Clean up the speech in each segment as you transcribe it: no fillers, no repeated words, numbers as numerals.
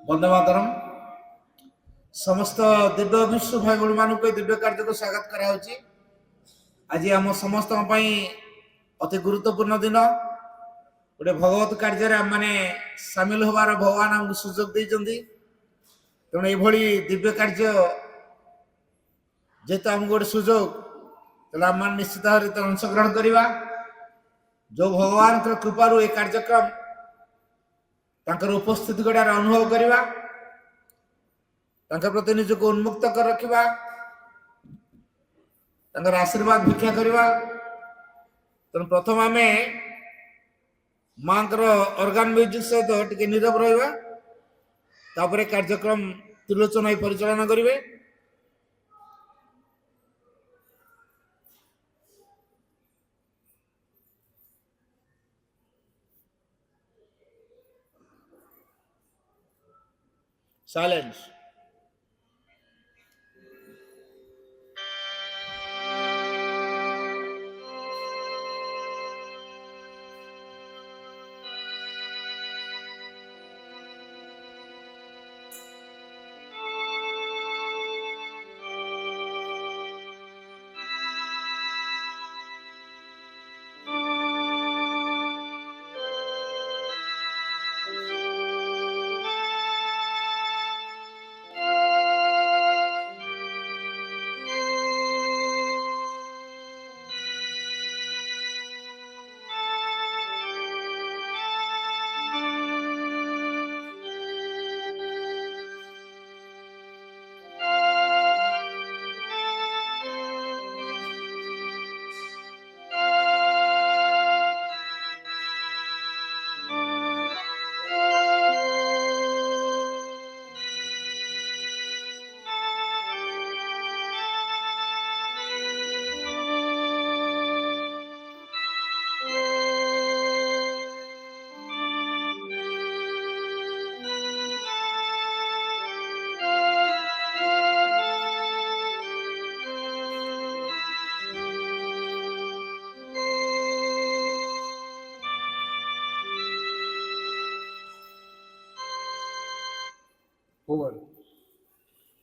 वंदे मातरम। समस्त दिव्य विश्व भाई भूमि मान दिव्य कार्य को स्वागत करा आज आम समस्त अति गुरुत्वपूर्ण दिन गोटे भगवत कार्य आम मैंने सामिल होवार भगवान आमको सुजोग देते तेणु ये दिव्य कार्य जेहेतु आमको गोटे सुजोग तेल आम निश्चित भाव में अंशग्रहण करवा जो भगवान कृपारू ये कार्यक्रम तांकर उपस्थिति गुड़ार अनुभव करवा प्रति निजक उन्मुक्त कर रखा आशीर्वाद भिक्षा करवा। तेणु प्रथम आम माँ ऑर्गन म्यूजिक सहित टे नीरव रहा कार्यक्रम त्रिलोचन परिचालन करेंगे। साइलेंस।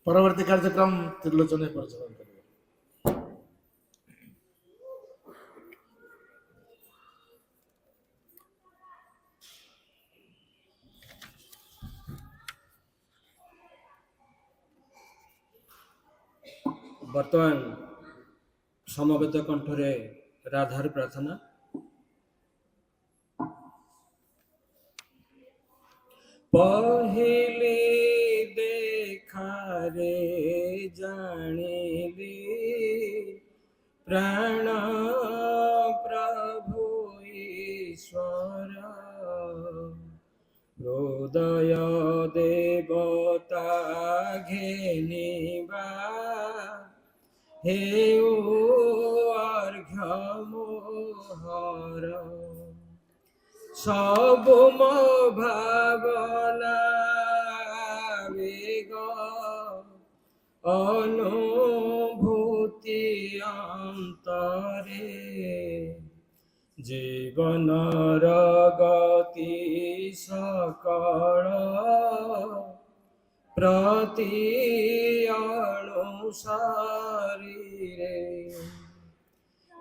परवर्ती कार्यक्रम त्रिलोचन परिचालन करेंगे। बर्तमान समवेत कंठरे राधार प्रार्थना। पहले देखा रे जानिली प्राण प्रभु ईश्वर हृदय देवता घेनिबा हे अर्घ्य मोहर सब मो भावना वेग अनुभूति अंतरे जीवनर गति सकल प्रति अनुसारे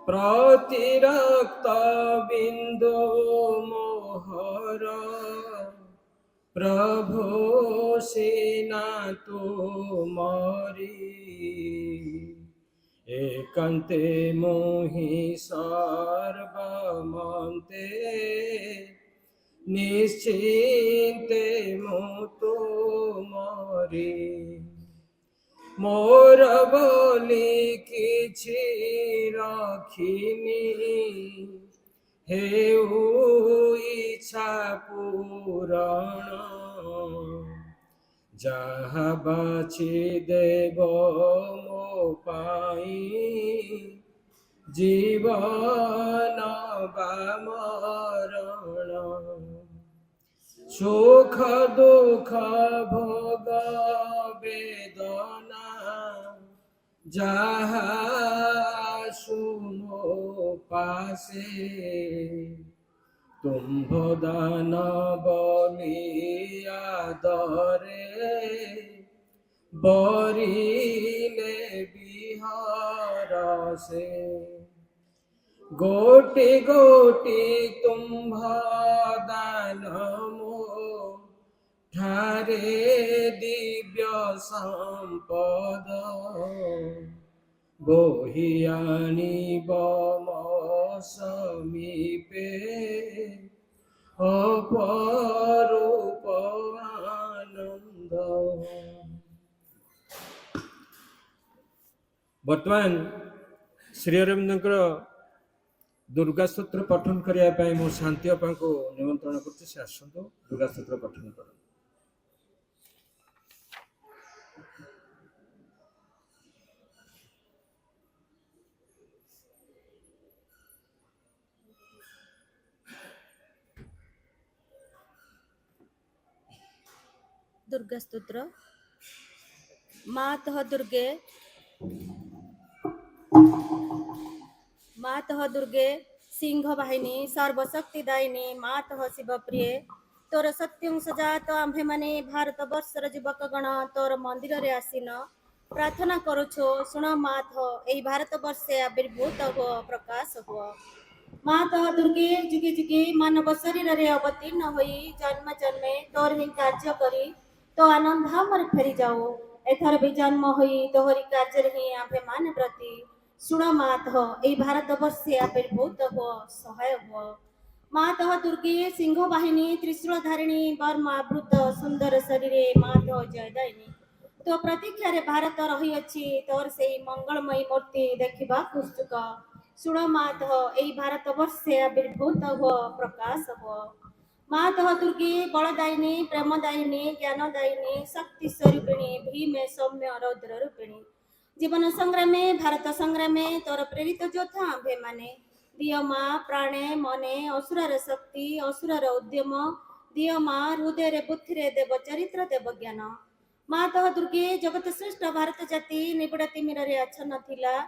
प्रतिरक्त बिंदु मोहर प्रभु सेना तुमरी एकांते मोहि सर्वमन्ते निश्चिंते मो तुमरी मोर बोली किछि रखिनी हेउ इच्छा पूरण जहा बाछि देव मो पाई जीवन बा मरण सुख दुख भोग वेदना जहा सुमो पासे तुम्भ दान बलिया ପାଦରେ ବରିଲେ ବିହାର ସେ ଗୋଟି ଗୋଟି ତୁମ୍ଭ ଦାନ ମୋ ଠାରେ ଦିବ୍ୟ ସମ୍ପଦ ବୋହି ଆଣିବ ମୋ ସମୀପେ ଅପରୂପ ଆନନ୍ଦ। ବର୍ତ୍ତମାନ ଶ୍ରୀ ଅରବିନ୍ଦଙ୍କର ଦୁର୍ଗା ସ୍ତୋତ୍ର ପଠନ କରିବା ପାଇଁ ମୁଁ ଶାନ୍ତି ଅପାଙ୍କୁ ନିମନ୍ତ୍ରଣ କରୁଛି। ସେ ଆସନ୍ତୁ ଦୁର୍ଗା ସ୍ତୋତ୍ର ପଠନ କରନ୍ତୁ। दुर्गा स्तोत्र। मातः दुर्गे मातः दुर्गे सिंह बाहिनी सर्वशक्तिदायिनी मातः शिवप्रिय तोर सत्यं सजात आम्भे माने भारत वर्षर युवक गण तोर मंदिर रे आसीन प्रार्थना करुछो सुन माथ एई भारत वर्षे आविर्भूत हो प्रकाश हो। मातः दुर्गे जुगे जुगे मानव शरीर रे अवतीर्ण होई जन्म जन्मे तोर ही कार्य करी तो आनंद हमर फेरी जाओ एथर भी जन्म होई तोहरी कार्य ही आम्भे मान प्रति सुन मातः एई भारत वर्षे आविर्भूत हो सहाय हो। मातः दुर्गे सिंह बाहिनी त्रिशूल धारिणी वर्म आवृत सुंदर शरीरे मातः जयदायिनी तो प्रतीक्षा रे भारत रही अछि तोर से मंगलमयी मूर्ति देखिबा पुस्तक सुन मातः एई भारत वर्षे आविर्भूत हो प्रकाश हो। मातः दुर्गे बलदायिनी प्रेमदायिनी ज्ञानदायिनी शक्ति स्वरूपिणी भीमे सौम्य रौद्र रूपिणी जीवन संग्रामे भारत संग्रामे तोर प्रेरित योद्धा आम्भे माने दिय मा प्राणे मने असुरर शक्ति असुरर उद्यम दिय मा हृदय रे बुद्धि रे देव चरित्र देव ज्ञान। मातः दुर्गे जगत श्रेष्ठ भारत जाति निबिड़ तिमिर रे आच्छन्न थिला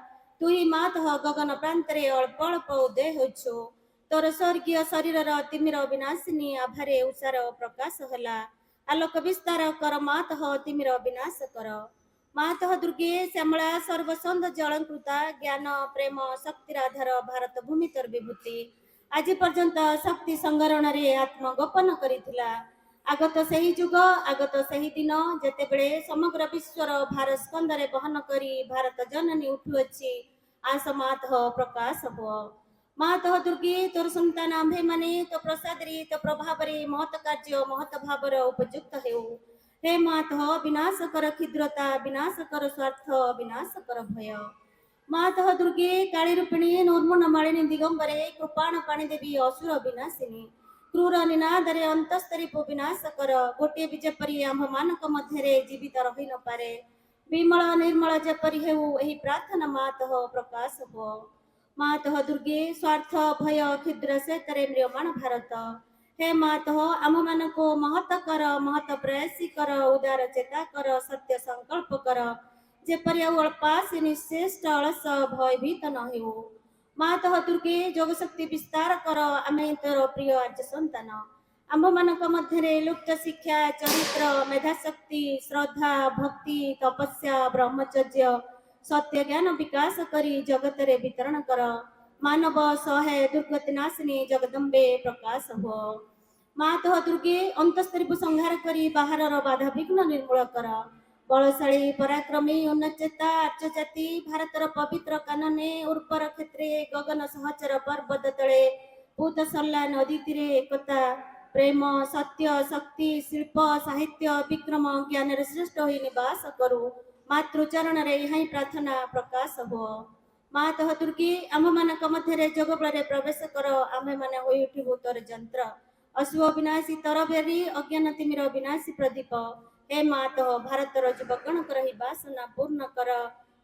तुही मातः गगन प्रांत रे अल्प अल्प उदय होइछो तोर स्वर्गीय शरीरर तिमिर विनाशिनी आभारे उषार प्रकाश होला आलोक विस्तार कर मातः तिमिर विनाश कर। मातः दुर्गे श्यामला सर्वसंध जलंकृता ज्ञान प्रेम शक्तिराधार भारत भूमि तोर विभूति आज पर्यंत शक्ति संगरण रे आत्मगोपन करिथिला आगत सही जुग आगत सही दिन जेतेबेले समग्र विश्वर भार स्कंदरे बहन करी भारत जननी उठुअछि आस मातः प्रकाश हो। मातः दुर्गे तोर संतान आम्भे माने तो प्रसाद रे तो प्रभाव रे महत कार्य महत भावर उपयुक्त हेउ हे मातः विनाश कर क्षिद्रता विनाश कर स्वार्थ विनाश कर भय। मातः दुर्गे काली रूपिणी निर्मूल मालिनी दिगंबरे कृपाण पाणी देवी असुर विनाशिनी क्रूर निनादरे अंतस्तरीप विनाश कर गोटे भी जेपरी आम्भ मानक मध्य जीवित रही न पारे विमल निर्मल जेपरी हेउ एही प्रार्थना मातः प्रकाश हो। मातः दुर्गे स्वार्थ भय क्षुद्र से तरे म्रियमाण भारत हे मातः आम मानको महत कर महत प्रयासी कर उदार चेता कर सत्य संकल्प कर जेपरि अल्पासी निश्चेष्ट अलस भयभीत न हेउ। मातः दुर्गे जोगशक्ति विस्तार कर आमे तोर प्रिय आज संतान आम्भ मानक मध्य लुप्त शिक्षा चरित्र मेधाशक्ति श्रद्धा भक्ति तपस्या ब्रह्मचर्य सत्य ज्ञान विकास करी जगत रे वितरण कर मानव सहे दुर्गति नाशिनी जगदम्बे प्रकाश हो। मातः दुर्गे अंतस्तरीप संहार करी बाहर बाधा विघ्न निर्मूल कर बलशाली पराक्रमी उन्नचेता आर्य जाति भारतर पवित्र कानने उर्वर क्षेत्रे गगन सहचर पर्वत तले पूत सरला नदी तीरे एकता प्रेम सत्य शक्ति शिल्प साहित्य विक्रम ज्ञान श्रेष्ठ होई निवास करू मातृचरण रे यही प्रार्थना प्रकाश हो। मातः दुर्गे आम मानक मध्य जगबल प्रवेश कर आमे माने होई उठिबु तोर यंत्र अशुभ विनाशी तरबेरी अज्ञान तिमिर विनाशी प्रदीप हे मातः भारतर युवगण कर ही वासना पूर्ण कर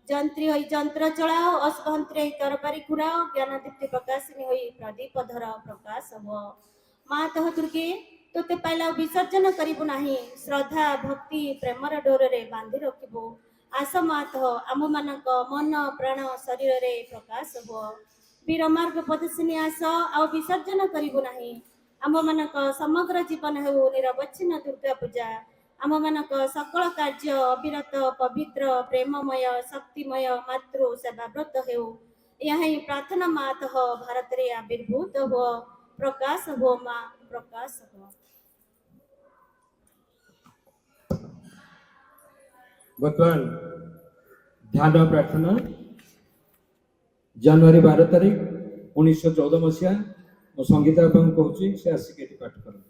जंत्री होई जंत्र चलाओ अशुभंत्री होई तरबारी घुराओ ज्ञान दीप्ति प्रकाशिनी होई प्रदीप धर प्रकाश हो। मातः दुर्गे तोते पाइला विसर्जन करिबु नाही श्रद्धा भक्ति प्रेमर डोर रे बांधी रखिबु आस मातः आम मानक मन प्राण शरीर रे प्रकाश हो। वीर मार्ग पदसिनी आस आ विसर्जन करिबु नाही आम मानक समग्र जीवन हेउ निरवच्छिन्न दुर्गा पूजा ଆମମାନଙ୍କ ସକଳ କାର୍ଯ୍ୟ ଅବିରତ ପବିତ୍ର ପ୍ରେମମୟ ଶକ୍ତିମୟ ମାତୃ ସେବାବ୍ରତ ହେଉ। ଏହା ହିଁ ପ୍ରାର୍ଥନା ମାତଃ ଭାରତରେ ଆବିର୍ଭୂତ ହୁଅ, ପ୍ରକାଶ ହୁଅ ମା, ପ୍ରକାଶ ହୁଅ। ବର୍ତ୍ତମାନ ଧ୍ୟାନ ପ୍ରାର୍ଥନା ଜାନୁଆରୀ 12 ତାରିଖ 1914 ମସିହା ମୁଁ ସଙ୍ଗୀତା ବାବୁଙ୍କୁ କହୁଛି ସେ ଆସିକି ଏଠି ପାଠ କରନ୍ତୁ।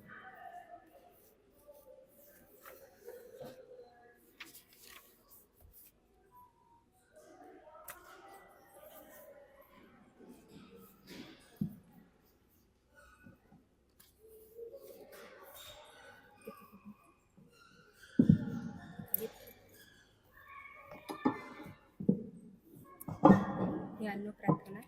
ଧ୍ୟାନ ପ୍ରାର୍ଥନା।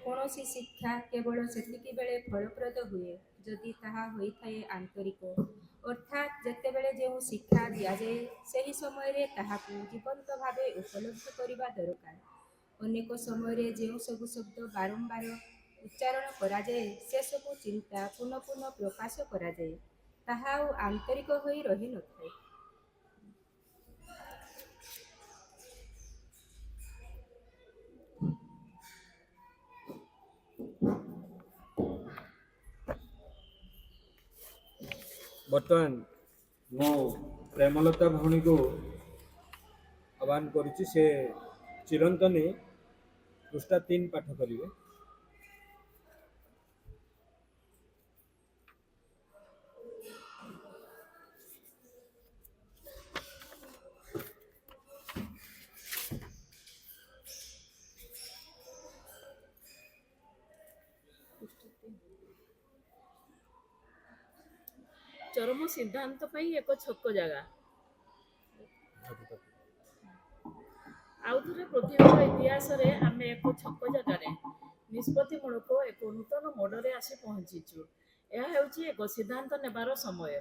କୌଣସି ଶିକ୍ଷା କେବଳ ସେତିକି ବେଳେ ଫଳପ୍ରଦ ହୁଏ ଯଦି ତାହା ହୋଇଥାଏ ଆନ୍ତରିକ, ଅର୍ଥାତ୍ ଯେତେବେଳେ ଯେଉଁ ଶିକ୍ଷା ଦିଆଯାଏ ସେହି ସମୟରେ ତାହାକୁ ଜୀବନ୍ତ ଭାବେ ଉପଲବ୍ଧ କରିବା ଦରକାର। ଅନେକ ସମୟରେ ଯେଉଁ ସବୁ ଶବ୍ଦ ବାରମ୍ବାର ଉଚ୍ଚାରଣ କରାଯାଏ, ସେସବୁ ଚିନ୍ତା ପୁନଃ ପୁନଃ ପ୍ରକାଶ କରାଯାଏ, ତାହା ଆଉ ଆନ୍ତରିକ ହୋଇ ରହିନଥାଏ। ବର୍ତ୍ତମାନ ମୁଁ ପ୍ରେମଲତା ଭଉଣୀକୁ ଆହ୍ୱାନ କରୁଛି, ସେ ଚିରନ୍ତନୀ ପୃଷ୍ଠା 3 ପାଠ କରିବେ। ଚରମ ସିଦ୍ଧାନ୍ତ ପାଇଁ ଏକ ଛକ ଜାଗା। ଆଉଥରେ ପୃଥିବୀର ଇତିହାସରେ ଆମେ ଏକ ଛକ ଜାଗାରେ ନିଷ୍ପତ୍ତିମୂଳକ ଏକ ନୂତନ ମୋଡ଼ରେ ଆସି ପହଞ୍ଚିଛୁ। ଏହା ହେଉଛି ଏକ ସିଦ୍ଧାନ୍ତ ନେବାର ସମୟ।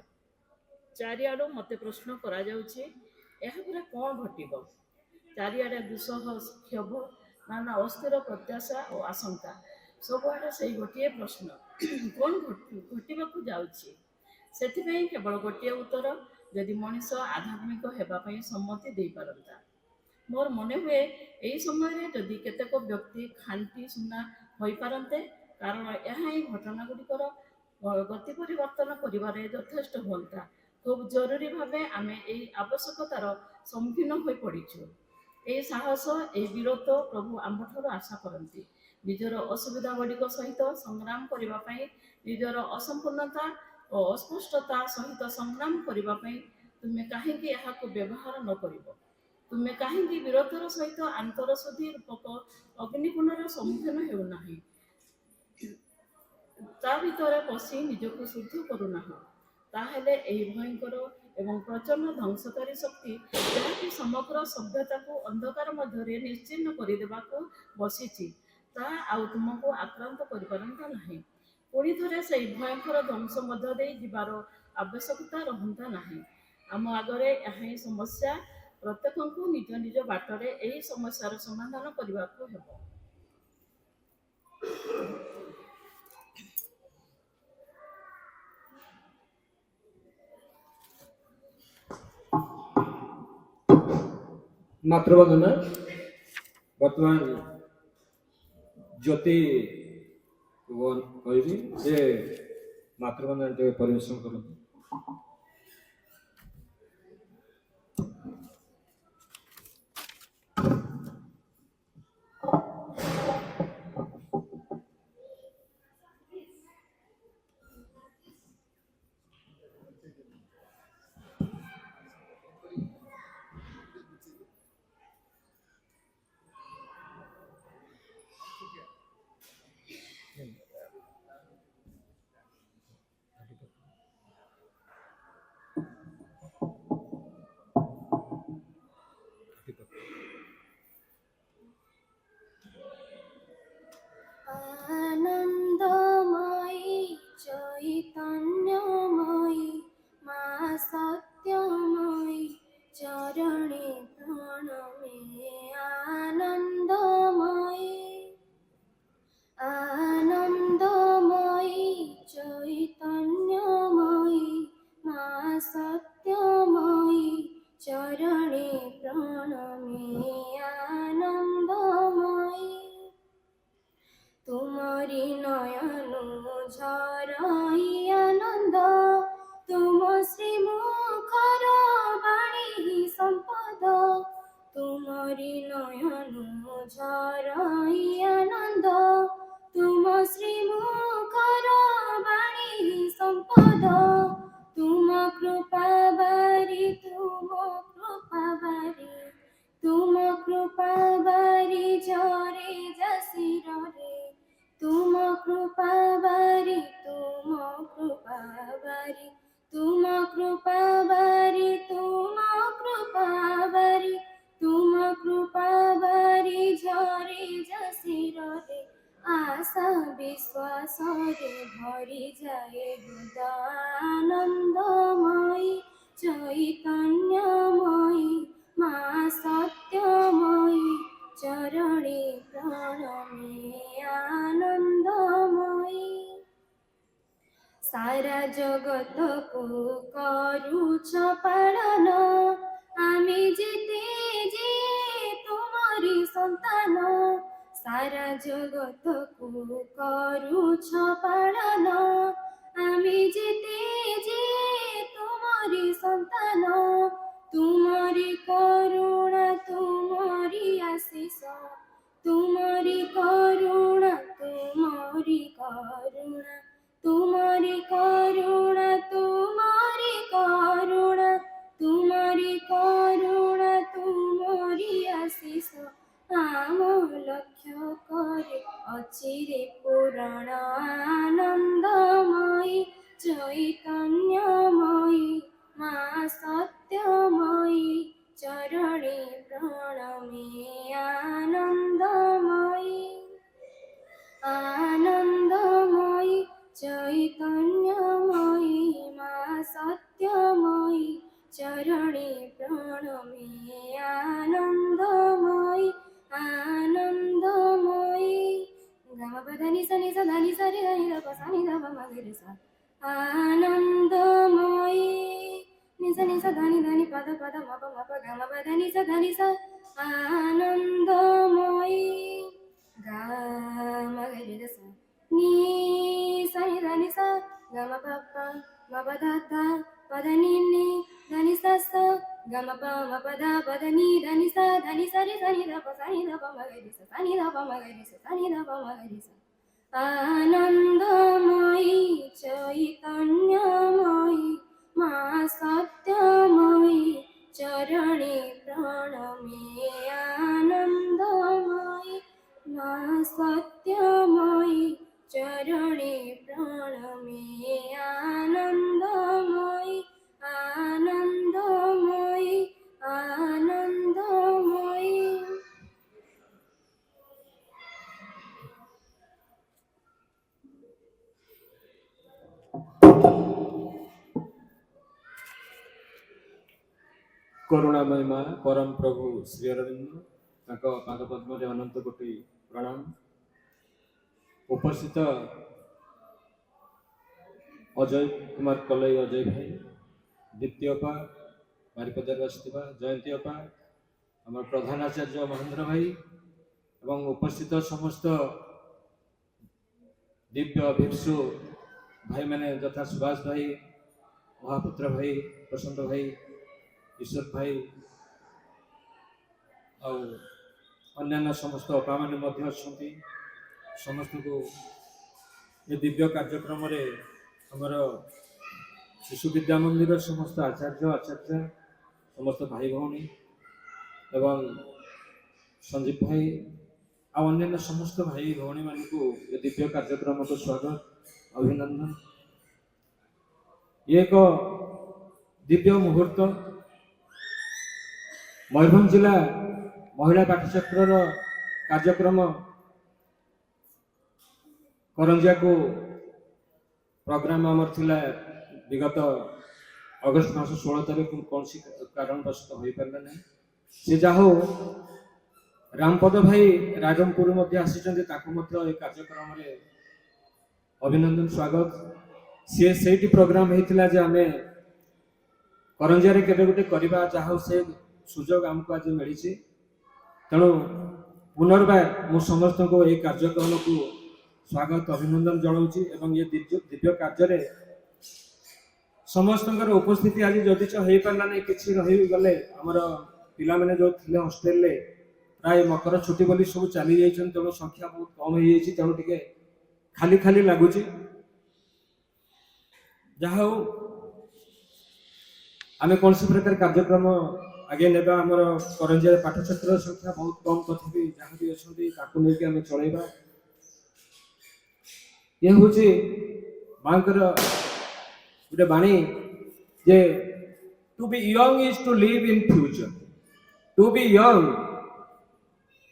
ଚାରିଆଡ଼ୁ ମୋତେ ପ୍ରଶ୍ନ କରାଯାଉଛି, ଏହାପରେ କ'ଣ ଘଟିବ? ଚାରିଆଡ଼େ ଦୁଃସହ କ୍ଷୋଭ, ନାନା ଅସ୍ଥିର ପ୍ରତ୍ୟାଶା ଓ ଆଶଙ୍କା। ସବୁଆଡ଼େ ସେଇ ଗୋଟିଏ ପ୍ରଶ୍ନ, କ'ଣ ଘଟିବାକୁ ଯାଉଛି? ସେଥିପାଇଁ କେବଳ ଗୋଟିଏ ଉତ୍ତର, ଯଦି ମଣିଷ ଆଧ୍ୟାତ୍ମିକ ହେବା ପାଇଁ ସମ୍ମତି ଦେଇପାରନ୍ତା। ମୋର ମନେ ହୁଏ ଏହି ସମୟରେ ଯଦି କେତେକ ବ୍ୟକ୍ତି ଖାଣ୍ଟି ସୁନା ହୋଇପାରନ୍ତେ, କାରଣ ଏହା ହିଁ ଘଟଣାଗୁଡ଼ିକର ଗତି ପରିବର୍ତ୍ତନ କରିବାରେ ଯଥେଷ୍ଟ ହୁଅନ୍ତା। ଖୁବ୍ ଜରୁରୀ ଭାବେ ଆମେ ଏହି ଆବଶ୍ୟକତାର ସମ୍ମୁଖୀନ ହୋଇ ପଡ଼ିଛୁ। ଏହି ସାହସ, ଏହି ବୀରତ୍ୱ ପ୍ରଭୁ ଆମ୍ଭଠାରୁ ଆଶା କରନ୍ତି। ନିଜର ଅସୁବିଧା ଗୁଡ଼ିକ ସହିତ ସଂଗ୍ରାମ କରିବା ପାଇଁ, ନିଜର ଅସମ୍ପୂର୍ଣ୍ଣତା ଓ ଅସ୍ପଷ୍ଟତା ସହିତ ସଂଗ୍ରାମ କରିବା ପାଇଁ ତୁମେ କାହିଁକି ଏହାକୁ ବ୍ୟବହାର ନ କରିବ? ତୁମେ କାହିଁକି ବୀରତ୍ୱର ସହିତ ଆନ୍ତରଶୁଦ୍ଧି ରୂପକ ଅଗ୍ନିକୁଣ୍ଡର ସମ୍ମୁଖୀନ ହେଉନାହିଁ? ତା ଭିତରେ ପଶି ନିଜକୁ ଶୁଦ୍ଧ କରୁନାହିଁ? ତାହେଲେ ଏହି ଭୟଙ୍କର ଏବଂ ପ୍ରଚଣ୍ଡ ଧ୍ୱଂସକାରୀ ଶକ୍ତି, ଯାହାକି ସମଗ୍ର ସଭ୍ୟତାକୁ ଅନ୍ଧକାର ମଧ୍ୟରେ ନିଶ୍ଚିହ୍ନ କରିଦେବାକୁ ବସିଛି, ତାହା ଆଉ ତୁମକୁ ଆକ୍ରାନ୍ତ କରିପାରନ୍ତା ନାହିଁ। ପୁଣି ଥରେ ସେହି ଭୟଙ୍କର ଧ୍ୱଂସ ମଧ୍ୟ ଦେଇ ଯିବାର ଆବଶ୍ୟକତା ରହନ୍ତା ନାହିଁ। ଆମ ଆଗରେ ଏହା ହିଁ ସମସ୍ୟା। ପ୍ରତ୍ୟେକଙ୍କୁ ନିଜ ନିଜ ବାଟରେ ଏହି ସମସ୍ୟାର ସମାଧାନ କରିବାକୁ ହେବ। ମାତୃବନ୍ଦନା। ବର୍ତ୍ତମାନ ଜ୍ୟୋତି କହିବି, ସେ ମାତୃବନ୍ଦନା ଟିକେ ପରିବେଷଣ କରନ୍ତୁ। आनन्दमयी चैतन्यमयी मा सत्यमयी चरणे प्रणमे। आनन्दमयी चैतन्यमयी ଝରାଇ ଆନନ୍ଦ ତୁମ ଶ୍ରୀମୁଖର ବାଣୀ ସମ୍ପଦ ତୁମରି ନୟନ ଝରାଇ ଆନନ୍ଦ ତୁମ ଶ୍ରୀମୁଖର ବାଣୀ ସମ୍ପଦ ତୁମ କୃପା ବାରି ତୁମ କୃପା ବାରି ଝରେ ଯଶିରରେ ତୁମ କୃପା ବାରି ତୁମ କୃପା ବାରି ତୁମ କୃପା ବାରି ତୁମ କୃପା ବାରି ତୁମ କୃପା ବାରି ଝରେ ଯଶିରରେ ଆଶା ବିଶ୍ୱାସରେ ଭରି ଯାଏ ହୃଦୟାନନ୍ଦମୟୀ ଚୈତନ୍ୟମୟୀ ମା ସତ୍ୟମୟୀ ଚରଣେ ପ୍ରଣମେ ଆନନ୍ଦମୟୀ ସାରା ଜଗତକୁ କରୁଛ ପାଳନ ଆମେ ଯେତେ ଯେ ତୁମରି ସନ୍ତାନ ସାରା ଜଗତକୁ କରୁଛ ପାଳନ ଆମେ ଯେତେ ଯେ ତୁମରି ସନ୍ତାନ ତୁମରି କରୁଣା ତୁମରି ଆଶିଷ ତୁମରି କରୁଣା ତୁମରି କରୁଣା ତୁମରି କରୁଣା ତୁମରି କରୁଣା ତୁମରି କରୁଣା ତୁମରି ଆଶିଷ ଆମ ଲକ୍ଷ୍ୟ করে ଅଚିରେ ପୂରଣ ଆନନ୍ଦମୟୀ ଚୈତନ୍ୟମୟୀ ମା ସତ୍ୟମୟୀ ଚରଣେ ପ୍ରଣମେ ଆନନ୍ଦମୟୀ ଆନନ୍ଦମୟୀ ଚୈତନ୍ୟମୟୀ ମା ସତ୍ୟମୟୀ ଚରଣେ ପ୍ରଣମେ ଆନନ୍ଦମୟୀ ଆନନ୍ଦମୟୀ ଗମ ପదని ସନି ସదని ସରି దని ଦ ପସାନି ଦ ମଗରେ ସା ଆନନ୍ଦମୟୀ ନିସ ନିସ దని దని ପଦ ପଦ ମପ ମପ ଗମ ପదని ସదని ସ ଆନନ୍ଦମୟୀ ଗା ମଗରେ ଦ ସା ନି ସନି దని ସ ଗମ ପପ ମପ ଦ த ପదని ନି దని ସ ସ గమ ప మ ప ద ప ద ని ద ని స ధ ని స రి స ని ద ప స ని ద ప మ గ రి స స ని ద ప మ గ రి స స ని ద ప మ గ రి స ఆనందమయీ చైతన్యమయీ মা সত্যময়ী চরণে প্রণমে আনন্দময়ী মা সত্যময়ী চরণে প্রণমে আনন্দময়ী আনন্দময়ী আনন্দময়ী କରୁଣାମୟୀ ମା ପରମ ପ୍ରଭୁ ଶ୍ରୀ ଅରବିନ୍ଦ ତାଙ୍କ ପାଦ ପଦ୍ମରେ ଅନନ୍ତ କୋଟି ପ୍ରଣାମ। ଉପସ୍ଥିତ ଅଜୟ କୁମାର କଲେଇ ଅଜୟ ଭାଇ, ଦୀପ୍ତି ଅପା, ବାରିପଦାରୁ ଆସିଥିବା ଜୟନ୍ତୀ ଅପା, ଆମର ପ୍ରଧାନ ଆଚାର୍ଯ୍ୟ ମହେନ୍ଦ୍ର ଭାଇ ଏବଂ ଉପସ୍ଥିତ ସମସ୍ତ ଦିବ୍ୟ ଭିକ୍ଷୁ ଭାଇମାନେ ଯଥା ସୁଭାଷ ଭାଇ, ମହାପୁତ୍ର ଭାଇ, ପ୍ରଶାନ୍ତ ଭାଇ, ଈଶ୍ୱର ଭାଇ ଆଉ ଅନ୍ୟାନ୍ୟ ସମସ୍ତ ଅପାମାନେ ମଧ୍ୟ ଅଛନ୍ତି। ସମସ୍ତଙ୍କୁ ଏ ଦିବ୍ୟ କାର୍ଯ୍ୟକ୍ରମରେ ଆମର ଶିଶୁ ବିଦ୍ୟା ମନ୍ଦିରର ସମସ୍ତ ଆଚାର୍ଯ୍ୟ ସମସ୍ତ ଭାଇ ଭଉଣୀ ଏବଂ ସଞ୍ଜୀବ ଭାଇ ଆଉ ଅନ୍ୟାନ୍ୟ ସମସ୍ତ ଭାଇ ଭଉଣୀମାନଙ୍କୁ ଏ ଦିବ୍ୟ କାର୍ଯ୍ୟକ୍ରମକୁ ସ୍ୱାଗତ ଅଭିନନ୍ଦନ। ଇଏ ଏକ ଦିବ୍ୟ ମୁହୂର୍ତ୍ତ। ମୟୂରଭଞ୍ଜ ଜିଲ୍ଲା ମହିଳା ପାଠଚକ୍ରର କାର୍ଯ୍ୟକ୍ରମ କରଞ୍ଜିଆକୁ ପ୍ରୋଗ୍ରାମ ଆମର ଥିଲା ବିଗତ ଅଗଷ୍ଟ ମାସ 16 ତାରିଖ, କୌଣସି କାରଣବଶତଃ ହୋଇପାରିଲା ନାହିଁ। ସେ ଯାହା ହଉ ରାମପଦ ଭାଇ ରାଜମପୁର ମଧ୍ୟ ଆସିଛନ୍ତି, ତାକୁ ମଧ୍ୟ ଏ କାର୍ଯ୍ୟକ୍ରମରେ ଅଭିନନ୍ଦନ ସ୍ୱାଗତ। ସିଏ ସେଇଠି ପ୍ରୋଗ୍ରାମ ହେଇଥିଲା ଯେ ଆମେ କରଞ୍ଜିଆରେ କେବେ ଗୋଟେ କରିବା, ଯାହା ହଉ ସେ ସୁଯୋଗ ଆମକୁ ଆଜି ମିଳିଛି। ତେଣୁ ପୁନର୍ବାର ମୁଁ ସମସ୍ତଙ୍କୁ ଏହି କାର୍ଯ୍ୟକ୍ରମକୁ स्वागत अभिनंदन जनाऊँच एवं ये दिव्य कार्य समस्त उपस्थिति आज जदिच हो पारा नहीं कि रहीगले आमर पिला मैंने जो थे हॉस्टेल प्राय मकर छुट्टी बोली सब चली जाइए तेणु संख्या बहुत कम हो जाए तेणु टे खाली खाली लगुच जहा आम कौन सी प्रकार कार्यक्रम आगे नेबा आमर करंजिया पाठचक्र संख्या बहुत कम तथापि जहाँ भी अच्छा नहीं आम चलवा ये हूँ माँ गोटे बाणी जे to be young is to live in future to be young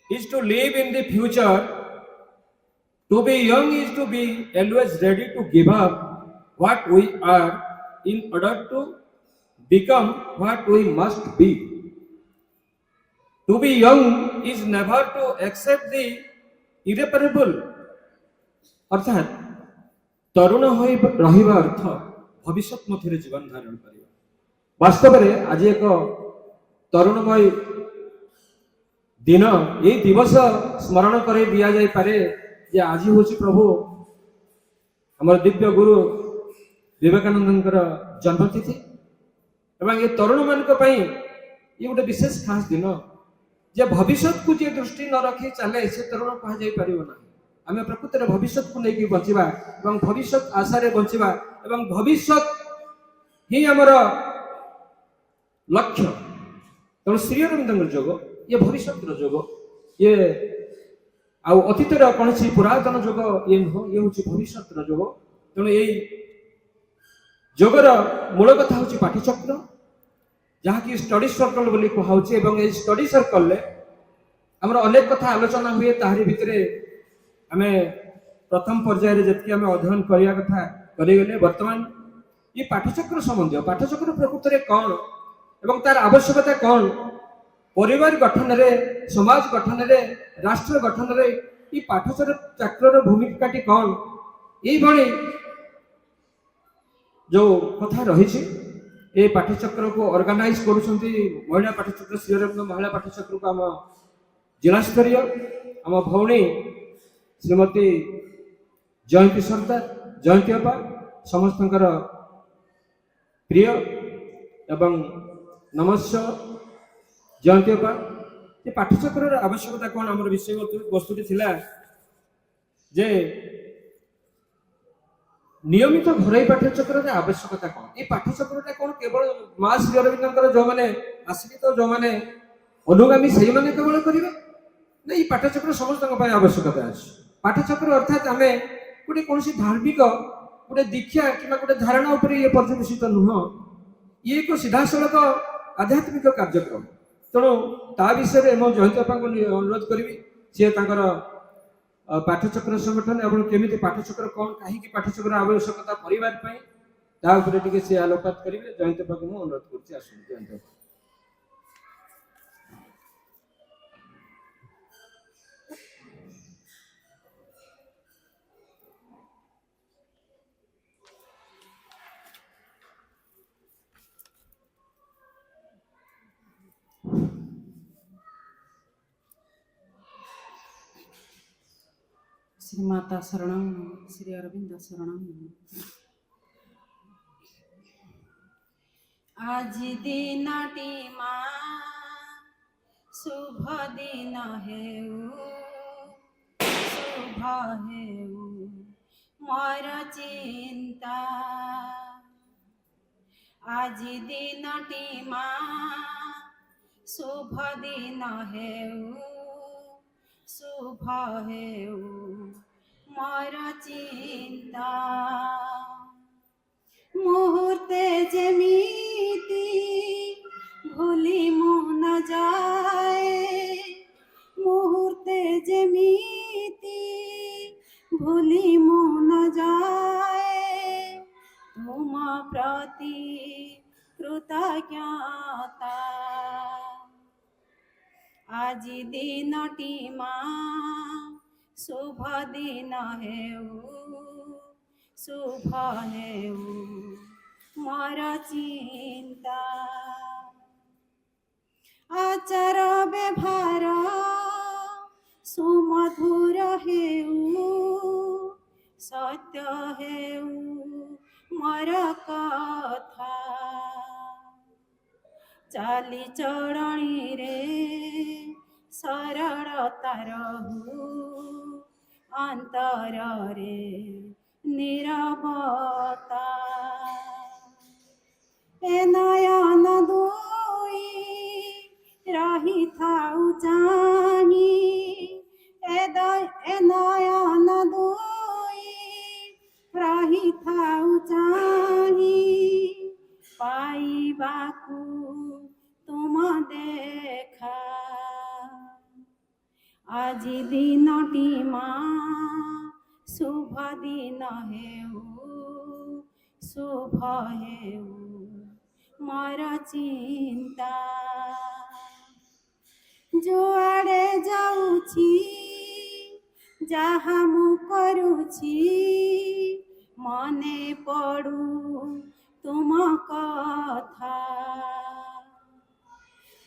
is to live in the future to be young is to be always ready to give up what we are in order to become what we must be. To be young is never to accept the irreparable. अर्थात तरुण होई रहिबा अर्थ भविष्य मध्य जीवन धारण करवा वास्तव में आज एक तरुणमय दिन ये दिवस स्मरण कर दि जाई पारे जे आज हूँ प्रभु हमर दिव्य गुरु विवेकानंद जन्मतिथि एवं ये तरुण मान ये गोटे विशेष खास दिन जे भविष्य को जे दृष्टि न रखी चले से तरुण कह जाई परिबो ना आम प्रकृत में भविष्य को लेकिन बंचवा एवं भविष्य आशारे बंचवा एवं भविष्य ही आमर लक्ष्य तेणु श्री अरविंद जोग ये भविष्य जोग ये अतीतर कौन सी पुरातन जोग ये नुह ये हूँ भविष्य जोग तेणु ये जोगर मूल कथा हूँ पाठचक्र जहाँकि स्टडी सर्कल बोली कहुचे ये स्टडी सर्कल आमर अनेक कथा आलोचना हुए ताहारी भितर आम प्रथम पर्यायर जी आम अध्ययन करने कथा करगले बर्तमान ये पाठचक्र संबंधी पाठचक्र प्रकृत में कौन एवं तार आवश्यकता कौन परिवार गठन रे समाज गठन रे राष्ट्र गठन रे ये पाठचक्र भूमिका कौन ये जो कथा रही ये पाठचक्र को ऑर्गेनाइज करुछंती महिला पाठचक्र श्री अरविंद महिला पाठचक्र को आम जिला स्तरीय आम भौणी श्रीमती जयंती सरदार जयंती अपा समस्त प्रिय एवं नमस्य जयंती अपा ये पाठचक्र आवश्यकता कौन आम विषय वस्तुटी थिला जे नियमित घरोई पाठचक्र आवश्यकता कौन ये पाठचक्र कौन केवल माँ श्री अरविंद जो मैंने आश्रित जो मैंने अनुगामी से मैंने केवल करेंगे ना ये पाठचक्र समस्त आवश्यकता अच्छे पाठचक्र अर्थात आम गोटे कौन धार्मिक गोटे दीक्षा कि गोटे धारणा उपर ये पर्यवेसित नुह ये एक सीधा सड़क आध्यात्मिक कार्यक्रम तेणु ता विषय में जयंती अपा को अनुरोध करी सी पाठचक्र संगठन एवं केमी पाठचक्र कौन कहीं पाठचक्र आवश्यकता परिवार सी आलोकपात करेंगे जयंती अपा को अनुरोध कर श्री माता शरणं श्री अरविंद शरणं आज दिनटी माँ शुभ दिन हेउ शुभ हेउ मोर चिंता आज दिनटी माँ शुभ दिन हेउ शुभ हेउ मोर चिंता मुहूर्ते जेमिति भूली मुह न जाए मुहूर्ते जेमिति भूली मुह न जाए तुम प्रति कृतज्ञता आज दिनटी माँ शुभ दिन हेउ शुभ हेउ मोर चिंता आचार व्यवहार सुमधुर हेउ ସତ୍ୟ ହେଉ ମୋର କଥା, ଚାଲିଚଳଣିରେ ସରଳତା ରହୁ, ଅନ୍ତରରେ ନିରବତା। ଏ ନୟନ ଦୁଇ ରହିଥାଉ ଚାହିଁ, ଏ ନୟନ ଦୁଇ ରହିଥାଉ ଚାହିଁ, ପାଇବାକୁ ତୁମ ଦେଖା। ଆଜି ଦିନଟି ମା ଶୁଭ ଦିନ ହେଉ, ଶୁଭ ହେଉ ମୋର ଚିନ୍ତା। ଯୁଆଡ଼େ ଯାଉଛି ଯାହା ମୁଁ କରୁଛି, ମନେ ପଡ଼ୁ ତୁମ କଥା।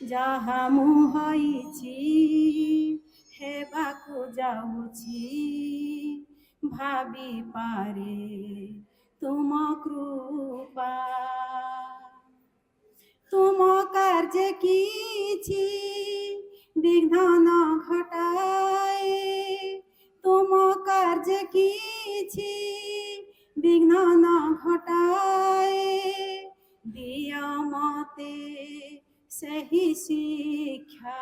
ଯାହା ମୁଁ ହୋଇଛି ହେବାକୁ ଯାଉଛି, ଭାବିପାରେ ତୁମ କୃପା। ତୁମ କାର୍ଯ୍ୟ କିଛି ବିଘ୍ନ ନ ଘଟାଏ, ତୁମ କାର୍ଯ୍ୟ କିଛି ବିଘ୍ନ ନ ଘଟାଏ, ଦିଅ ମତେ ସେହି ଶିକ୍ଷା।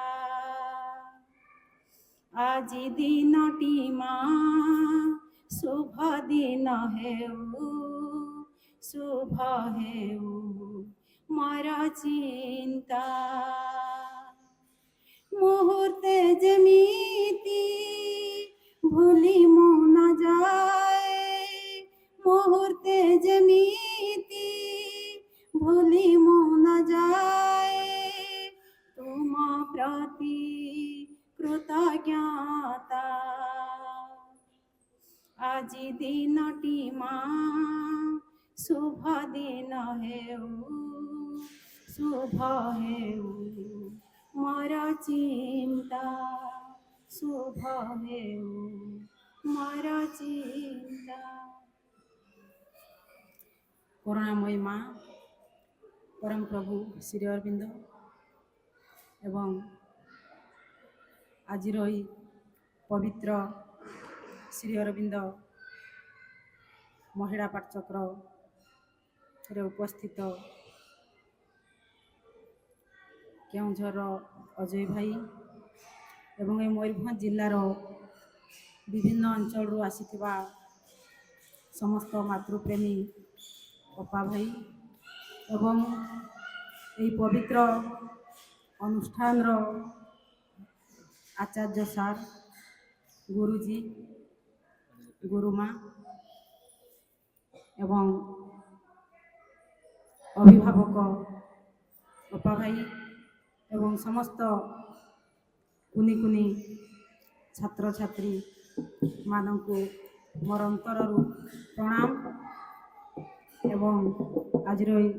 ଆଜି ଦିନଟି ମା ଶୁଭ ଦିନ ହେଉ, ଶୁଭ ହେଉ ମୋର ଚିନ୍ତା। ମୁହୂର୍ତ୍ତେ ଯେମିତି ଭୁଲି ମୁଁ ନ ଯାଏ, ମୁହୂର୍ତ୍ତେ ଯେମିତି ଭୁଲି ମୁଁ ନ ଯାଏ, ତୁମ ପ୍ରତି କୃତଜ୍ଞତା। ଆଜି ଦିନଟି ମା ଶୁଭ ଦିନ ହେଉ, ଶୁଭ ହେଉ ମୋର ଚିନ୍ତା, ଶୁଭ ହେଉ ମୋର ଚିନ୍ତା। କରୁଣାମୟୀ ମା ପରମ ପ୍ରଭୁ ଶ୍ରୀ ଅରବିନ୍ଦ ଏବଂ ଆଜିର ଏହି ପବିତ୍ର ଶ୍ରୀ ଅରବିନ୍ଦ ମହିଳା ପାଠଚକ୍ରରେ ଉପସ୍ଥିତ କେଉଁଝରର ଅଜୟ ଭାଇ ଏବଂ ଏ ମୟୂରଭଞ୍ଜ ଜିଲ୍ଲାର ବିଭିନ୍ନ ଅଞ୍ଚଳରୁ ଆସିଥିବା ସମସ୍ତ ମାତୃପ୍ରେମୀ ଅପା ଭାଇ ଏବଂ ଏହି ପବିତ୍ର ଅନୁଷ୍ଠାନର ଆଚାର୍ଯ୍ୟ ସାର୍, ଗୁରୁଜୀ, ଗୁରୁମା ଏବଂ ଅଭିଭାବକ ଅପା ଭାଇ ଏବଂ ସମସ୍ତ କୁନି କୁନି ଛାତ୍ରଛାତ୍ରୀ ମାନଙ୍କୁ ମୋର ଅନ୍ତରରୁ ପ୍ରଣାମ ଏବଂ ଆଜିର ଏହି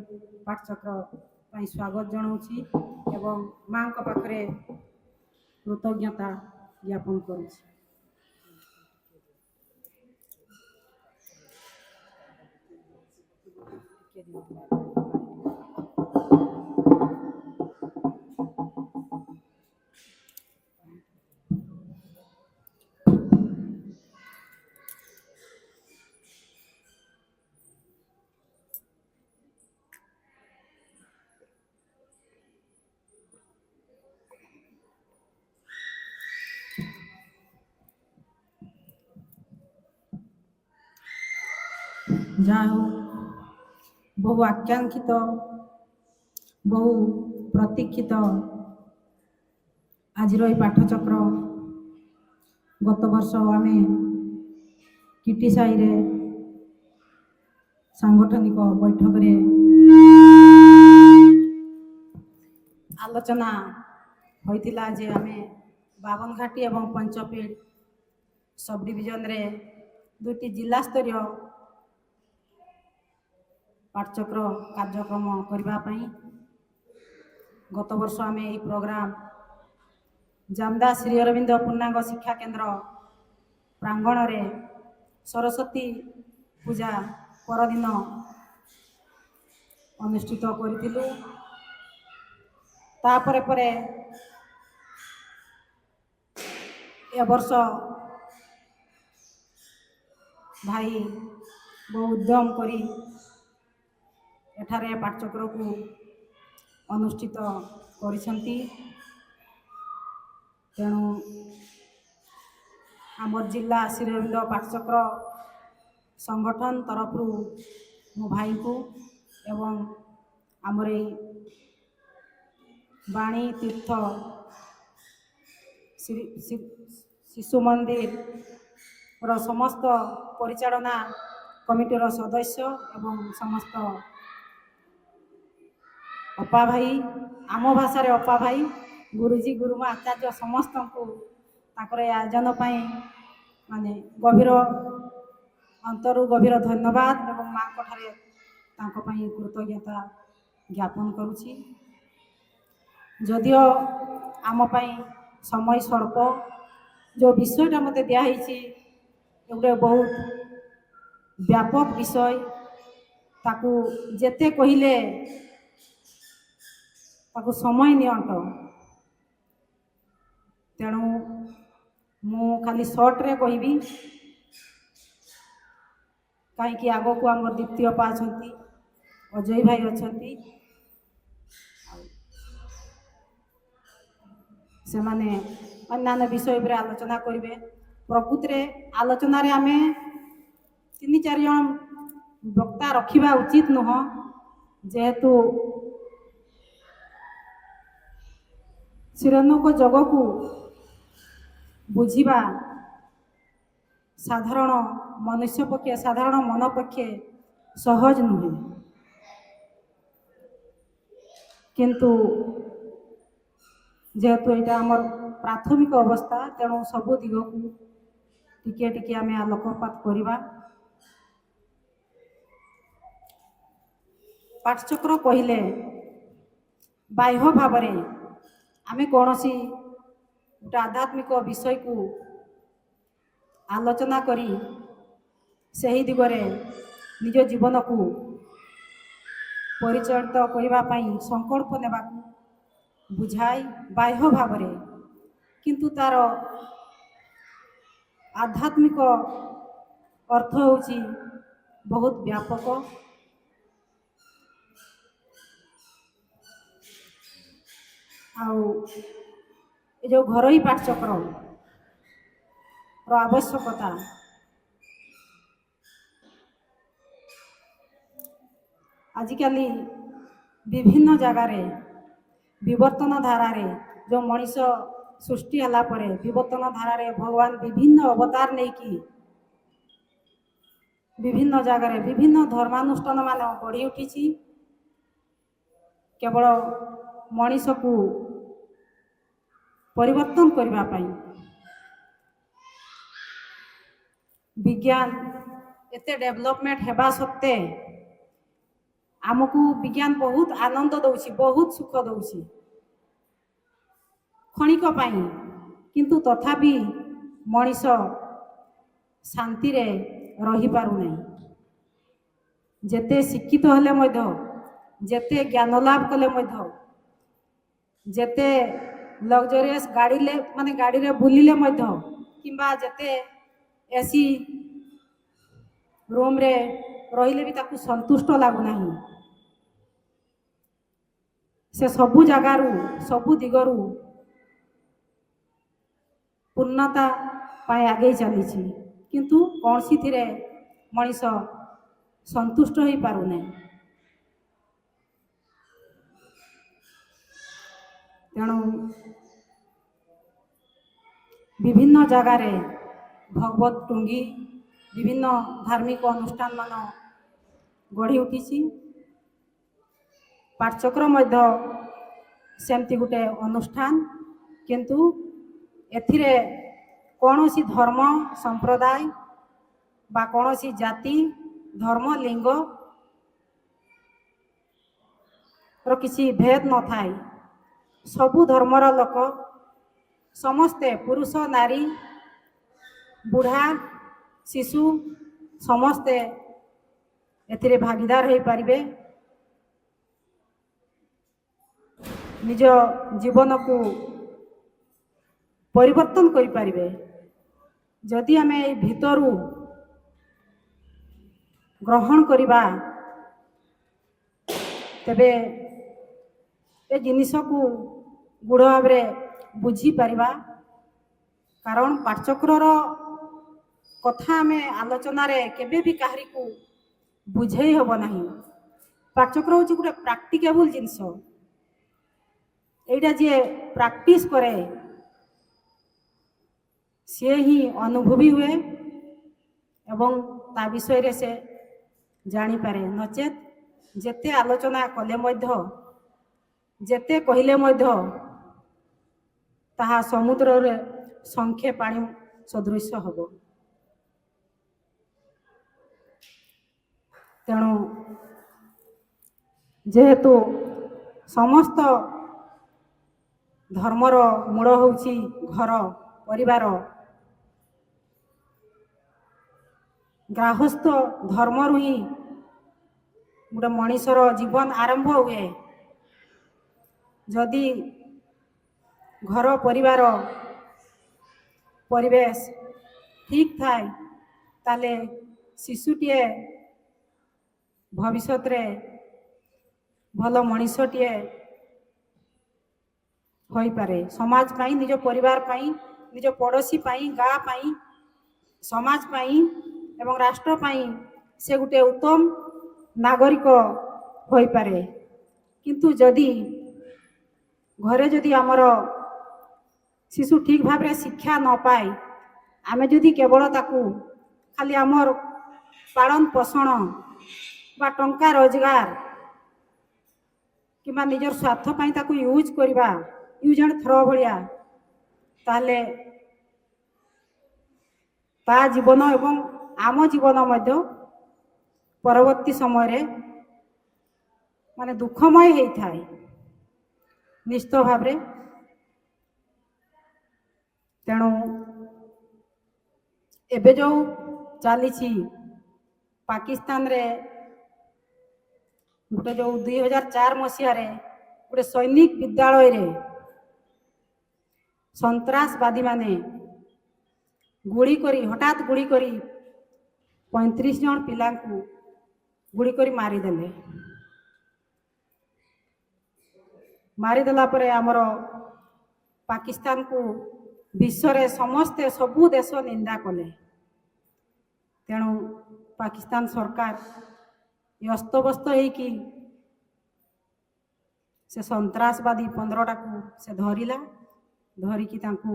ପାଠଚକ୍ର ପାଇଁ ସ୍ୱାଗତ ଜଣାଉଛି ଏବଂ ମାଙ୍କ ପାଖରେ କୃତଜ୍ଞତା ଜ୍ଞାପନ କରୁଛି। ଯାହା ହେଉ ବହୁ ଆକାଂକ୍ଷିତ, ବହୁ ପ୍ରତୀକ୍ଷିତ ଆଜିର ଏହି ପାଠଚକ୍ର ଗତ ବର୍ଷ ଆମେ କିଟି ସାହିରେ ସାଂଗଠନିକ ବୈଠକରେ ଆଲୋଚନା ହୋଇଥିଲା ଯେ ଆମେ ବାବନଘାଟି ଏବଂ ପଞ୍ଚପିଡ଼ ସବ୍ ଡିଭିଜନରେ ଦୁଇଟି ଜିଲ୍ଲାସ୍ତରୀୟ ପାଠଚକ୍ର କାର୍ଯ୍ୟକ୍ରମ କରିବା ପାଇଁ। ଗତ ବର୍ଷ ଆମେ ଏହି ପ୍ରୋଗ୍ରାମ ଜାମଦା ଶ୍ରୀ ଅରବିନ୍ଦ ପୂର୍ଣ୍ଣାଙ୍ଗ ଶିକ୍ଷା କେନ୍ଦ୍ର ପ୍ରାଙ୍ଗଣରେ ସରସ୍ୱତୀ ପୂଜା ପରଦିନ ଅନୁଷ୍ଠିତ କରିଥିଲୁ। ତାପରେ ପରେ ଏ ବର୍ଷ ଭାଇ ବହୁ ଉଦ୍ୟମ କରି ଏଠାରେ ପାଠଚକ୍ରକୁ ଅନୁଷ୍ଠିତ କରିଛନ୍ତି। ତେଣୁ ଆମର ଜିଲ୍ଲା ଶ୍ରୀରବିନ୍ଦ୍ର ପାଠଚକ୍ର ସଂଗଠନ ତରଫରୁ ମୋ ଭାଇଙ୍କୁ ଏବଂ ଆମର ଏଇ ବାଣୀ ତୀର୍ଥ ଶିଶୁ ମନ୍ଦିରର ସମସ୍ତ ପରିଚାଳନା କମିଟିର ସଦସ୍ୟ ଏବଂ ସମସ୍ତ ଅପା ଭାଇ, ଆମ ଭାଷାରେ ଅପା ଭାଇ, ଗୁରୁଜୀ ଗୁରୁମା ଆଚାର୍ଯ୍ୟ ସମସ୍ତଙ୍କୁ ତାଙ୍କର ଏ ଆୟୋଜନ ପାଇଁ ଗଭୀର ଅନ୍ତରୁ ଗଭୀର ଧନ୍ୟବାଦ ଏବଂ ମାଙ୍କ ଠାରେ ତାଙ୍କ ପାଇଁ କୃତଜ୍ଞତା ଜ୍ଞାପନ କରୁଛି। ଯଦିଓ ଆମ ପାଇଁ ସମୟ ସ୍ୱଳ୍ପ, ଯେଉଁ ବିଷୟଟା ମୋତେ ଦିଆହେଇଛି ଗୋଟେ ବହୁତ ବ୍ୟାପକ ବିଷୟ, ତାକୁ ଯେତେ କହିଲେ ତାକୁ ସମୟ ନିଅଣ୍ଟ। ତେଣୁ ମୁଁ ଖାଲି ସର୍ଟରେ କହିବି, କାହିଁକି ଆଗକୁ ଆମର ଦ୍ୱିତୀୟ ଅପା ଅଛନ୍ତି, ଅଜୟ ଭାଇ ଅଛନ୍ତି, ସେମାନେ ଅନ୍ୟାନ୍ୟ ବିଷୟ ଉପରେ ଆଲୋଚନା କରିବେ। ପ୍ରକୃତିରେ ଆଲୋଚନାରେ ଆମେ 3-4 ଜଣ ବକ୍ତା ରଖିବା ଉଚିତ ନୁହଁ, ଯେହେତୁ ଶ୍ରୀରନ୍ଧଙ୍କ ଯୋଗକୁ ବୁଝିବା ସାଧାରଣ ମନୁଷ୍ୟ ପକ୍ଷେ, ସାଧାରଣ ମନ ପକ୍ଷେ ସହଜ ନୁହେଁ। କିନ୍ତୁ ଯେହେତୁ ଏଇଟା ଆମର ପ୍ରାଥମିକ ଅବସ୍ଥା, ତେଣୁ ସବୁ ଦିଗକୁ ଟିକେ ଟିକେ ଆମେ ଆଲୋକପାତ କରିବା। ପାଠଚକ୍ର କହିଲେ ବାହ୍ୟ ଭାବରେ ଆମେ କୌଣସି ଗୋଟେ ଆଧ୍ୟାତ୍ମିକ ବିଷୟକୁ ଆଲୋଚନା କରି ସେହି ଦିଗରେ ନିଜ ଜୀବନକୁ ପରିଚାଳିତ କରିବା ପାଇଁ ସଂକଳ୍ପ ନେବାକୁ ବୁଝାଏ ବାହ୍ୟ ଭାବରେ, କିନ୍ତୁ ତାର ଆଧ୍ୟାତ୍ମିକ ଅର୍ଥ ହେଉଛି ବହୁତ ବ୍ୟାପକ। ଆଉ ଏ ଯେଉଁ ଘରୋଇ ପାଠଚକ୍ରର ଆବଶ୍ୟକତା, ଆଜିକାଲି ବିଭିନ୍ନ ଜାଗାରେ ବିବର୍ତ୍ତନ ଧାରାରେ ଯେଉଁ ମଣିଷ ସୃଷ୍ଟି ହେଲା ପରେ ବିବର୍ତ୍ତନ ଧାରାରେ ଭଗବାନ ବିଭିନ୍ନ ଅବତାର ନେଇକି ବିଭିନ୍ନ ଜାଗାରେ ବିଭିନ୍ନ ଧର୍ମାନୁଷ୍ଠାନ ମାନ ଗଢ଼ି ଉଠିଛି। କେବଳ ମଣିଷକୁ ପରିବର୍ତ୍ତନ କରିବା ପାଇଁ। ବିଜ୍ଞାନ ଏତେ ଡେଭଲପମେଣ୍ଟ ହେବା ସତ୍ତ୍ୱେ ଆମକୁ ବିଜ୍ଞାନ ବହୁତ ଆନନ୍ଦ ଦେଉଛି, ବହୁତ ସୁଖ ଦେଉଛି କ୍ଷଣିକ ପାଇଁ, କିନ୍ତୁ ତଥାପି ମଣିଷ ଶାନ୍ତିରେ ରହିପାରୁନାହିଁ। ଯେତେ ଶିକ୍ଷିତ ହେଲେ ମଧ୍ୟ, ଯେତେ ଜ୍ଞାନ ଲାଭ କଲେ ମଧ୍ୟ, ଯେତେ ଲକ୍ଜରିୟସ୍ ଗାଡ଼ିରେ ବୁଲିଲେ ମଧ୍ୟ, କିମ୍ବା ଯେତେ ଏସି ରୁମ୍ରେ ରହିଲେ ବି ତାକୁ ସନ୍ତୁଷ୍ଟ ଲାଗୁନାହିଁ। ସେ ସବୁ ଜାଗାରୁ, ସବୁ ଦିଗରୁ ପୂର୍ଣ୍ଣତା ପାଇଁ ଆଗେଇ ଚାଲିଛି, କିନ୍ତୁ କୌଣସିଥିରେ ମଣିଷ ସନ୍ତୁଷ୍ଟ ହୋଇପାରୁନାହିଁ। ତେଣୁ ବିଭିନ୍ନ ଜାଗାରେ ଭଗବତ ଟୁଙ୍ଗି, ବିଭିନ୍ନ ଧାର୍ମିକ ଅନୁଷ୍ଠାନ ମାନ ଗଢ଼ି ଉଠିଛି। ପାଠଚକ୍ର ମଧ୍ୟ ସେମିତି ଗୋଟେ ଅନୁଷ୍ଠାନ, କିନ୍ତୁ ଏଥିରେ କୌଣସି ଧର୍ମ ସମ୍ପ୍ରଦାୟ ବା କୌଣସି ଜାତି, ଧର୍ମ, ଲିଙ୍ଗର କିଛି ଭେଦ ନଥାଏ। ସବୁ ଧର୍ମର ଲୋକ ସମସ୍ତେ, ପୁରୁଷ ନାରୀ, ବୁଢ଼ା ଶିଶୁ ସମସ୍ତେ ଏଥିରେ ଭାଗିଦାର ହୋଇପାରିବେ, ନିଜ ଜୀବନକୁ ପରିବର୍ତ୍ତନ କରିପାରିବେ। ଯଦି ଆମେ ଏଇ ଭିତରୁ ଗ୍ରହଣ କରିବା ତେବେ ଏ ଜିନିଷକୁ ଦୃଢ଼ ଭାବରେ ବୁଝିପାରିବା। କାରଣ ପାଠଚକ୍ରର କଥା ଆମେ ଆଲୋଚନାରେ କେବେ ବି କାହାରିକୁ ବୁଝେଇ ହେବ ନାହିଁ। ପାଠଚକ୍ର ହେଉଛି ଗୋଟେ ପ୍ରାକ୍ଟିକେବୁଲ ଜିନିଷ। ଏଇଟା ଯିଏ ପ୍ରାକ୍ଟିସ୍ କରେ ସିଏ ହିଁ ଅନୁଭବୀ ହୁଏ ଏବଂ ତା ବିଷୟରେ ସେ ଜାଣିପାରେ। ନଚେତ୍ ଯେତେ ଆଲୋଚନା କଲେ ମଧ୍ୟ, ଯେତେ କହିଲେ ମଧ୍ୟ ତାହା ସମୁଦ୍ରରେ ସଂଖେ ପାଣି ସଦୃଶ ହେବ। ତେଣୁ ଯେହେତୁ ସମସ୍ତ ଧର୍ମର ମୂଳ ହେଉଛି ଘର, ପରିବାର, ଗାର୍ହସ୍ଥ ଧର୍ମରୁ ହିଁ ଗୋଟେ ମଣିଷର ଜୀବନ ଆରମ୍ଭ ହୁଏ। ଯଦି ଘର ପରିବାର ପରିବେଶ ଠିକ୍ ଥାଏ ତାହେଲେ ଶିଶୁଟିଏ ଭବିଷ୍ୟତରେ ଭଲ ମଣିଷଟିଏ ହୋଇପାରେ। ସମାଜ ପାଇଁ, ନିଜ ପରିବାର ପାଇଁ, ନିଜ ପଡ଼ୋଶୀ ପାଇଁ, ଗାଁ ପାଇଁ, ସମାଜ ପାଇଁ ଏବଂ ରାଷ୍ଟ୍ର ପାଇଁ ସେ ଗୋଟେ ଉତ୍ତମ ନାଗରିକ ହୋଇପାରେ। କିନ୍ତୁ ଯଦି ଘରେ ଯଦି ଆମର ଶିଶୁ ଠିକ୍ ଭାବରେ ଶିକ୍ଷା ନ ପାଏ, ଆମେ ଯଦି କେବଳ ତାକୁ ଖାଲି ଆମର ପାଳନ ପୋଷଣ ବା ଟଙ୍କା ରୋଜଗାର କିମ୍ବା ନିଜର ସ୍ୱାର୍ଥ ପାଇଁ ତାକୁ ୟୁଜ୍ କରିବା, ୟୁଜ୍ ଆଣ୍ଡ ଥ୍ରୋ ଭଳିଆ, ତାହେଲେ ତା ଜୀବନ ଏବଂ ଆମ ଜୀବନ ମଧ୍ୟ ପରବର୍ତ୍ତୀ ସମୟରେ ମାନେ ଦୁଃଖମୟ ହେଇଥାଏ ନିଶ୍ଚିତ ଭାବରେ। ତେଣୁ ଏବେ ଯେଉଁ ଚାଲିଛି ପାକିସ୍ତାନରେ ଗୋଟେ ଯେଉଁ 2004 ମସିହାରେ ଗୋଟେ ସୈନିକ ବିଦ୍ୟାଳୟରେ ସନ୍ତ୍ରାସବାଦୀମାନେ ହଠାତ୍ ଗୁଳି କରି 35 ଜଣ ପିଲାଙ୍କୁ ଗୁଳି କରି ମାରିଦେଲେ। ମାରିଦେଲା ପରେ ଆମର ପାକିସ୍ତାନକୁ ବିଶ୍ୱରେ ସମସ୍ତେ ସବୁ ଦେଶ ନିନ୍ଦା କଲେ। ତେଣୁ ପାକିସ୍ତାନ ସରକାର ଅସ୍ତବ୍ୟସ୍ତ ହେଇକି ସେ ସନ୍ତ୍ରାସବାଦୀ 15ଟାକୁ ସେ ଧରିକି ତାଙ୍କୁ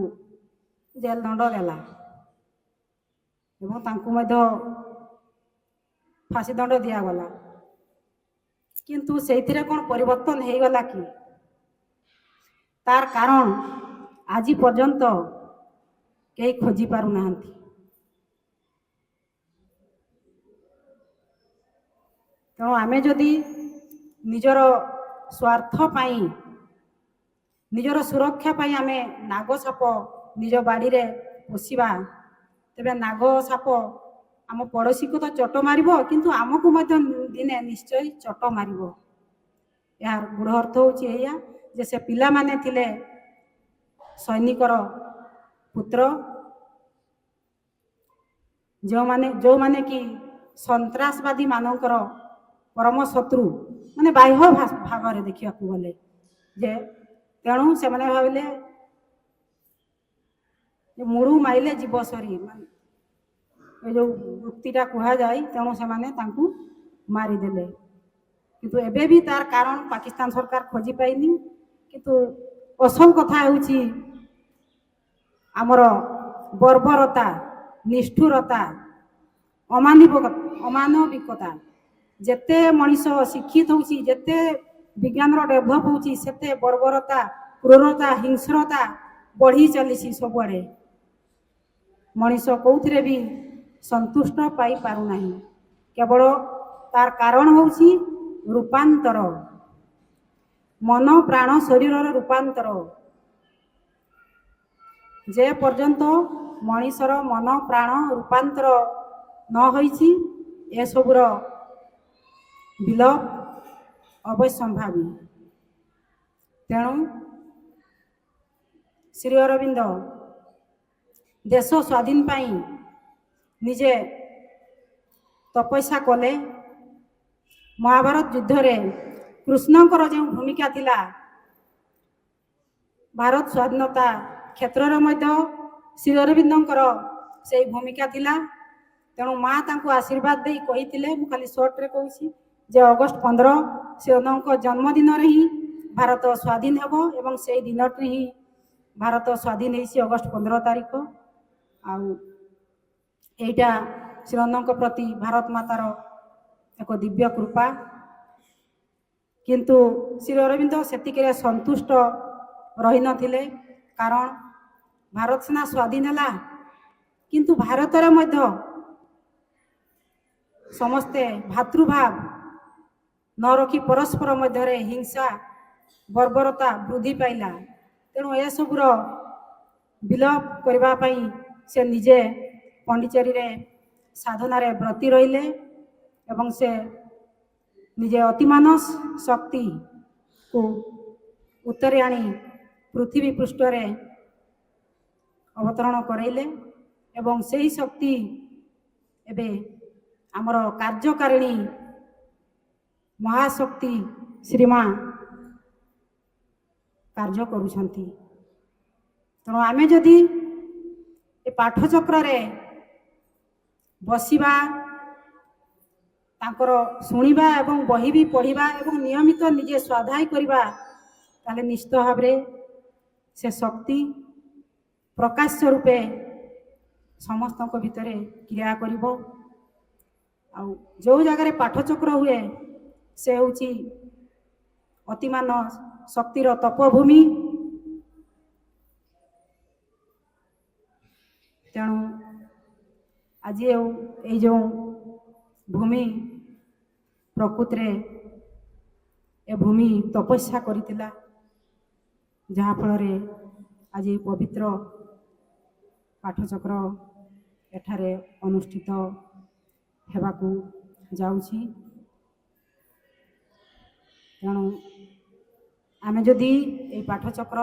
ଜେଲ ଦଣ୍ଡ ଦେଲା ଏବଂ ତାଙ୍କୁ ମଧ୍ୟ ଫାଶୀ ଦଣ୍ଡ ଦିଆଗଲା। କିନ୍ତୁ ସେଇଥିରେ କ'ଣ ପରିବର୍ତ୍ତନ ହେଇଗଲା କି? ତାର କାରଣ ଆଜି ପର୍ଯ୍ୟନ୍ତ କେହି ଖୋଜି ପାରୁନାହାନ୍ତି। ତେଣୁ ଆମେ ଯଦି ନିଜର ସ୍ୱାର୍ଥ ପାଇଁ, ନିଜର ସୁରକ୍ଷା ପାଇଁ ଆମେ ନାଗ ସାପ ନିଜ ବାଡ଼ିରେ ପୋଷିବା, ତେବେ ନାଗ ସାପ ଆମ ପଡ଼ୋଶୀକୁ ତ ଚଟ ମାରିବ, କିନ୍ତୁ ଆମକୁ ମଧ୍ୟ ଦିନେ ନିଶ୍ଚୟ ଚଟ ମାରିବ। ଏହାର ଗୂଢ଼ ଅର୍ଥ ହେଉଛି ଏଇଆ ଯେ ସେ ପିଲାମାନେ ଥିଲେ ସୈନିକର ପୁତ୍ର, ଯେଉଁମାନେ କି ସନ୍ତ୍ରାସବାଦୀ ମାନଙ୍କର ପରମ ଶତ୍ରୁ, ମାନେ ବାହ୍ୟ ଭାଗରେ ଦେଖିବାକୁ ଗଲେ ଯେ, ତେଣୁ ସେମାନେ ଭାବିଲେ ମୁଳୁ ମାଇଲେ ଜୀବ ସରି, ଏ ଯେଉଁ ଉକ୍ତିଟା କୁହାଯାଏ, ତେଣୁ ସେମାନେ ତାଙ୍କୁ ମାରିଦେଲେ। କିନ୍ତୁ ଏବେ ବି ତାର କାରଣ ପାକିସ୍ତାନ ସରକାର ଖୋଜି ପାଇନି। କିନ୍ତୁ ଅସଲ କଥା ହେଉଛି ଆମର ବର୍ବରତା, ନିଷ୍ଠୁରତା, ଅମାନବିକତା। ଯେତେ ମଣିଷ ଶିକ୍ଷିତ ହେଉଛି, ଯେତେ ବିଜ୍ଞାନର ଡେଭଲପ୍ ହେଉଛି, ସେତେ ବର୍ବରତା, କ୍ରୂରତା, ହିଂସ୍ରତା ବଢ଼ି ଚାଲିଛି ସବୁଆଡ଼େ। ମଣିଷ କେଉଁଥିରେ ବି ସନ୍ତୁଷ୍ଟ ପାଇପାରୁନାହିଁ। କେବଳ ତାର କାରଣ ହେଉଛି ରୂପାନ୍ତର, ମନ ପ୍ରାଣ ଶରୀରର ରୂପାନ୍ତର। ଯେ ପର୍ଯ୍ୟନ୍ତ ମଣିଷର ମନ ପ୍ରାଣ ରୂପାନ୍ତର ନ ହୋଇଛି ଏସବୁର ବିଲୋପ ଅବଶ୍ୟମ୍ଭାବୀ। ତେଣୁ ଶ୍ରୀ ଅରବିନ୍ଦ ଦେଶ ସ୍ୱାଧୀନ ପାଇଁ ନିଜେ ତପସ୍ୟା କଲେ। ମହାଭାରତ ଯୁଦ୍ଧରେ କୃଷ୍ଣଙ୍କର ଯେଉଁ ଭୂମିକା ଥିଲା, ଭାରତ ସ୍ୱାଧୀନତା କ୍ଷେତ୍ରରେ ମଧ୍ୟ ଶ୍ରୀ ଅରବିନ୍ଦଙ୍କର ସେଇ ଭୂମିକା ଥିଲା। ତେଣୁ ମା ତାଙ୍କୁ ଆଶୀର୍ବାଦ ଦେଇ କହିଥିଲେ, ମୁଁ ଖାଲି ସର୍ଟରେ କହୁଛି, ଯେ ଅଗଷ୍ଟ 15 ଶ୍ରୀ ଅରବିନ୍ଦଙ୍କ ଜନ୍ମଦିନରେ ହିଁ ଭାରତ ସ୍ୱାଧୀନ ହେବ ଏବଂ ସେଇ ଦିନଟି ହିଁ ଭାରତ ସ୍ୱାଧୀନ ହେଇଛି, ଅଗଷ୍ଟ 15 ତାରିଖ। ଆଉ ଏଇଟା ଶ୍ରୀ ଅରବିନ୍ଦଙ୍କ ପ୍ରତି ଭାରତ ମାତାର ଏକ ଦିବ୍ୟ କୃପା। କିନ୍ତୁ ଶ୍ରୀ ଅରବିନ୍ଦ ସେତିକିରେ ସନ୍ତୁଷ୍ଟ ରହିନଥିଲେ, କାରଣ ଭାରତ ସିନା ସ୍ୱାଧୀନ ହେଲା, କିନ୍ତୁ ଭାରତରେ ମଧ୍ୟ ସମସ୍ତେ ଭାତୃଭାବ ନ ରଖି ପରସ୍ପର ମଧ୍ୟରେ ହିଂସା ବର୍ବରତା ବୃଦ୍ଧି ପାଇଲା। ତେଣୁ ଏସବୁର ବିଲୋପ କରିବା ପାଇଁ ସେ ନିଜେ ପଣ୍ଡିଚେରୀରେ ସାଧନାରେ ବ୍ରତୀ ରହିଲେ ଏବଂ ସେ ନିଜେ ଅତିମାନସ ଶକ୍ତିକୁ ଉତ୍ତରେ ଆଣି ପୃଥିବୀ ପୃଷ୍ଠରେ ଅବତରଣ କରାଇଲେ ଏବଂ ସେହି ଶକ୍ତି ଏବେ ଆମର କାର୍ଯ୍ୟକାରିଣୀ ମହାଶକ୍ତି ଶ୍ରୀମା କାର୍ଯ୍ୟ କରୁଛନ୍ତି। ତେଣୁ ଆମେ ଯଦି ଏ ପାଠଚକ୍ରରେ ବସିବା, ତାଙ୍କର ଶୁଣିବା ଏବଂ ବହି ବି ପଢ଼ିବା ଏବଂ ନିୟମିତ ନିଜେ ସ୍ୱାଧ୍ୟାୟ କରିବା, ତାହେଲେ ନିଶ୍ଚିତ ଭାବରେ ସେ ଶକ୍ତି ପ୍ରକାଶ୍ୟ ରୂପେ ସମସ୍ତଙ୍କ ଭିତରେ କ୍ରିୟା କରିବ। ଆଉ ଯେଉଁ ଜାଗାରେ ପାଠଚକ୍ର ହୁଏ ସେ ହେଉଛି ଅତିମାନ ଶକ୍ତିର ତପଭୂମି। ତେଣୁ ଆଜି ଏଇ ଯେଉଁ ଭୂମି ପ୍ରକୃତରେ ଏ ଭୂମି ତପସ୍ୟା କରିଥିଲା, ଯାହାଫଳରେ ଆଜି ପବିତ୍ର ପାଠଚକ୍ର ଏଠାରେ ଅନୁଷ୍ଠିତ ହେବାକୁ ଯାଉଛି। ତେଣୁ ଆମେ ଯଦି এই ପାଠଚକ୍ର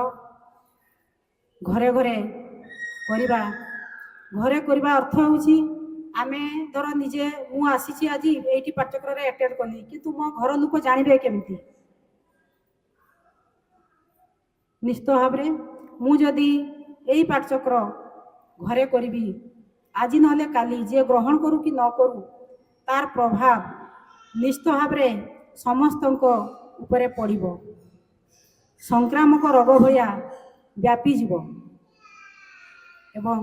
ଘରେ ଘରେ କରିବା, ଘରେ କରିବା ଅର୍ଥ ହେଉଛି ଆମେ ଧର ନିଜେ ମୁଁ ଆସିଛି ଆଜି ଏଇଠି ପାଠଚକ୍ରରେ ଆଟେଣ୍ଡ କଲି, କିନ୍ତୁ ମୋ ଘର ଲୋକ ଜାଣିବେ କେମିତି? ନିଶ୍ଚିତ ଭାବରେ ମୁଁ ଯଦି ଏଇ ପାଠଚକ୍ର ଘରେ କରିବି, ଆଜି ନହେଲେ କାଲି ଯିଏ ଗ୍ରହଣ କରୁ କି ନ କରୁ, ତାର ପ୍ରଭାବ ନିଶ୍ଚିତ ଭାବରେ ସମସ୍ତଙ୍କ ଉପରେ ପଡ଼ିବ। ସଂକ୍ରାମକ ରୋଗ ଭଳିଆ ବ୍ୟାପିଯିବ ଏବଂ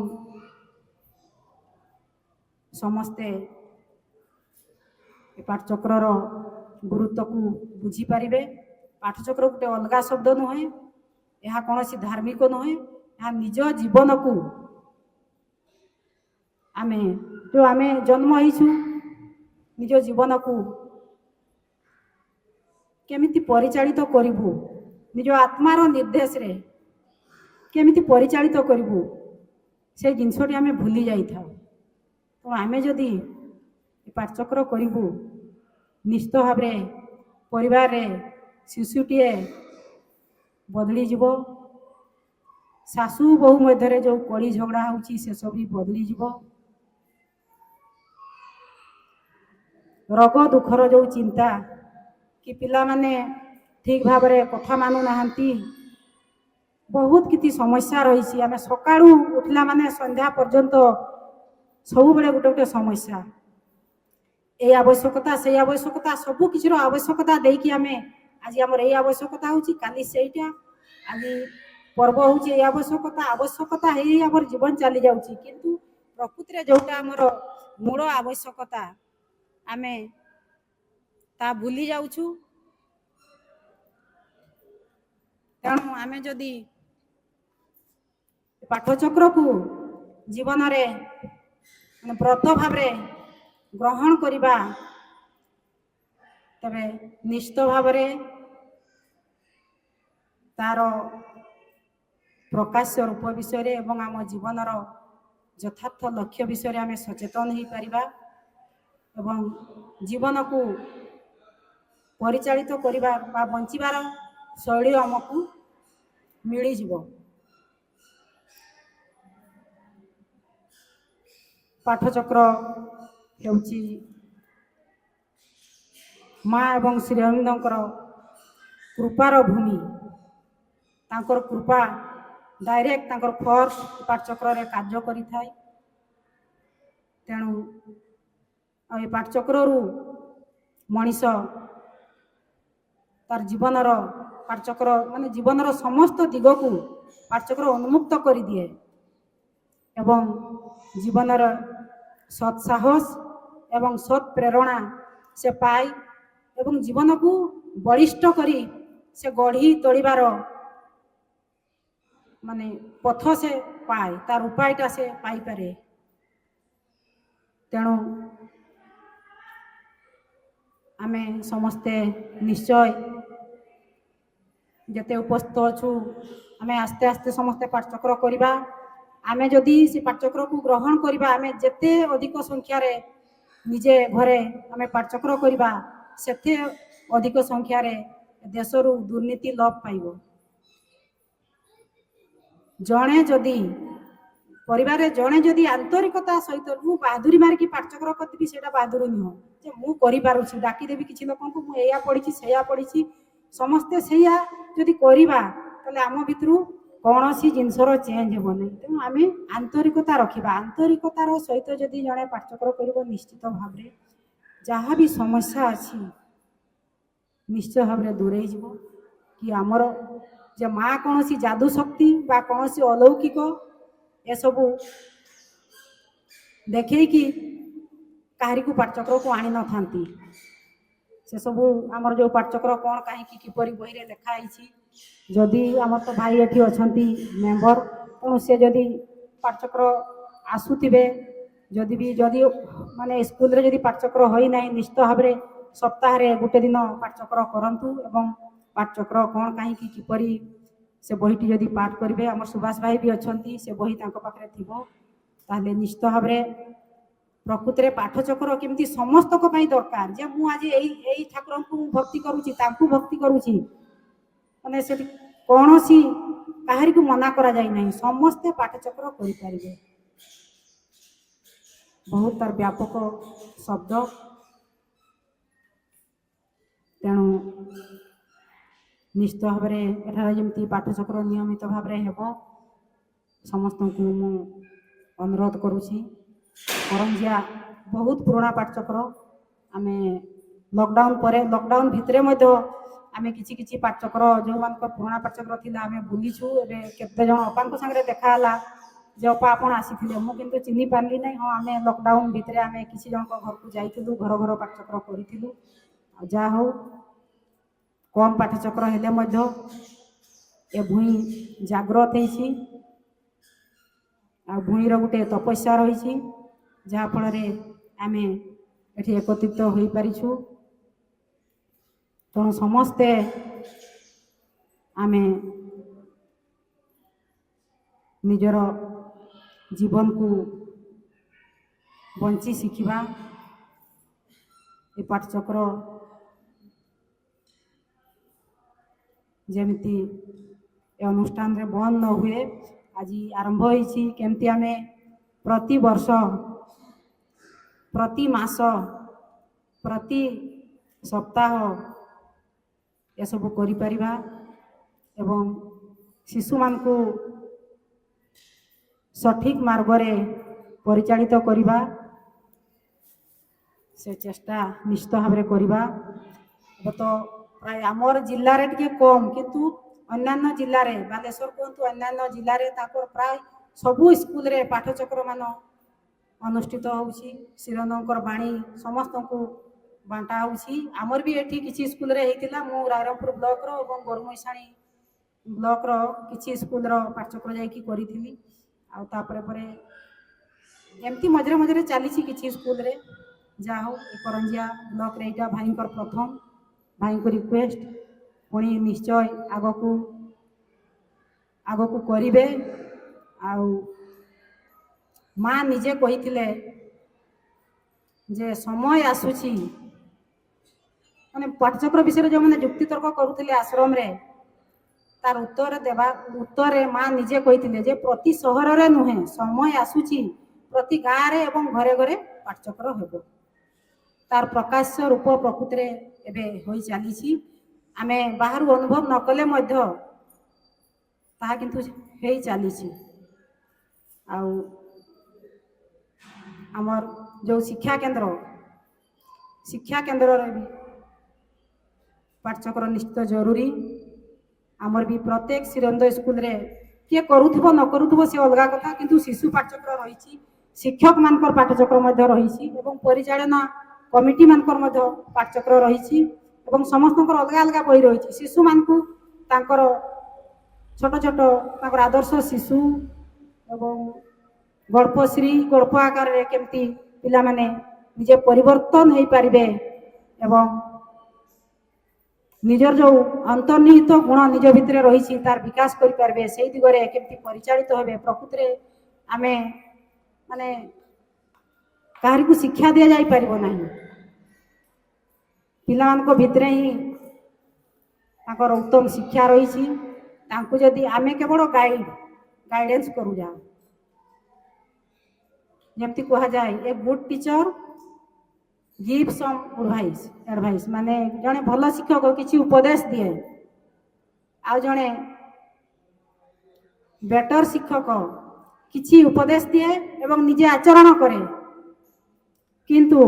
ସମସ୍ତେ ଏ ପାଠଚକ୍ରର ଗୁରୁତ୍ୱକୁ ବୁଝିପାରିବେ। ପାଠଚକ୍ର ଗୋଟେ ଅଲଗା ଶବ୍ଦ ନୁହେଁ, ଏହା କୌଣସି ଧାର୍ମିକ ନୁହେଁ, ଏହା ନିଜ ଜୀବନକୁ ଆମେ ଜନ୍ମ ହେଇଛୁ, ନିଜ ଜୀବନକୁ କେମିତି ପରିଚାଳିତ କରିବୁ, ନିଜ ଆତ୍ମାର ନିର୍ଦ୍ଦେଶରେ କେମିତି ପରିଚାଳିତ କରିବୁ, ସେ ଜିନିଷଟି ଆମେ ଭୁଲି ଯାଇଥାଉ। ତେଣୁ ଆମେ ଯଦି ପାଠଚକ୍ର କରିବୁ, ନିଶ୍ଚିତ ଭାବରେ ପରିବାରରେ ଶିଶୁଟିଏ ବଦଳିଯିବ। ଶାଶୁ ବୋହୂ ମଧ୍ୟରେ ଯେଉଁ କଳି ଝଗଡ଼ା ହେଉଛି ସେସବୁ ବି ବଦଳିଯିବ। ରୋଗ ଦୁଃଖର ଯେଉଁ ଚିନ୍ତା କି ପିଲାମାନେ ଠିକ୍ ଭାବରେ କଥା ମାନୁନାହାନ୍ତି, ବହୁତ କିଛି ସମସ୍ୟା ରହିଛି। ଆମେ ସକାଳୁ ଉଠିଲା ମାନେ ସନ୍ଧ୍ୟା ପର୍ଯ୍ୟନ୍ତ ସବୁବେଳେ ଗୋଟେ ଗୋଟେ ସମସ୍ୟା, এই ଆବଶ୍ୟକତା ସେଇ ଆବଶ୍ୟକତା, ସବୁ କିଛିର ଆବଶ୍ୟକତା ଦେଇକି ଆମେ ଆଜି ଆମର ଏଇ ଆବଶ୍ୟକତା ହେଉଛି, କାଲି ସେଇଟା, ଆଜି ପର୍ବ ହେଉଛି ଏଇ ଆବଶ୍ୟକତା ହେଇ ଆମର ଜୀବନ ଚାଲି ଯାଉଛି। କିନ୍ତୁ ପ୍ରକୃତିରେ ଯେଉଁଟା ଆମର ମୂଳ ଆବଶ୍ୟକତା ଆମେ ତା ଭୁଲି ଯାଉଛୁ। ତେଣୁ ଆମେ ଯଦି ପାଠଚକ୍ରକୁ ଜୀବନରେ ବ୍ରତ ଭାବରେ ଗ୍ରହଣ କରିବା, ତେବେ ନିଶ୍ଚିତ ଭାବରେ ତାର ପ୍ରକାଶ୍ୟ ରୂପ ବିଷୟରେ ଏବଂ ଆମ ଜୀବନର ଯଥାର୍ଥ ଲକ୍ଷ୍ୟ ବିଷୟରେ ଆମେ ସଚେତନ ହେଇପାରିବା। ଏବଂ ଜୀବନକୁ ପରିଚାଳିତ କରିବା ବା ବଞ୍ଚିବାର ଶୈଳୀ ଆମକୁ ମିଳିଯିବ। ପାଠଚକ୍ର ହେଉଛି ମା ଏବଂ ଶ୍ରୀ ଅରବିନ୍ଦଙ୍କର କୃପାର ଭୂମି। ତାଙ୍କର କୃପା ଡାଇରେକ୍ଟ ତାଙ୍କର ଫୋର୍ସ ପାଠଚକ୍ରରେ କାର୍ଯ୍ୟ କରିଥାଏ। ତେଣୁ ଏ ପାଠଚକ୍ରରୁ ମଣିଷ ତାର ଜୀବନର ପାଠଚକ୍ର ମାନେ ଜୀବନର ସମସ୍ତ ଦିଗକୁ ପାଠଚକ୍ର ଉନ୍ମୁକ୍ତ କରିଦିଏ ଏବଂ ଜୀବନର ସତ୍ସାହସ ଏବଂ ସତ୍ ପ୍ରେରଣା ସେ ପାଏ ଏବଂ ଜୀବନକୁ ବଳିଷ୍ଠ କରି ସେ ଗଢ଼ି ତୋଳିବାର ମାନେ ପଥ ସେ ପାଏ, ତାର ଉପାୟଟା ସେ ପାଇପାରେ। ତେଣୁ ଆମେ ସମସ୍ତେ ନିଶ୍ଚୟ ଯେତେ ଉପସ୍ଥିତ ଅଛୁ ଆମେ ଆସ୍ତେ ଆସ୍ତେ ସମସ୍ତେ ପାଠଚକ୍ର କରିବା। ଆମେ ଯଦି ସେ ପାଠଚକ୍ରକୁ ଗ୍ରହଣ କରିବା, ଆମେ ଯେତେ ଅଧିକ ସଂଖ୍ୟାରେ ନିଜେ ଘରେ ଆମେ ପାଠଚକ୍ର କରିବା ସେତେ ଅଧିକ ସଂଖ୍ୟାରେ ଦେଶରୁ ଦୁର୍ନୀତି ଲୋପ ପାଇବ। ଜଣେ ଯଦି ପରିବାରରେ ଜଣେ ଯଦି ଆନ୍ତରିକତା ସହିତ ମୁଁ ବାହାଦୁରୀ ମାରିକି ପାଠଚକ୍ର କରିଥିବି ସେଇଟା ବାହାଦୁରୀ ନୁହଁ, ଯେ ମୁଁ କରିପାରୁଛି ଡାକିଦେବି କିଛି ଲୋକଙ୍କୁ ମୁଁ ଏଇଆ ପଢ଼ିଛି ସେଇଆ ପଢ଼ିଛି ସମସ୍ତେ ସେଇଆ ଯଦି କରିବା ତାହେଲେ ଆମ ଭିତରୁ କୌଣସି ଜିନିଷର ଚେଞ୍ଜ ହେବ ନାହିଁ। ତେଣୁ ଆମେ ଆନ୍ତରିକତା ରଖିବା। ଆନ୍ତରିକତାର ସହିତ ଯଦି ଜଣେ ପାଠଚକ୍ର କରିବ ନିଶ୍ଚିତ ଭାବରେ ଯାହା ବି ସମସ୍ୟା ଅଛି ନିଶ୍ଚୟ ଭାବରେ ଦୂରେଇ ଯିବ। କି ଆମର ଯେ ମା କୌଣସି ଯାଦୁ ଶକ୍ତି ବା କୌଣସି ଅଲୌକିକ ଏସବୁ ଦେଖେଇକି କାହାରିକୁ ପାଠଚକ୍ରକୁ ଆଣିନଥାନ୍ତି। ସେସବୁ ଆମର ଯେଉଁ ପାଠଚକ୍ର କ'ଣ କାହିଁକି କିପରି ବହିରେ ଲେଖା ହେଇଛି, ଯଦି ଆମର ତ ଭାଇ ଏଠି ଅଛନ୍ତି ମେମ୍ବର, ତେଣୁ ସେ ଯଦି ପାଠଚକ୍ର ଆସୁଥିବେ ଯଦି ମାନେ ସ୍କୁଲରେ ଯଦି ପାଠଚକ୍ର ହୋଇନାହିଁ ନିଶ୍ଚିତ ଭାବରେ ସପ୍ତାହରେ ଗୋଟେ ଦିନ ପାଠଚକ୍ର କରନ୍ତୁ ଏବଂ ପାଠଚକ୍ର କ'ଣ କାହିଁକି କିପରି ସେ ବହିଟି ଯଦି ପାଠ କରିବେ, ଆମର ସୁଭାଷ ଭାଇ ବି ଅଛନ୍ତି ସେ ବହି ତାଙ୍କ ପାଖରେ ଥିବ, ତାହେଲେ ନିଶ୍ଚିତ ଭାବରେ ପ୍ରକୃତରେ ପାଠଚକ୍ର କେମିତି ସମସ୍ତଙ୍କ ପାଇଁ ଦରକାର। ଯେ ମୁଁ ଆଜି ଏଇ ଠାକୁରଙ୍କୁ ଭକ୍ତି କରୁଛି ତାଙ୍କୁ ଭକ୍ତି କରୁଛି ମାନେ ସେଠି କୌଣସି କାହାରିକୁ ମନା କରାଯାଇ ନାହିଁ, ସମସ୍ତେ ପାଠଚକ୍ର କରିପାରିବେ। ବହୁତ ତାର ବ୍ୟାପକ ଶବ୍ଦ। ତେଣୁ ନିଶ୍ଚିତ ଭାବରେ ଏଠାରେ ଯେମିତି ପାଠଚକ୍ର ନିୟମିତ ଭାବରେ ହେବ ସମସ୍ତଙ୍କୁ ମୁଁ ଅନୁରୋଧ କରୁଛି। କରଞ୍ଜିଆ ବହୁତ ପୁରୁଣା ପାଠଚକ୍ର, ଆମେ ଲକଡାଉନ ଭିତରେ ମଧ୍ୟ ଆମେ କିଛି କିଛି ପାଠଚକ୍ର ଯେଉଁମାନଙ୍କ ପୁରୁଣା ପାଠଚକ୍ର ଥିଲା ଆମେ ବୁଲିଛୁ। ଏବେ କେତେ ଜଣ ଅପାଙ୍କ ସାଙ୍ଗରେ ଦେଖା ହେଲା ଯେ ଅପା ଆପଣ ଆସିଥିଲେ, ମୁଁ କିନ୍ତୁ ଚିହ୍ନି ପାରିଲି ନାହିଁ। ହଁ ଆମେ ଲକଡାଉନ ଭିତରେ ଆମେ କିଛି ଜଣଙ୍କ ଘରକୁ ଯାଇଥିଲୁ, ଘର ଘର ପାଠଚକ୍ର କରିଥିଲୁ। ଆଉ ଯାହା ହଉ କମ୍ ପାଠଚକ୍ର ହେଲେ ମଧ୍ୟ ଏ ଭୂଇଁ ଜାଗ୍ରତ ହେଇଛି ଆଉ ଭୂଇଁର ଗୋଟେ ତପସ୍ୟା ରହିଛି ଯାହାଫଳରେ ଆମେ ଏଠି ଏକତ୍ରିତ ହୋଇପାରିଛୁ। ତେଣୁ ସମସ୍ତେ ଆମେ ନିଜର ଜୀବନକୁ ବଞ୍ଚି ଶିଖିବା। ଏ ପାଠଚକ୍ର ଯେମିତି ଏ ଅନୁଷ୍ଠାନରେ ବନ୍ଦ ନ ହୁଏ, ଆଜି ଆରମ୍ଭ ହେଇଛି କେମିତି ଆମେ ପ୍ରତିବର୍ଷ ପ୍ରତି ମାସ ପ୍ରତି ସପ୍ତାହ ଏସବୁ କରିପାରିବା ଏବଂ ଶିଶୁମାନଙ୍କୁ ସଠିକ୍ ମାର୍ଗରେ ପରିଚାଳିତ କରିବା ସେ ଚେଷ୍ଟା ନିଶ୍ଚିତ ଭାବରେ କରିବା। ଏବେ ତ ପ୍ରାୟ ଆମର ଜିଲ୍ଲାରେ ଟିକେ କମ୍, କିନ୍ତୁ ଅନ୍ୟାନ୍ୟ ଜିଲ୍ଲାରେ ବାଲେଶ୍ୱର କୁହନ୍ତୁ ଅନ୍ୟାନ୍ୟ ଜିଲ୍ଲାରେ ତାଙ୍କର ପ୍ରାୟ ସବୁ ସ୍କୁଲରେ ପାଠଚକ୍ର ମାନ ଅନୁଷ୍ଠିତ ହେଉଛି। ଶ୍ରୀରନ୍ଦଙ୍କର ବାଣୀ ସମସ୍ତଙ୍କୁ ବାଣ୍ଟା ହେଉଛି। ଆମର ବି ଏଠି କିଛି ସ୍କୁଲରେ ହେଇଥିଲା। ମୁଁ ରାଇରଙ୍ଗପୁର ବ୍ଲକର ଏବଂ ବରୁମଇଶାଣୀ ବ୍ଲକର କିଛି ସ୍କୁଲର ପାଠଚକ୍ର ଯାଇକି କରିଥିଲି। ଆଉ ତାପରେ ପରେ ଏମିତି ମଝିରେ ମଝିରେ ଚାଲିଛି କିଛି ସ୍କୁଲରେ। ଯାହା ହଉ ଏ କରଞ୍ଜିଆ ବ୍ଲକରେ ଏଇଟା ଭାଇଙ୍କର ପ୍ରଥମ, ଭାଇଙ୍କୁ ରିକ୍ୱେଷ୍ଟ ପୁଣି ନିଶ୍ଚୟ ଆଗକୁ କରିବେ। ଆଉ ମା ନିଜେ କହିଥିଲେ ଯେ ସମୟ ଆସୁଛି ମାନେ ପାଠଚକ୍ର ବିଷୟରେ ଯେଉଁମାନେ ଯୁକ୍ତିତର୍କ କରୁଥିଲେ ଆଶ୍ରମରେ ତାର ଉତ୍ତରରେ ମା ନିଜେ କହିଥିଲେ ଯେ ପ୍ରତି ସହରରେ ନୁହେଁ, ସମୟ ଆସୁଛି ପ୍ରତି ଗାଁରେ ଏବଂ ଘରେ ଘରେ ପାଠଚକ୍ର ହେବ। ତାର ପ୍ରକାଶ୍ୟ ରୂପ ପ୍ରକୃତିରେ ଏବେ ହୋଇ ଚାଲିଛି। ଆମେ ବାହାରୁ ଅନୁଭବ ନ କଲେ ମଧ୍ୟ ତାହା କିନ୍ତୁ ହେଇ ଚାଲିଛି। ଆଉ ଆମର ଯେଉଁ ଶିକ୍ଷା କେନ୍ଦ୍ରରେ ବି ପାଠଚକ୍ର ନିଶ୍ଚିତ ଜରୁରୀ। ଆମର ବି ପ୍ରତ୍ୟେକ ଶ୍ରୀରନ୍ଦ ସ୍କୁଲରେ କିଏ କରୁଥିବ ନ କରୁଥିବ ସେ ଅଲଗା କଥା, କିନ୍ତୁ ଶିଶୁ ପାଠଚକ୍ର ରହିଛି, ଶିକ୍ଷକମାନଙ୍କର ପାଠଚକ୍ର ମଧ୍ୟ ରହିଛି ଏବଂ ପରିଚାଳନା କମିଟିମାନଙ୍କର ମଧ୍ୟ ପାଠଚକ୍ର ରହିଛି ଏବଂ ସମସ୍ତଙ୍କର ଅଲଗା ଅଲଗା ବହି ରହିଛି। ଶିଶୁମାନଙ୍କୁ ତାଙ୍କର ଛୋଟ ଛୋଟ ତାଙ୍କର ଆଦର୍ଶ ଶିଶୁ ଏବଂ ଗଳ୍ପଶ୍ରୀ ଗଳ୍ପ ଆକାରରେ କେମିତି ପିଲାମାନେ ନିଜେ ପରିବର୍ତ୍ତନ ହେଇପାରିବେ ଏବଂ ନିଜର ଯେଉଁ ଅନ୍ତର୍ନିହିତ ଗୁଣ ନିଜ ଭିତରେ ରହିଛି ତାର ବିକାଶ କରିପାରିବେ, ସେଇ ଦିଗରେ କେମିତି ପରିଚାଳିତ ହେବେ। ପ୍ରକୃତିରେ ଆମେ ମାନେ କାହାରିକୁ ଶିକ୍ଷା ଦିଆଯାଇପାରିବ ନାହିଁ, ପିଲାମାନଙ୍କ ଭିତରେ ହିଁ ତାଙ୍କର ଉତ୍ତମ ଶିକ୍ଷା ରହିଛି। ତାଙ୍କୁ ଯଦି ଆମେ କେବଳ ଗାଇଡେନ୍ସ କରୁଛା, ଯେମିତି କୁହାଯାଏ ଏ ଗୁଡ୍ ଟିଚର ଗିଭ୍ ସମ୍ ଆଡଭାଇସ୍, ମାନେ ଜଣେ ଭଲ ଶିକ୍ଷକ କିଛି ଉପଦେଶ ଦିଏ, ଆଉ ଜଣେ ବେଟର ଶିକ୍ଷକ କିଛି ଉପଦେଶ ଦିଏ ଏବଂ ନିଜେ ଆଚରଣ କରେ। କିନ୍ତୁ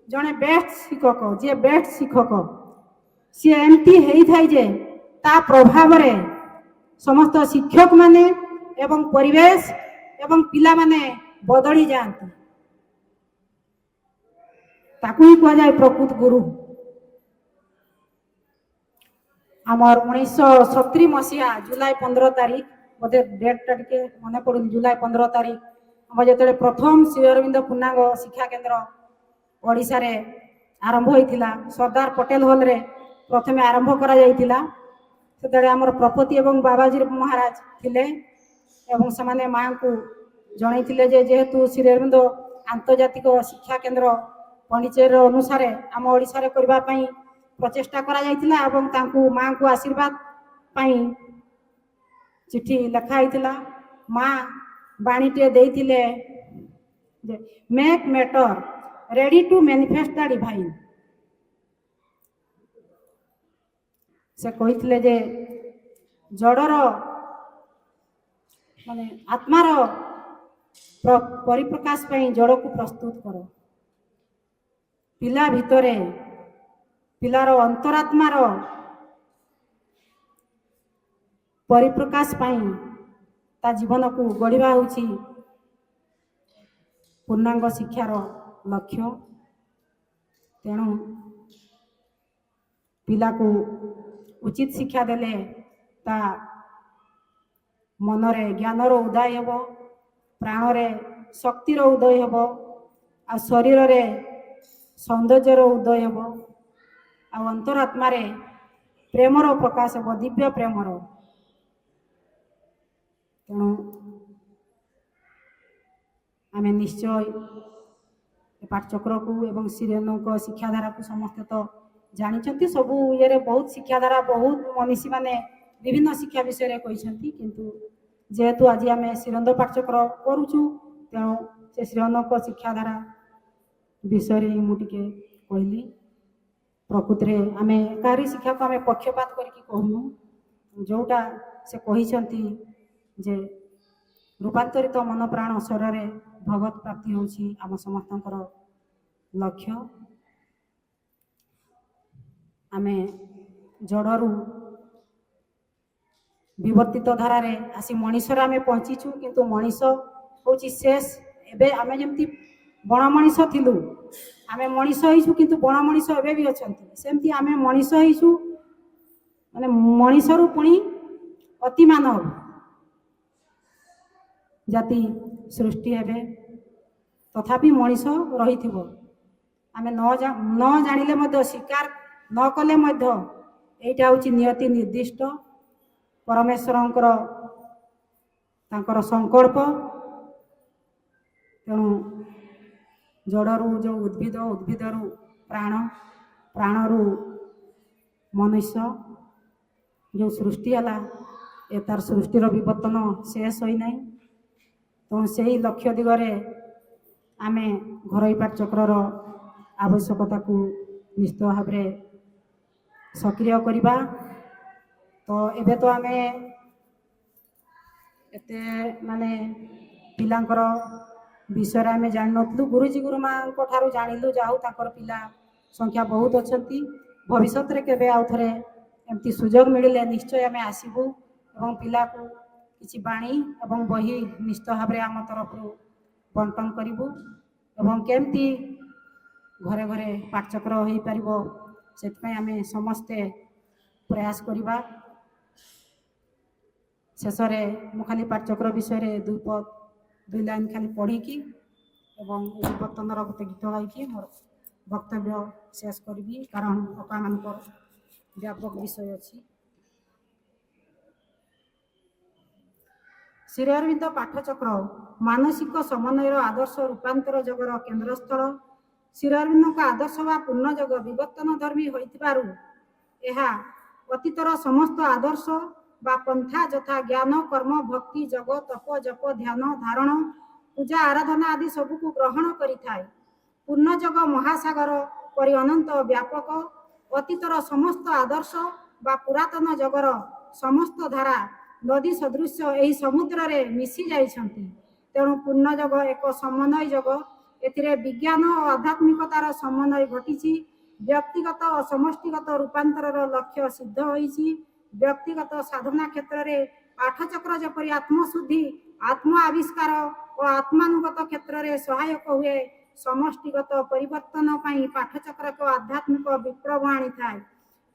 ଜଣେ ବେଷ୍ଟ ଶିକ୍ଷକ ସିଏ ଏମିତି ହେଇଥାଏ ଯେ ତା ପ୍ରଭାବରେ ସମସ୍ତ ଶିକ୍ଷକମାନେ ଏବଂ ପରିବେଶ ଏବଂ ପିଲାମାନେ ବଦଳି ଯାଆନ୍ତି। ତାକୁ ହିଁ କୁହାଯାଏ ପ୍ରକୃତ ଗୁରୁ। ଆମର 1970 ମସିହା ଜୁଲାଇ 15 ତାରିଖ, ବୋଧେ ଡେଟ୍ଟା ଟିକେ ମନେ ପଡୁନି, ଜୁଲାଇ 15 ତାରିଖ ଆମର ଯେତେବେଳେ ପ୍ରଥମ ଶ୍ରୀ ଅରବିନ୍ଦ ପୂର୍ଣ୍ଣାଙ୍ଗ ଶିକ୍ଷା କେନ୍ଦ୍ର ଓଡ଼ିଶାରେ ଆରମ୍ଭ ହୋଇଥିଲା, ସର୍ଦ୍ଦାର ପଟେଲ ହଲରେ ପ୍ରଥମେ ଆରମ୍ଭ କରାଯାଇଥିଲା। ସେତେବେଳେ ଆମର ପ୍ରପତି ଏବଂ ବାବାଜୀ ମହାରାଜ ଥିଲେ ଏବଂ ସେମାନେ ମାଙ୍କୁ ଜଣାଇଥିଲେ ଯେ ଯେହେତୁ ଶ୍ରୀ ଅରବିନ୍ଦ ଆନ୍ତର୍ଜାତିକ ଶିକ୍ଷା କେନ୍ଦ୍ର ପଣ୍ଡିଚେରୀର ଅନୁସାରେ ଆମ ଓଡ଼ିଶାରେ କରିବା ପାଇଁ ପ୍ରଚେଷ୍ଟା କରାଯାଇଥିଲା ଏବଂ ତାଙ୍କୁ ମାଙ୍କୁ ଆଶୀର୍ବାଦ ପାଇଁ ଚିଠି ଲେଖା ହେଇଥିଲା। ମା ବାଣୀଟିଏ ଦେଇଥିଲେ ଯେ make matter ready to manifest the divine. ସେ କହିଥିଲେ ଯେ ଜଡ଼ର ମାନେ ଆତ୍ମାର ପରିପ୍ରକାଶ ପାଇଁ ଜଡ଼କୁ ପ୍ରସ୍ତୁତ କର। ପିଲା ଭିତରେ ପିଲାର ଅନ୍ତରାତ୍ମାର ପରିପ୍ରକାଶ ପାଇଁ ତା ଜୀବନକୁ ଗଢ଼ିବା ହେଉଛି ପୂର୍ଣ୍ଣାଙ୍ଗ ଶିକ୍ଷାର ଲକ୍ଷ୍ୟ। ତେଣୁ ପିଲାକୁ ଉଚିତ ଶିକ୍ଷା ଦେଲେ ତା ମନରେ ଜ୍ଞାନର ଉଦୟ ହେବ, ପ୍ରାଣରେ ଶକ୍ତିର ଉଦୟ ହେବ, ଆଉ ଶରୀରରେ ସୌନ୍ଦର୍ଯ୍ୟର ଉଦୟ ହେବ, ଆଉ ଅନ୍ତରାତ୍ମାରେ ପ୍ରେମର ପ୍ରକାଶ ହେବ, ଦିବ୍ୟ ପ୍ରେମର। ତେଣୁ ଆମେ ନିଶ୍ଚୟ ପାଠଚକ୍ରକୁ ଏବଂ ଶ୍ରୀଅରବିନ୍ଦଙ୍କ ଶିକ୍ଷାଧାରାକୁ ସମସ୍ତେ ତ ଜାଣିଛନ୍ତି। ସବୁ ଇଏରେ ବହୁତ ଶିକ୍ଷାଧାରା, ବହୁତ ମନୀଷୀମାନେ ବିଭିନ୍ନ ଶିକ୍ଷା ବିଷୟରେ କହିଛନ୍ତି, କିନ୍ତୁ ଯେହେତୁ ଆଜି ଆମେ ଶ୍ରୀଅରବିନ୍ଦ ପାଠଚକ୍ର କରୁଛୁ, ତେଣୁ ସେ ଶ୍ରୀଅରବିନ୍ଦଙ୍କ ଶିକ୍ଷାଧାରା ବିଷୟରେ ହିଁ ମୁଁ ଟିକେ କହିଲି। ପ୍ରକୃତିରେ ଆମେ କାହାରି ଶିକ୍ଷାକୁ ଆମେ ପକ୍ଷପାତ କରିକି କହୁନୁ, ଯେଉଁଟା ସେ କହିଛନ୍ତି ଯେ ରୂପାନ୍ତରିତ ମନ ପ୍ରାଣ ସ୍ୱରରେ ଭଗବତ ପ୍ରାପ୍ତି ହେଉଛି ଆମ ସମସ୍ତଙ୍କର ଲକ୍ଷ୍ୟ। ଆମେ ଜଡ଼ରୁ ବିବର୍ତ୍ତିତ ଧାରାରେ ଆସି ମଣିଷରେ ଆମେ ପହଞ୍ଚିଛୁ, କିନ୍ତୁ ମଣିଷ ହେଉଛି ଶେଷ। ଏବେ ଆମେ ଯେମିତି ବଣ ମଣିଷ ଥିଲୁ, ଆମେ ମଣିଷ ହେଇଛୁ, କିନ୍ତୁ ବଣ ମଣିଷ ଏବେ ବି ଅଛନ୍ତି। ସେମିତି ଆମେ ମଣିଷ ହେଇଛୁ, ମାନେ ମଣିଷରୁ ପୁଣି ଅତି ମାନବ ଜାତି ସୃଷ୍ଟି ହେବେ, ତଥାପି ମଣିଷ ରହିଥିବ। ଆମେ ନ ଜାଣିଲେ ମଧ୍ୟ, ସ୍ୱୀକାର ନ କଲେ ମଧ୍ୟ ଏଇଟା ହେଉଛି ନିୟତି ନିର୍ଦ୍ଦିଷ୍ଟ ପରମେଶ୍ୱରଙ୍କର ତାଙ୍କର ସଂକଳ୍ପ। ତେଣୁ ଜଡ଼ରୁ ଯେଉଁ ଉଦ୍ଭିଦ, ଉଦ୍ଭିଦରୁ ପ୍ରାଣ, ପ୍ରାଣରୁ ମନୁଷ୍ୟ ଯେଉଁ ସୃଷ୍ଟି ହେଲା, ଏ ତାର ସୃଷ୍ଟିର ବିବର୍ତ୍ତନ ଶେଷ ହୋଇନାହିଁ। ତେଣୁ ସେହି ଲକ୍ଷ୍ୟ ଦିଗରେ ଆମେ ଘରୋଇ ପାଠଚକ୍ରର ଆବଶ୍ୟକତାକୁ ନିଶ୍ଚିତ ଭାବରେ ସକ୍ରିୟ କରିବା। ତ ଏବେ ତ ଆମେ ଏତେ ମାନେ ପିଲାଙ୍କର ବିଷୟରେ ଆମେ ଜାଣିନଥିଲୁ, ଗୁରୁଜୀ ଗୁରୁମାଙ୍କ ଠାରୁ ଜାଣିଲୁ, ଯାହା ହଉ ତାଙ୍କର ପିଲା ସଂଖ୍ୟା ବହୁତ ଅଛନ୍ତି। ଭବିଷ୍ୟତରେ କେବେ ଆଉ ଥରେ ଏମିତି ସୁଯୋଗ ମିଳିଲେ ନିଶ୍ଚୟ ଆମେ ଆସିବୁ ଏବଂ ପିଲାକୁ କିଛି ବାଣୀ ଏବଂ ବହି ନିଶ୍ଚିତ ଭାବରେ ଆମ ତରଫରୁ ବଣ୍ଟନ କରିବୁ ଏବଂ କେମିତି ଘରେ ଘରେ ପାଠଚକ୍ର ହୋଇପାରିବ ସେଥିପାଇଁ ଆମେ ସମସ୍ତେ ପ୍ରୟାସ କରିବା। ଶେଷରେ ମୁଁ ଖାଲି ପାଠଚକ୍ର ବିଷୟରେ ଦୁଇ ଲାଇନ୍ ଖାଲି ପଢ଼ିକି ଏବଂ ବିବର୍ତ୍ତନର ଗୋଟେ ଗୀତ ଗାଇକି ମୋର ବକ୍ତବ୍ୟ ଶେଷ କରିବି, କାରଣ ଅପାମାନଙ୍କର ବ୍ୟାପକ ବିଷୟ ଅଛି। ଶ୍ରୀ ଅରବିନ୍ଦ ପାଠଚକ୍ର ମାନସିକ ସମନ୍ୱୟର ଆଦର୍ଶ ରୂପାନ୍ତର ଯୋଗର କେନ୍ଦ୍ରସ୍ଥଳ। ଶ୍ରୀ ଅରବିନ୍ଦଙ୍କ ଆଦର୍ଶ ବା ପୂର୍ଣ୍ଣ ଯୋଗ ବିବର୍ତ୍ତନ ଧର୍ମୀ ହୋଇଥିବାରୁ ଏହା ଅତୀତର ସମସ୍ତ ଆଦର୍ଶ ବା ପନ୍ଥା ଯଥା ଜ୍ଞାନ, କର୍ମ, ଭକ୍ତି, ଯୋଗ, ତପ, ଜପ, ଧ୍ୟାନ, ଧାରଣ, ପୂଜା, ଆରାଧନା ଆଦି ସବୁକୁ ଗ୍ରହଣ କରିଥାଏ। ପୂର୍ଣ୍ଣ ଯୋଗ ମହାସାଗର ପରି ଅନନ୍ତ ବ୍ୟାପକ। ଅତୀତର ସମସ୍ତ ଆଦର୍ଶ ବା ପୁରାତନ ଯୋଗର ସମସ୍ତ ଧାରା ନଦୀ ସଦୃଶ ଏହି ସମୁଦ୍ରରେ ମିଶି ଯାଇଛନ୍ତି। ତେଣୁ ପୂର୍ଣ୍ଣ ଯୋଗ ଏକ ସମନ୍ୱୟ ଯୋଗ। ଏଥିରେ ବିଜ୍ଞାନ ଓ ଆଧ୍ୟାତ୍ମିକତାର ସମନ୍ୱୟ ଘଟିଛି। ବ୍ୟକ୍ତିଗତ ଓ ସମଷ୍ଟିଗତ ରୂପାନ୍ତରର ଲକ୍ଷ୍ୟ ସିଦ୍ଧ ହୋଇଛି। ବ୍ୟକ୍ତିଗତ ସାଧନା କ୍ଷେତ୍ରରେ ପାଠଚକ୍ର ଯେପରି ଆତ୍ମଶୁଦ୍ଧି, ଆତ୍ମ ଆବିଷ୍କାର ଓ ଆତ୍ମାନୁଗତ କ୍ଷେତ୍ରରେ ସହାୟକ ହୁଏ, ସମଷ୍ଟିଗତ ପରିବର୍ତ୍ତନ ପାଇଁ ପାଠଚକ୍ର ଏକ ଆଧ୍ୟାତ୍ମିକ ବିପ୍ଳବ ଆଣିଥାଏ।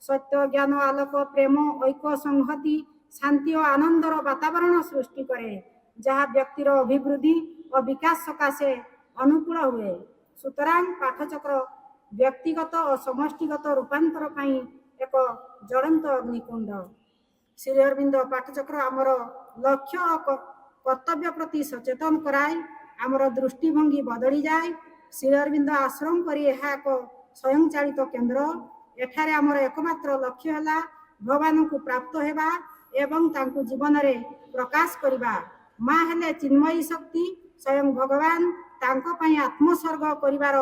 ସତ୍ୟ, ଜ୍ଞାନ, ଆଲୋକ, ପ୍ରେମ, ଐକ୍ୟ, ସଂହତି, ଶାନ୍ତି ଓ ଆନନ୍ଦର ବାତାବରଣ ସୃଷ୍ଟି କରେ, ଯାହା ବ୍ୟକ୍ତିର ଅଭିବୃଦ୍ଧି ଓ ବିକାଶ ସକାଶେ ଅନୁକୂଳ ହୁଏ। ସୁତରାଂ ପାଠଚକ୍ର ବ୍ୟକ୍ତିଗତ ଓ ସମଷ୍ଟିଗତ ରୂପାନ୍ତର ପାଇଁ ଏକ ଜ୍ୱଳନ୍ତ ଅଗ୍ନିକୁଣ୍ଡ। ଶ୍ରୀ ଅରବିନ୍ଦ ପାଠଚକ୍ର ଆମର ଲକ୍ଷ୍ୟ ଓ କର୍ତ୍ତବ୍ୟ ପ୍ରତି ସଚେତନ କରାଏ, ଆମର ଦୃଷ୍ଟିଭଙ୍ଗୀ ବଦଳିଯାଏ। ଶ୍ରୀ ଅରବିନ୍ଦ ଆଶ୍ରମ କରି ଏହା ଏକ ସ୍ୱୟଂଚାଳିତ କେନ୍ଦ୍ର। ଏଠାରେ ଆମର ଏକମାତ୍ର ଲକ୍ଷ୍ୟ ହେଲା ଭଗବାନଙ୍କୁ ପ୍ରାପ୍ତ ହେବା ଏବଂ ତାଙ୍କୁ ଜୀବନରେ ପ୍ରକାଶ କରିବା। ମା ହେଲେ ଚିନ୍ମୟୀ ଶକ୍ତି, ସ୍ୱୟଂ ଭଗବାନ। ତାଙ୍କ ପାଇଁ ଆତ୍ମୋତ୍ସର୍ଗ କରିବାର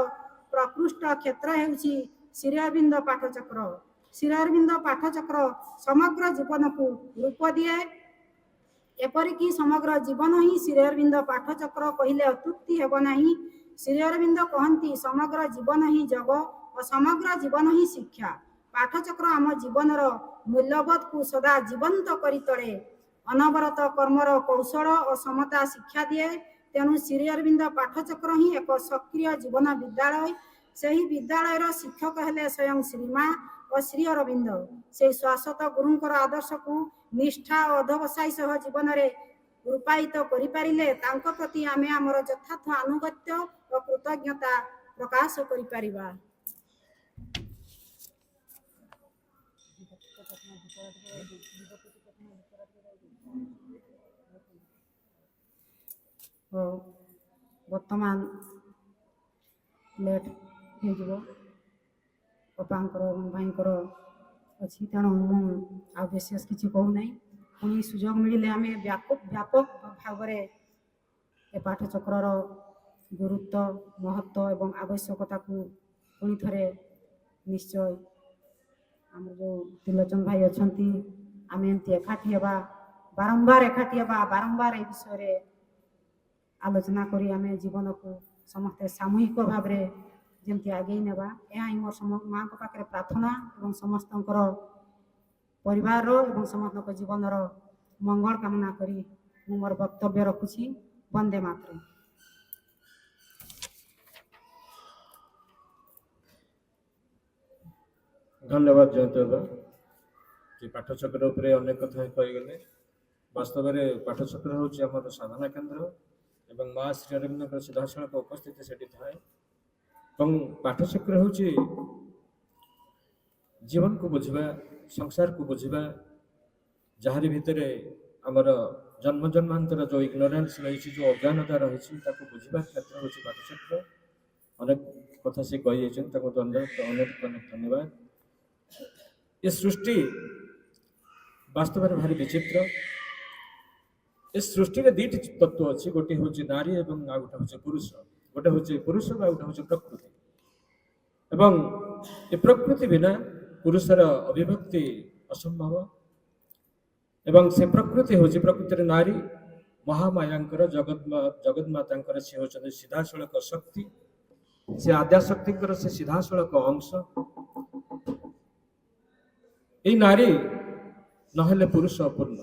ପ୍ରକୃଷ୍ଟ କ୍ଷେତ୍ର ହେଉଛି ଶ୍ରୀ ଅରବିନ୍ଦ ପାଠଚକ୍ର। ଶ୍ରୀ ଅରବିନ୍ଦ ପାଠଚକ୍ର ସମଗ୍ର ଜୀବନକୁ ରୂପ ଦିଏ। ଏପରିକି ସମଗ୍ର ଜୀବନ ହିଁ ଶ୍ରୀ ଅରବିନ୍ଦ ପାଠଚକ୍ର କହିଲେ ଅତ୍ୟୁକ୍ତି ହେବ ନାହିଁ। ଶ୍ରୀ ଅରବିନ୍ଦ କହନ୍ତି ସମଗ୍ର ଜୀବନ ହିଁ ଯୋଗ ଓ ସମଗ୍ର ଜୀବନ ହିଁ ଶିକ୍ଷା। ପାଠଚକ୍ର ଆମ ଜୀବନର ମୂଲ୍ୟବୋଧକୁ ସଦା ଜୀବନ୍ତ କରି ତୋଳେ। ଅନବରତ କର୍ମର କୌଶଳ ଓ ସମତା ଶିକ୍ଷା ଦିଏ। ତେଣୁ ଶ୍ରୀ ଅରବିନ୍ଦ ପାଠଚକ୍ର ହିଁ ଏକ ସକ୍ରିୟ ଜୀବନ ବିଦ୍ୟାଳୟ। ସେହି ବିଦ୍ୟାଳୟର ଶିକ୍ଷକ ହେଲେ ସ୍ୱୟଂ ଶ୍ରୀମା ଓ ଶ୍ରୀ ଅରବିନ୍ଦ। ସେହି ଶାଶ୍ୱତ ଗୁରୁଙ୍କର ଆଦର୍ଶକୁ ନିଷ୍ଠା ଓ ଅଧ୍ୟବସାୟ ସହ ଜୀବନରେ ରୂପାୟିତ କରିପାରିଲେ ତାଙ୍କ ପ୍ରତି ଆମେ ଆମର ଯଥାର୍ଥ ଆନୁଗତ୍ୟ ଓ କୃତଜ୍ଞତା ପ୍ରକାଶ କରିପାରିବା। ବର୍ତ୍ତମାନ ଲେଟ୍ ହେଇଯିବ, ଅପାଙ୍କର ଏବଂ ଭାଇଙ୍କର ଅଛି, ତେଣୁ ମୁଁ ଆଉ ବିଶେଷ କିଛି କହୁନାହିଁ। ପୁଣି ସୁଯୋଗ ମିଳିଲେ ଆମେ ବ୍ୟାପକ ଭାବରେ ଏ ପାଠଚକ୍ରର ଗୁରୁତ୍ୱ, ମହତ୍ଵ ଏବଂ ଆବଶ୍ୟକତାକୁ ପୁଣି ଥରେ ନିଶ୍ଚୟ ଆମର ଯେଉଁ ତ୍ରିଲୋଚନ ଭାଇ ଅଛନ୍ତି, ଆମେ ଏମିତି ଏକାଠି ହେବା, ବାରମ୍ବାର ଏକାଠି ହେବା, ବାରମ୍ବାର ଏ ବିଷୟରେ ଆଲୋଚନା କରି ଆମେ ଜୀବନକୁ ସମସ୍ତେ ସାମୂହିକ ଭାବରେ ଯେମିତି ଆଗେଇ ନେବା, ଏହା ହିଁ ମୋର ମାଆଙ୍କ ପାଖରେ ପ୍ରାର୍ଥନା ଏବଂ ସମସ୍ତଙ୍କର ପରିବାରର ଏବଂ ସମସ୍ତଙ୍କ ଜୀବନର ମଙ୍ଗଳ କାମନା କରି ମୁଁ ମୋର ବକ୍ତବ୍ୟ ରଖୁଛି। ବନ୍ଦେ ମାତରମ୍। ଧନ୍ୟବାଦ ଜୟନ୍ତ ବାବା। ଯେ ପାଠଚକ୍ର ଉପରେ ଅନେକ କଥା କହିଗଲେ। ବାସ୍ତବରେ ପାଠଚକ୍ର ହେଉଛି ଆମର ସାଧନା କେନ୍ଦ୍ର ଏବଂ ମା ଶ୍ରୀ ଅରବିନ୍ଦଙ୍କର ସିଧାସଳଖ ଉପସ୍ଥିତି ସେଠି ଥାଏ। ଏବଂ ପାଠଚକ୍ର ହେଉଛି ଜୀବନକୁ ବୁଝିବା, ସଂସାରକୁ ବୁଝିବା, ଯାହାରି ଭିତରେ ଆମର ଜନ୍ମ ଜନ୍ମାନ୍ତର ଯେଉଁ ଇଗ୍ନୋରାନ୍ସ ରହିଛି, ଯେଉଁ ଅଜ୍ଞାନତା ରହିଛି, ତାକୁ ବୁଝିବା କ୍ଷେତ୍ର ହେଉଛି ପାଠଚକ୍ର। अनेक कथा से कही अनेक धन्यवाद। ये सृष्टि वास्तव में भारी विचित्र। इस सृष्टि में दुईट तत्व अच्छी, गोटे हूँ नारी और आ गोटे हूँ पुरुष। गोटे हूँ पुरुष और गोटे हूँ प्रकृति। एवं ये प्रकृति बिना पुरुषर अभिव्यक्ति असंभव। एवं से प्रकृति हूँ प्रकृति नारी महामायांकर जगन्माता सी होती सीधासलख शक्ति। से आद्याशक्ति से सीधासलख अंश। ये नारी नहले पुरुष अपूर्ण।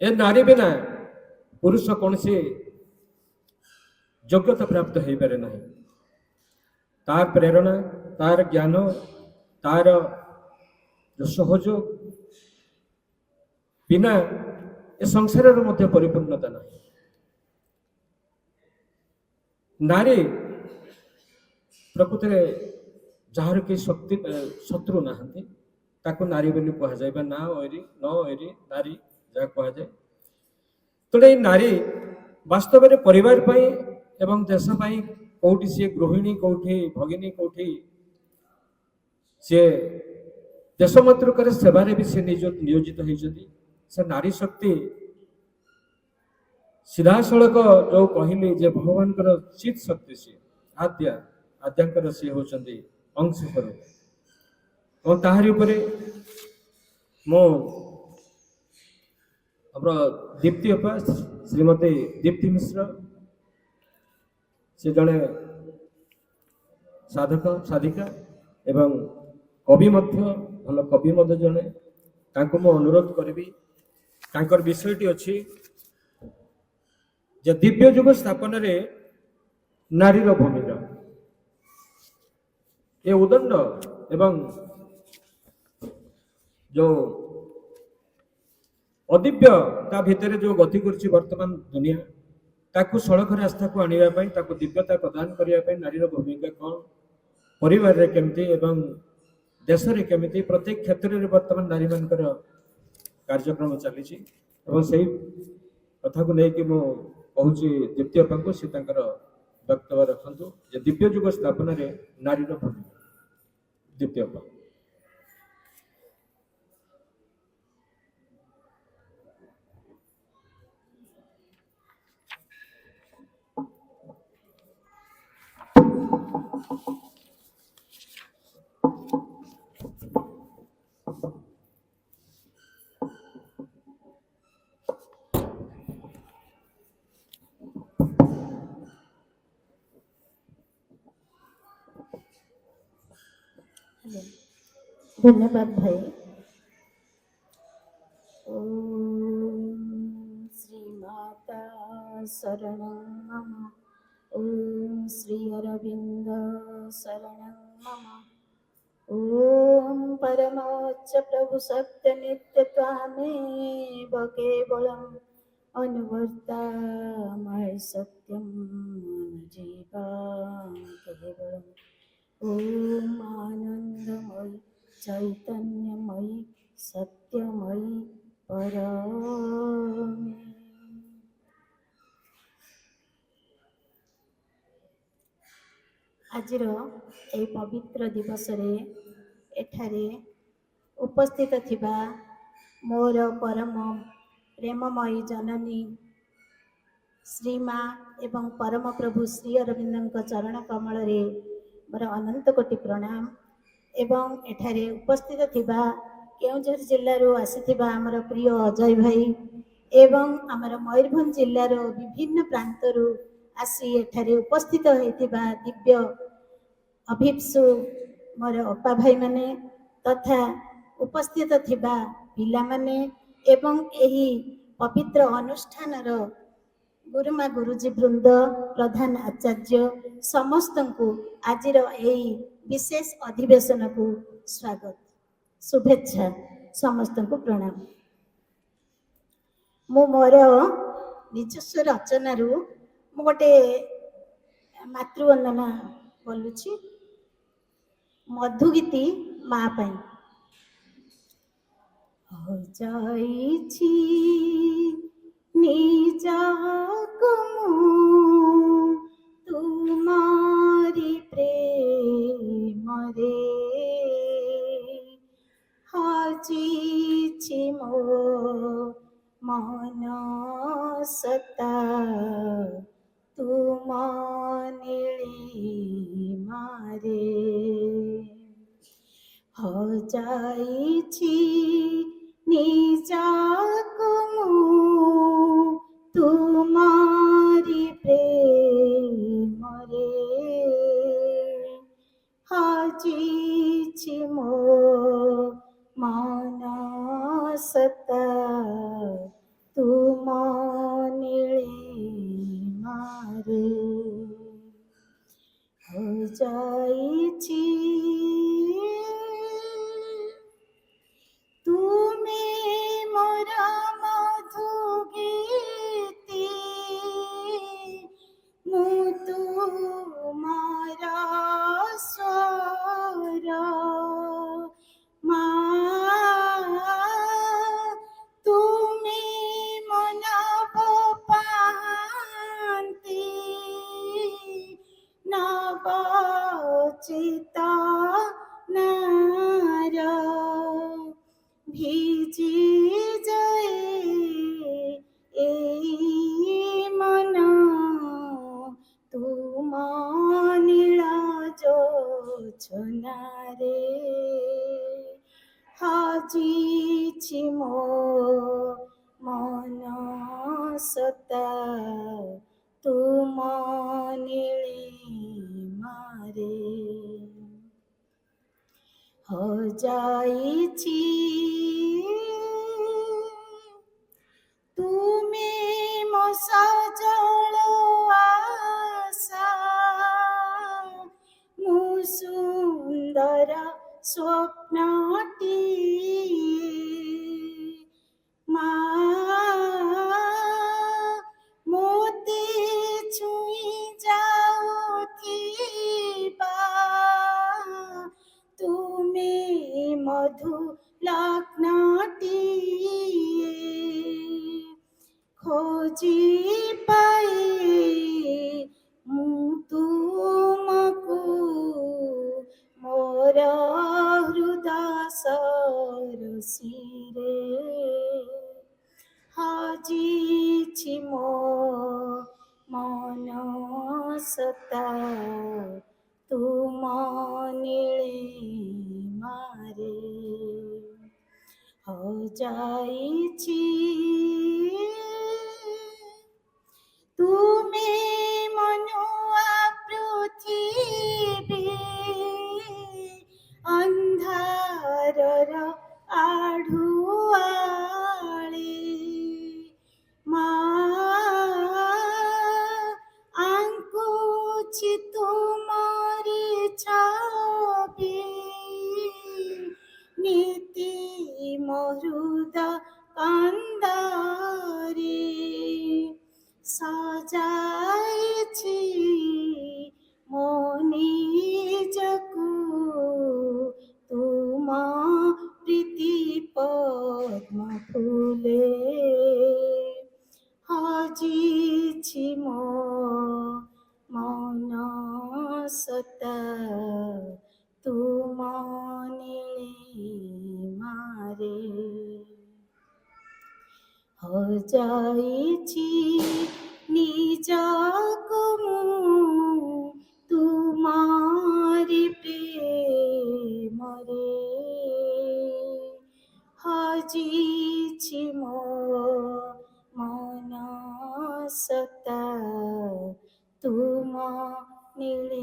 ए नारी बिना पुरुष कौन सी योग्यता प्राप्त हो पारे ना। तार प्रेरणा, तार ज्ञान, तार जो सहयोग बिना ए संसार मध्य परिपूर्णता ना। नारी प्रकृति जार के शक्ति शत्रु नहांती ताको नारी बोली कह जाए ना ओरी न ओरी नारी जहाँ कह जाए। तो ये नारी वास्तव में परिवार पाई एवं देश पाई कौटी सी गृहिणी कौटी भगिनी कौटी सी देश मातृकार सेवारे भी से नियोजित होती। से नारी शक्ति सीधासलख जो कहली जे भगवान चित शक्ति सी आद्यांकर सी होती अंश स्वरूप। और ताहारी उपरे मो हमर दीप्ति अपा श्रीमती दीप्ति मिश्र से जड़े साधक साधिका एवं कवि भल कवि जड़े तांको मो अनुरोध करी तांकर विषयटी अच्छी जे दिव्य जुग स्थापन रे नारीर भूमिका। ये उदंड एवं जो अदिव्य ता भितर जो गति करछि वर्तमान दुनिया ताकू सड़क रास्ता को आनिबा पई ताकू दिव्यता प्रदान करिया पई नारीर भूमिका कौन, परिवार रे केमती एवं देश रे केमती प्रत्येक क्षेत्र रे वर्तमान नारी मानकर कार्यक्रम चली एवं सही कथा को लेकिन मो कहूँ द्वितीय पांको से वक्तव्य रखु जे दिव्य जुग स्थापन रे नारीर भूमिका। द्वितीय पा धन्यवाद भाई। ओम श्री माता शरणं मम। ओम श्री अरविंद शरणं मम। ओम परमोच्च प्रभु सत्य नित्य त्वामेव केवलम् अनुवर्तामहे सत्यं जीवां केवलम्। ओम आनंदमयी चैतन्यमयी सत्यमयी परमे। आजिर ए पवित्र दिवस रे एठारे उपस्थित थिबा मोर परम प्रेममयी जननी श्रीमा एवं परम प्रभु श्री अरविंद चरण कमल रे मोर अनंत कोटि प्रणाम। एवं एठारे उपस्थित थिबा केउझर जिल्लारू आसीथिबा आमर प्रिय अजय भाई एवं आमर मयूरभंज जिल्लार विभिन्न प्रांतरू आसी एठारे उपस्थित होइथिबा दिव्य अभिप्सु मोर अपा भाई माने तथा उपस्थित थिबा पिला माने एवं एही पवित्र अनुष्ठानर गुरुमा गुरुजी वृंद प्रधान आचार्य समस्त को आजिर एही विशेष अधिवेशन को स्वागत शुभेच्छा समस्त को प्रणाम। मु मोर निजस्व रचना मु गोटे मातृवंदना बोलुछि मधुगीति माँ पाई। हो जाइछि निज कमु तुमारी प्रेमरे हाजिछि मो मन सता तुम नीलिमारे हजाइछि निजाको मु तुमारी प्रेमरे हाजिछि मो मन सता तुम नीलिमारे हजाइछि तुमे मोरा मधु गीति मु तुमारा स्वर मा तुमे मनाव पान्ति नवचिता नार ভিজি যায় এই মন তুম নীলা জোছনারে হাজিছি মো মন সতা তুম নীলিমারে हजाइछि तुमे मो सजल आशा मु सुंदर स्वप्नटी मा मोते छुई जाउथिबा तुमे मधु लग्नटी खोजी पाई मु तुमको मोर हृदय सरसिरे हाजिछि मो मन सता तुम नीलिमारे हजाइछि तुमे मनुआ पृथिवी अन्धारर आढुआळे मा आंकुछि तुमारी छवि नीति मरुद कांदारे सजाइछि मो निजकु तुम प्रीति पद्म फूले हाजिछि मो मन सता तुम नीलिमारे हजाइछि निजको मु तुमारी प्रेमरे हाजिछि मो मन सता तुम नीलिमारे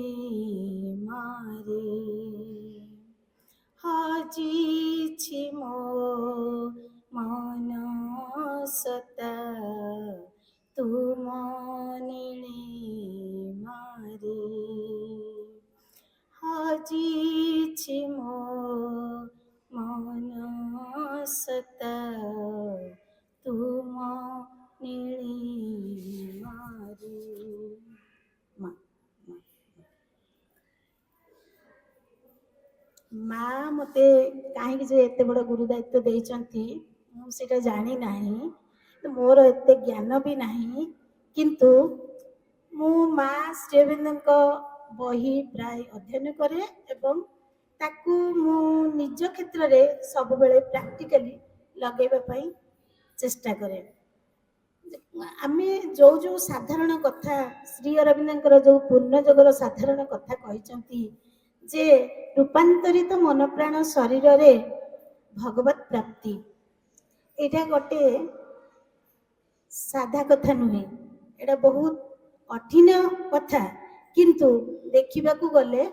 हाजिछि मो मन सता तुम नीलिमारे हाजिछि मो मन सता तुम नीलिमारे माँ मते कहीं जे एते बड़ गुरु दायित्व देइचंती मुझे जानी नहीं मोर एते ज्ञान भी नहीं किंतु ମୁଁ ମା ଶ୍ରୀ ଅରବିନ୍ଦଙ୍କ ବହି ପ୍ରାୟ ଅଧ୍ୟୟନ କରେ ଏବଂ ତାକୁ ମୁଁ ନିଜ କ୍ଷେତ୍ରରେ ସବୁବେଳେ ପ୍ରାକ୍ଟିକାଲି ଲଗେଇବା ପାଇଁ ଚେଷ୍ଟା କରେ। ଆମେ ଯୋଉ ସାଧାରଣ କଥା ଶ୍ରୀ ଅରବିନ୍ଦଙ୍କର ଯୋଉ ପୂର୍ଣ୍ଣଯୋଗର ସାଧାରଣ କଥା କହିଛନ୍ତି ଯେ ରୂପାନ୍ତରିତ ମନ ପ୍ରାଣ ଶରୀରରେ ଭଗବତ ପ୍ରାପ୍ତି, ଏଇଟା ଗୋଟେ ସାଧା କଥା ନୁହେଁ, ଏଇଟା ବହୁତ କଠିନ କଥା, କିନ୍ତୁ ଦେଖିବାକୁ ଗଲେ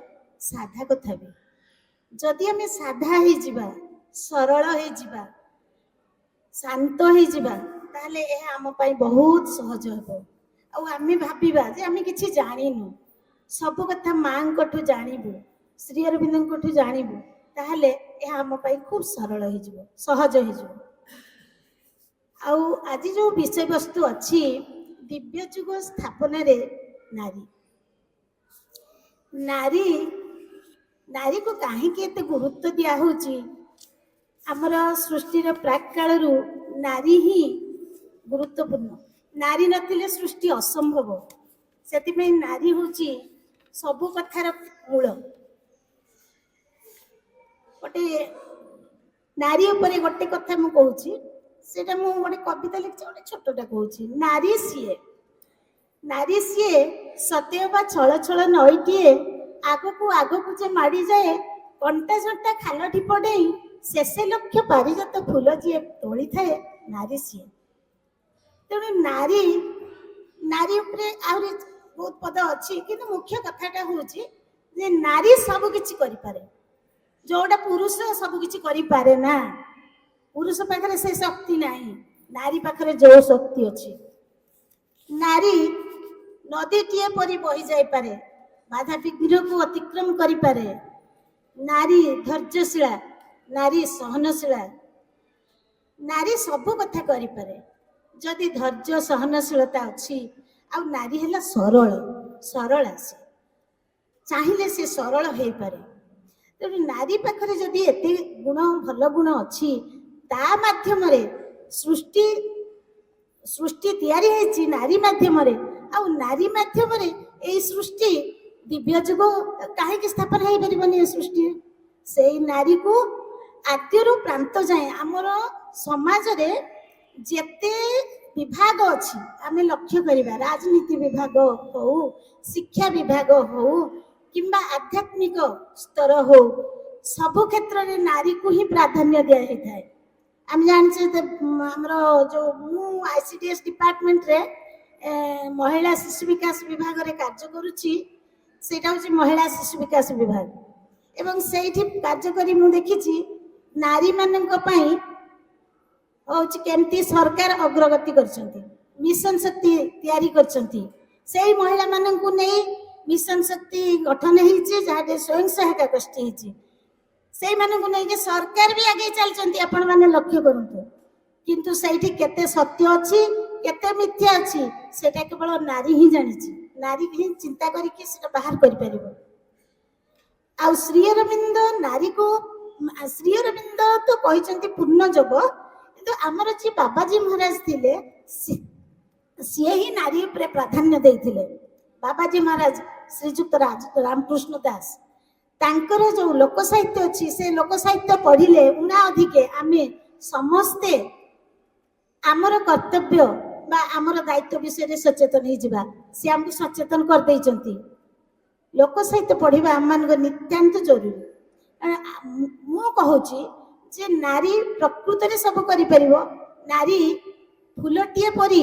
ସାଧା କଥା ବି। ଯଦି ଆମେ ସାଧା ହେଇଯିବା, ସରଳ ହେଇଯିବା, ଶାନ୍ତ ହେଇଯିବା, ତାହେଲେ ଏହା ଆମ ପାଇଁ ବହୁତ ସହଜ ହେବ। ଆଉ ଆମେ ଭାବିବା ଯେ ଆମେ କିଛି ଜାଣିନୁ, ସବୁ କଥା ମାଙ୍କଠୁ ଜାଣିବୁ, ଶ୍ରୀ ଅରବିନ୍ଦଙ୍କଠୁ ଜାଣିବୁ, ତାହେଲେ ଏହା ଆମ ପାଇଁ ଖୁବ ସରଳ ହେଇଯିବ, ସହଜ ହେଇଯିବ। ଆଉ ଆଜି ଯୋଉ ବିଷୟବସ୍ତୁ ଅଛି ଦିବ୍ୟ ଯୁଗ ସ୍ଥାପନାରେ ନାରୀକୁ କାହିଁକି ଏତେ ଗୁରୁତ୍ୱ ଦିଆହଉଛି? ଆମର ସୃଷ୍ଟିର ପ୍ରାକ୍ କାଳରୁ ନାରୀ ହିଁ ଗୁରୁତ୍ୱପୂର୍ଣ୍ଣ। ନାରୀ ନଥିଲେ ସୃଷ୍ଟି ଅସମ୍ଭବ। ସେଥିପାଇଁ ନାରୀ ହେଉଛି ସବୁ କଥାର ମୂଳ। ଗୋଟେ ନାରୀ ଉପରେ ଗୋଟେ କଥା ମୁଁ କହୁଛି, ସେଟା ମୁଁ ଗୋଟେ କବିତା ଲେଖିଛି, ଗୋଟେ ଛୋଟଟା କହୁଛି। ନାରୀ ସିଏ ସତେଅବା ଛଳ ଛଳ ନଈଟିଏ, ଆଗକୁ ଆଗକୁ ଯେ ମାଡ଼ିଯାଏ, କଣ୍ଟା ଝଣ୍ଟା ଖାଲ ଢିପ ଡେଇଁ, ଶେଷେ ଲକ୍ଷ୍ୟ ପାରିଜାତ ଫୁଲ ଯିଏ ତୋଳିଥାଏ, ନାରୀ ସିଏ। ତେଣୁ ନାରୀ ଉପରେ ଆହୁରି ବହୁତ ପଦ ଅଛି, କିନ୍ତୁ ମୁଖ୍ୟ କଥାଟା ହଉଛି ଯେ ନାରୀ ସବୁ କିଛି କରିପାରେ, ଯୋଉଟା ପୁରୁଷ ସବୁ କିଛି କରିପାରେ ନା। ପୁରୁଷ ପାଖରେ ସେ ଶକ୍ତି ନାହିଁ, ନାରୀ ପାଖରେ ଯୋଉ ଶକ୍ତି ଅଛି। ନାରୀ ନଦୀଟିଏ ପରି ବହି ଯାଇପାରେ, ବାଧା ବିଘ୍ନକୁ ଅତିକ୍ରମ କରିପାରେ। ନାରୀ ଧୈର୍ଯ୍ୟଶୀଳା, ନାରୀ ସହନଶୀଳା, ନାରୀ ସବୁ କଥା କରିପାରେ ଯଦି ଧୈର୍ଯ୍ୟ ସହନଶୀଳତା ଅଛି। ଆଉ ନାରୀ ହେଲା ସରଳା, ସେ ଚାହିଁଲେ ସେ ସରଳ ହେଇପାରେ। ତେଣୁ ନାରୀ ପାଖରେ ଯଦି ଏତେ ଗୁଣ, ଭଲ ଗୁଣ ଅଛି, ତା ମାଧ୍ୟମରେ ସୃଷ୍ଟି ତିଆରି ହେଇଛି ନାରୀ ମାଧ୍ୟମରେ। ଆଉ ନାରୀ ମାଧ୍ୟମରେ ଏଇ ସୃଷ୍ଟି ଦିବ୍ୟ ଯୁଗ କାହିଁକି ସ୍ଥାପନ ହେଇପାରିବନି? ଏ ସୃଷ୍ଟି ସେଇ ନାରୀକୁ ଆଦ୍ୟରୁ ପ୍ରାନ୍ତ ଯାଏଁ ଆମର ସମାଜରେ ଯେତେ ବିଭାଗ ଅଛି ଆମେ ଲକ୍ଷ୍ୟ କରିବା, ରାଜନୀତି ବିଭାଗ ହଉ, ଶିକ୍ଷା ବିଭାଗ ହଉ, କିମ୍ବା ଆଧ୍ୟାତ୍ମିକ ସ୍ତର ହଉ, ସବୁ କ୍ଷେତ୍ରରେ ନାରୀକୁ ହିଁ ପ୍ରାଧାନ୍ୟ ଦିଆଯାଇଥାଏ। ଆମେ ଜାଣିଛେ ଆମର ଯୋଉ ମୁଁ ICDS ଡିପାର୍ଟମେଣ୍ଟରେ ମହିଳା ଶିଶୁ ବିକାଶ ବିଭାଗରେ କାର୍ଯ୍ୟ କରୁଛି, ସେଇଟା ହେଉଛି ମହିଳା ଶିଶୁ ବିକାଶ ବିଭାଗ। ଏବଂ ସେଇଠି କାର୍ଯ୍ୟ କରି ମୁଁ ଦେଖିଛି ନାରୀମାନଙ୍କ ପାଇଁ ହଉଛି କେମିତି ସରକାର ଅଗ୍ରଗତି କରିଛନ୍ତି, ମିଶନ ଶକ୍ତି ତିଆରି କରିଛନ୍ତି। ସେଇ ମହିଳାମାନଙ୍କୁ ନେଇ ମିଶନ ଶକ୍ତି ଗଠନ ହେଇଛି, ଯାହା ସ୍ୱୟଂ ସହାୟତା ଗୋଷ୍ଠୀ ହେଇଛି। ସେଇମାନଙ୍କୁ ନେଇକି ସରକାର ବି ଆଗେଇ ଚାଲିଛନ୍ତି, ଆପଣମାନେ ଲକ୍ଷ୍ୟ କରନ୍ତୁ। କିନ୍ତୁ ସେଇଠି କେତେ ସତ୍ୟ ଅଛି, କେତେ ମିଥ୍ୟା ଅଛି, ସେଟା କେବଳ ନାରୀ ହିଁ ଜାଣିଛି। ନାରୀ ହିଁ ଚିନ୍ତା କରିକି ସେଟା ବାହାର କରିପାରିବ। ଆଉ ଶ୍ରୀ ଅରବିନ୍ଦ ତ କହିଛନ୍ତି ପୂର୍ଣ୍ଣ ଯୋଗ, କିନ୍ତୁ ଆମର ଯିଏ ବାବାଜୀ ମହାରାଜ ଥିଲେ, ସିଏ ହିଁ ନାରୀ ଉପରେ ପ୍ରାଧାନ୍ୟ ଦେଇଥିଲେ। ବାବାଜୀ ମହାରାଜ ଶ୍ରୀଯୁକ୍ତ ରାମକୃଷ୍ଣ ଦାସ, ତାଙ୍କର ଯୋଉ ଲୋକ ସାହିତ୍ୟ ଅଛି, ସେ ଲୋକ ସାହିତ୍ୟ ପଢିଲେ ଉଣା ଅଧିକେ ଆମେ ସମସ୍ତେ ଆମର କର୍ତ୍ତବ୍ୟ ବା ଆମର ଦାୟିତ୍ୱ ବିଷୟରେ ସଚେତନ ହେଇଯିବା। ସେ ଆମକୁ ସଚେତନ କରିଦେଇଛନ୍ତି। ଲୋକ ସାହିତ୍ୟ ପଢିବା ଆମମାନଙ୍କ ନିତ୍ୟାନ୍ତ ଜରୁରୀ। ମୁଁ କହୁଛି ଯେ ନାରୀ ପ୍ରକୃତରେ ସବୁ କରିପାରିବ। ନାରୀ ଫୁଲଟିଏ ପରି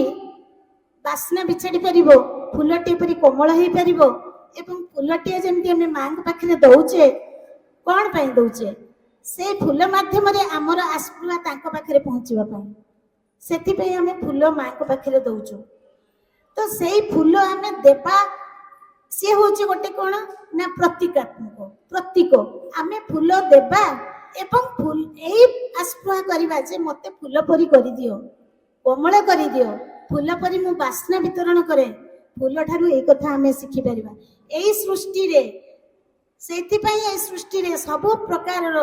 ବାସ୍ନା ବିଛାଡି ପାରିବ, ଫୁଲଟିଏ ପରି କୋମଳ ହେଇପାରିବ। ଏବଂ ଫୁଲଟିଏ ଯେମିତି ଆମେ ମାଙ୍କ ପାଖରେ ଦଉଛେ, କଣ ପାଇଁ ଦଉଛେ? ସେଇ ଫୁଲ ମାଧ୍ୟମରେ ଆମର ଆସ୍ପୃହା ତାଙ୍କ ପାଖରେ ପହଞ୍ଚିବା ପାଇଁ। ସେଥିପାଇଁ ଆମେ ଫୁଲ ମାଙ୍କ ପାଖରେ ଦଉଛୁ। ତ ସେଇ ଫୁଲ ଆମେ ଦେବା, ସିଏ ହଉଛି ଗୋଟେ କଣ ନା ପ୍ରତୀକ। ଆମେ ଫୁଲ ଦେବା ଏବଂ ଏଇ ଆସ୍ପୃହା କରିବା ଯେ ମତେ ଫୁଲ ପରି କରିଦିଅ, କୋମଳ କରିଦିଅ, ଫୁଲ ପରି ମୁଁ ବାସ୍ନା ବିତରଣ କରେ। ଫୁଲ ଠାରୁ ଏଇ କଥା ଆମେ ଶିଖିପାରିବା ଏଇ ସୃଷ୍ଟିରେ। ସେଇଥିପାଇଁ ଏଇ ସୃଷ୍ଟିରେ ସବୁ ପ୍ରକାରର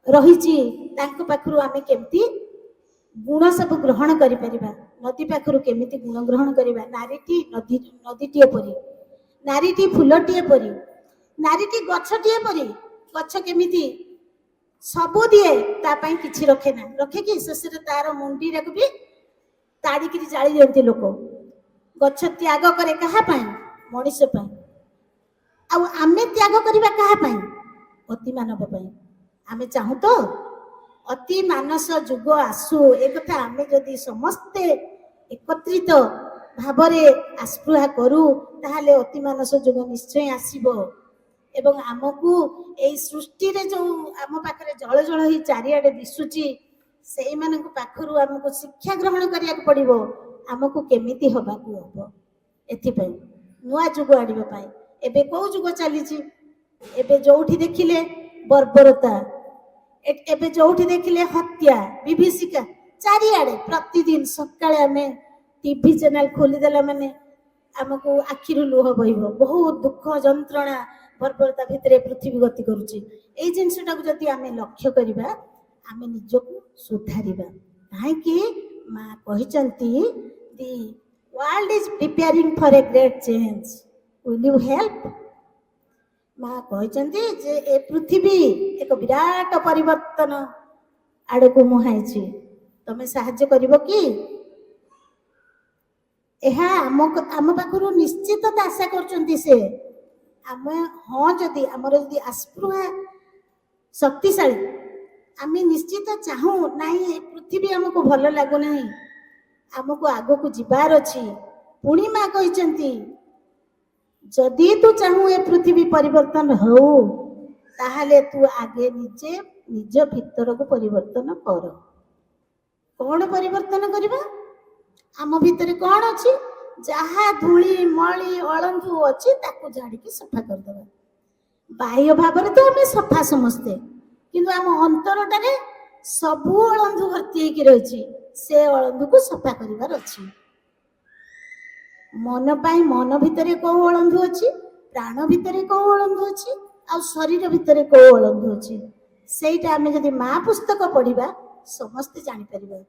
ରହିଛି, ତାଙ୍କ ପାଖରୁ ଆମେ କେମିତି गुण सब ग्रहण करिपरिबा नदी पाखरु केमिति गुण ग्रहण करिबा नारीटी नदीटीए परी नारीटी फुलटीए परी नारीटी गछटीए परी गछ केमिति सबु दिए ता पई किछि रखे ना रखे कि शेष तार मुंडी रे भी ताड़ी की जाली दियंती लोक गछ त्याग करे कहा पाई मनुष्य पाई आ आमे त्याग करिबा कहा पाई अति मानव पाई आमे चाहू तो अति मानस जुग आसु एक कथा आमे जदि समस्ते एकत्रित भावरे आस्पृहा करू ताहले अति मानस जुग निश्चय आसीबो एवं आमको एई सृष्टि रे जो आम पाखरे जळ जळ ही चारियाडे दिसुची सेई मानक पाखरु आमको शिक्षा ग्रहण करिया पड़िबो आमको केमिति हबाकू हबो एथि पई नुआ जुग आडिबो पई एबे को जुग चलीची एबे जोठी देखिले बर्बरता एबे जोठी देखिले हत्या विभीषिका चारियाडे प्रतिदिन सकाळे आमे टीवी चैनल खोली देला माने आमको आखिरु लोह बहिबो बहुत दुख जंत्रणा बर्बरता भितरे पृथ्वी गति करुची एई जिंसटा को जदि आमे लक्ष्य करिबा आमे निजको सुधारिबा काहे कि मां कहिचंती the world is preparing for a great change will you help मां कहिचंती जे ए पृथ्वी एक विराट परिवर्तन आडको मुहाइची तमे सहाय्य करिवो कि एहा आम पाखरु निश्चित आशा करचंती से आमे हाँ जदि आमर जदि आस्पृहा शक्तिशाली आमे निश्चित चाहू नहीं पृथ्वी आमको भल लागू नहीं आमको आगो को जीवार अछि पुणी मां कहिचंती जदि तू चाहू ए पृथ्वी परिवर्तन हो ताहले तू आगे निजे निज भीतर को परिवर्तन कर कौन परिवर्तन करिबा आम भीतर कौन अछि जहा धूली मली अलंधु अछि ताकू झाड़ी के सफा कर देबा बाह्य भाव रे तो हमें सफा समझते किंतु आम अंतरटारे सबु अलंधु भर्ती होकी रहिछि से अलंधु को सफा करिवार अछि मन पाई मन भितरे को अलंधु अछि प्राण भितरे को अलंधु अछि आ शरीर भितरे को अलंधु अछि सेटा आमे जदि मां पुस्तक पढिबा समस्त जानि परिबा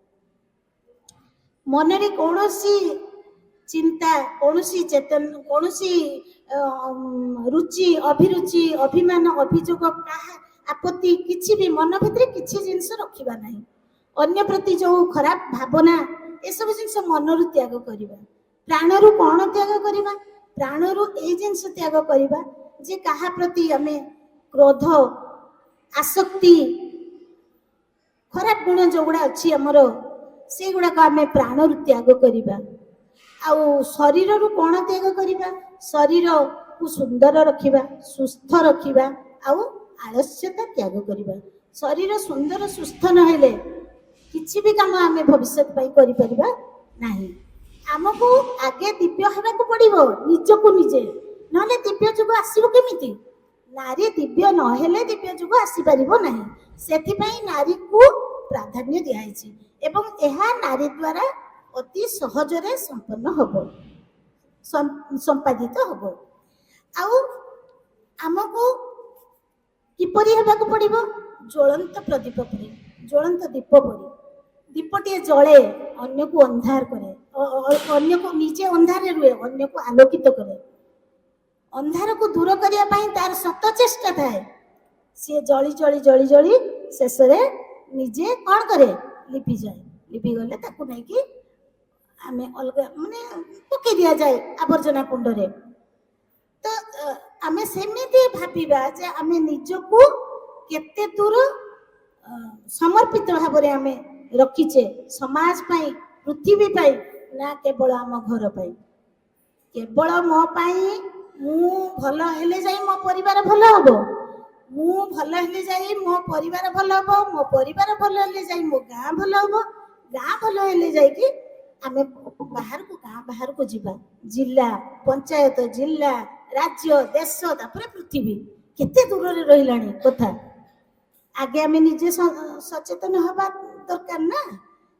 मन रे कोनोसी चिंता कौनसी चेतन कौनसी रुचि अभिरुचि अभिमान अभियोग कहा आपत्ति किछि भी मन भितरे किछि जिंस रखिबा नाही अन्य प्रति जो खराब भावना ए सब जिंस मन रु त्याग करिबा प्राण रु कोन त्याग करिबा प्राण रु ए जिंस त्याग करिबा जे कहा प्रति हमें क्रोध आसक्ति खराब गुण जोगुड़ा अछि हमरो से गुडा का हमें प्राण रु त्याग करिबा आउ शरीर रु कोन त्याग करिबा शरीर को सुंदर रखिबा सुस्थ रखिबा आउ आलस्यता त्याग करिबा शरीर सुंदर सुस्थ न हेले किछि भी काम आमे भविष्य पई करि परिबा नाही हमको आगे दिव्य हेबा को पड़िबो निज को निजे नले दिव्य जुग आसीबो केमिति नारी दिव्य न हेले दिव्य जुग आसी परिबो नाही सेथि पई नारी को प्राधान्य दियाइछि एवं एहा नारी द्वारा अति सहजरे संपन्न होबो संपादित होबो आउ हमको किपरि हेबा को पड़िबो ज्वलंत प्रदीप परि ज्वलंत दीप परि दीपटे जळे अन्य को अंधार करे अन्य को नीचे अंधार रे रुए अन्य को आलोकित करे अंधार को दूर करिया पई तार सत चेष्टा थाए से जळी जळी जळी जळी शेष रे निजे कोन करे लिपि जाए लिपि गले ताकू नै कि आमे अलगा माने पके दिया जाए आवर्जना कुंड रे तो आमे सेमिति भाबिबा जे आमे निजको केते दूर समर्पित भाबरे आमे रखिचे समाज पाई पृथ्वी पाई ना केवल आम घर पाई केवल मो पाई मु भल हेले जाई मो परिवार भल हबो मु भल हेले जाई मो परिवार भल हबो मो परिवार भल हेले जाई मो गां भल हबो गां भल हेले जाई कि आमे बाहर को गां बाहर को जीवा जिला पंचायत जिला राज्य देश तापर पृथ्वी केते दूर रे रहिलानी कथा आगे आमे निजे सचेतन हबा दरकार ना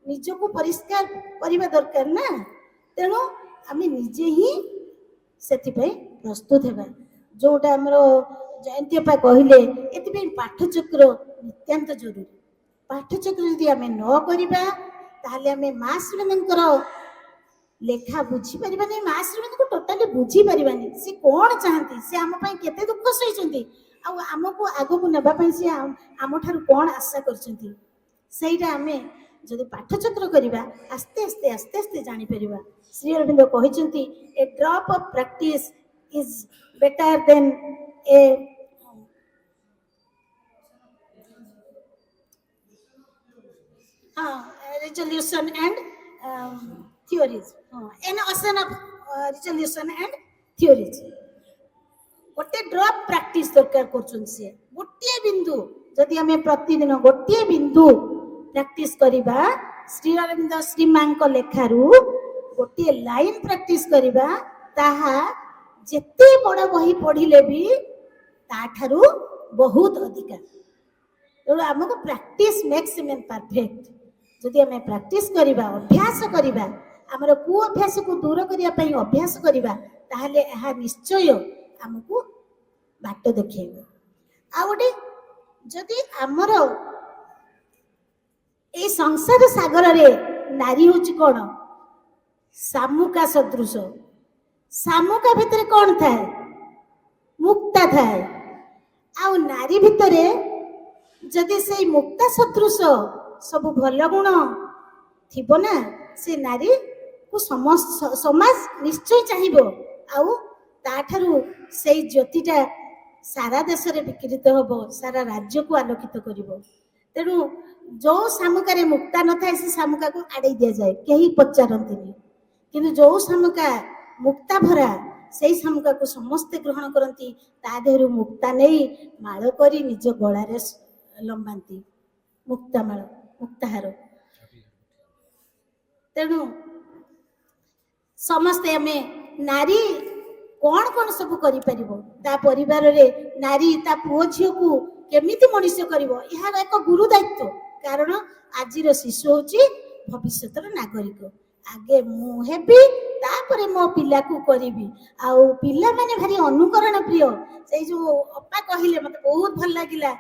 निज को परिष्कार करबा दरकार ना तेणु आमे निजे ही सेति पई प्रस्तुत हेबा जोटा हमरो जयंती अपा कहले एति पई पाठचक्र नित्यांत जरूरी पाठचक्र यदि आमे न करबा ताहले आमे माँ श्रीमंतर लेखा बुझी परिबानी माँ श्रीमंत को टोटाली बुझी परिबानी से कौन चाहती से आम पई केते दुख सहिचंती आ आमको आगो नेबा पई से आम ठारू कौन आशा करचंती सेटा आमे जदि पाठचक्र करिबा आस्ते आस्ते आस्ते आस्ते जानि परिबा। श्री अरविंद कहिचंती a drop of practice is better than a resolution and theories an ocean of resolution and theories गोटे ड्रॉप प्रैक्टिस दरकार करछन से गोटे बिंदु जदि हमें प्रतिदिन गोटे बिंदु प्रैक्टिस करिबा श्री अरविंद श्री मां को लेखारू गोटे लाइन प्रैक्टिस करिबा ताहा जेते बड़ बही पढ़िले भी ताठारू बहुत अधिक तेणु आमको प्रैक्टिस मेक्स मैन परफेक्ट जदि आम प्रैक्टिस करिबा अभ्यास करिबा आमर कु अभ्यास को दूर करिया पई अभ्यास करिबा ताहले एहा निश्चय आमको बाट देखैबो। आ गोटे जदि आमर ए संसार सागर रे नारी होची कोन सामुका सदृश सामुका भितर कोन थाए मुक्ता थाए आ नारी भितरे जदि से मुक्ता सदृश सब भल गुण थी ना से नारी को समाज निश्चय चाहिए आठारू से ज्योतिटा सारा देश में विकृत हम सारा राज्य को आलोकित कर तेणु जो शामुकार मुक्ता न था से शामुका को आड़े दि जाए कहीं पचारती किंतु जो शामुका मुक्ता भरा से शामुका को समस्ते ग्रहण करती ता देहरु मुक्ता नहीं माल कर निज गलार लंबाती मुक्तामाल मुक्ताहार तेणु समस्ते आमे नारी कौन कौन सब करि परिबो ता परिवार रे नारी ता पुओ झियो को केमिति मनुष्य करिवो यह एक गुरु दायित्व कारण आजिर शिशु होची भविष्यतर नागरिक आगे मु हेबी तापरे मो पिला को करिवि आ पिला माने भारी अनुकरण प्रिय से जो अपा कहिले मते बहुत भल लागिला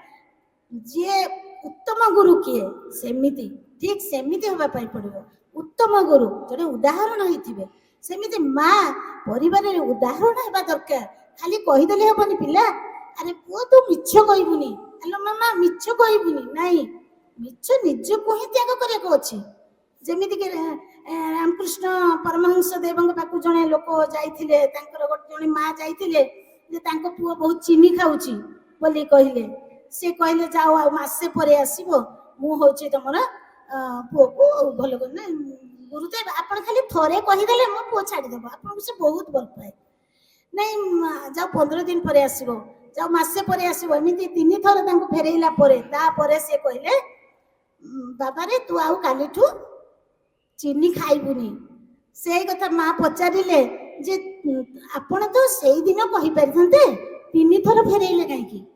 जे उत्तम गुरु किए सेमिति ठीक सेमिति होबा पाई पड़िबो उत्तम गुरु जड़े उदाहरण होइथिबे सेमिति माँ परिवार रे उदाहरण हेबा दरकार खाली कहिदेले हेबनी पिला अरे पुओ तू मिछ कहिबुनी हेलो मामा मिछ कहिबुनी नाही मिछ निज को ही त्याग करे को अछि जेमिति के रामकृष्ण परमहंस देवଙ୍କ पाकु जणे लोक जाइथिले तांकर गोटे जणे माँ जाइथिले जे तांको पुओ बहुत चीनी खाउची बोली कहिले से कहले जाओ आ मासे परे आसीबो मु होचे तमर पुओ को भलो करने गुरुदेव आपण खाली थोरे कहि देले मो पुओ छाडी देबो आपण से बहुत भल पाए नहीं जाओ 15 दिन परे आसीबो जाओ मासे परे आसीबो एमिति 3 थर तांको फेरेइला परे ता परे से कहले बाबा रे तू आउ कालीठू चीनी खाइबुनी से कथा माँ पचारिले जे आपण तो सेई दिन कहि परिथंते 3 थर फेरेइले काई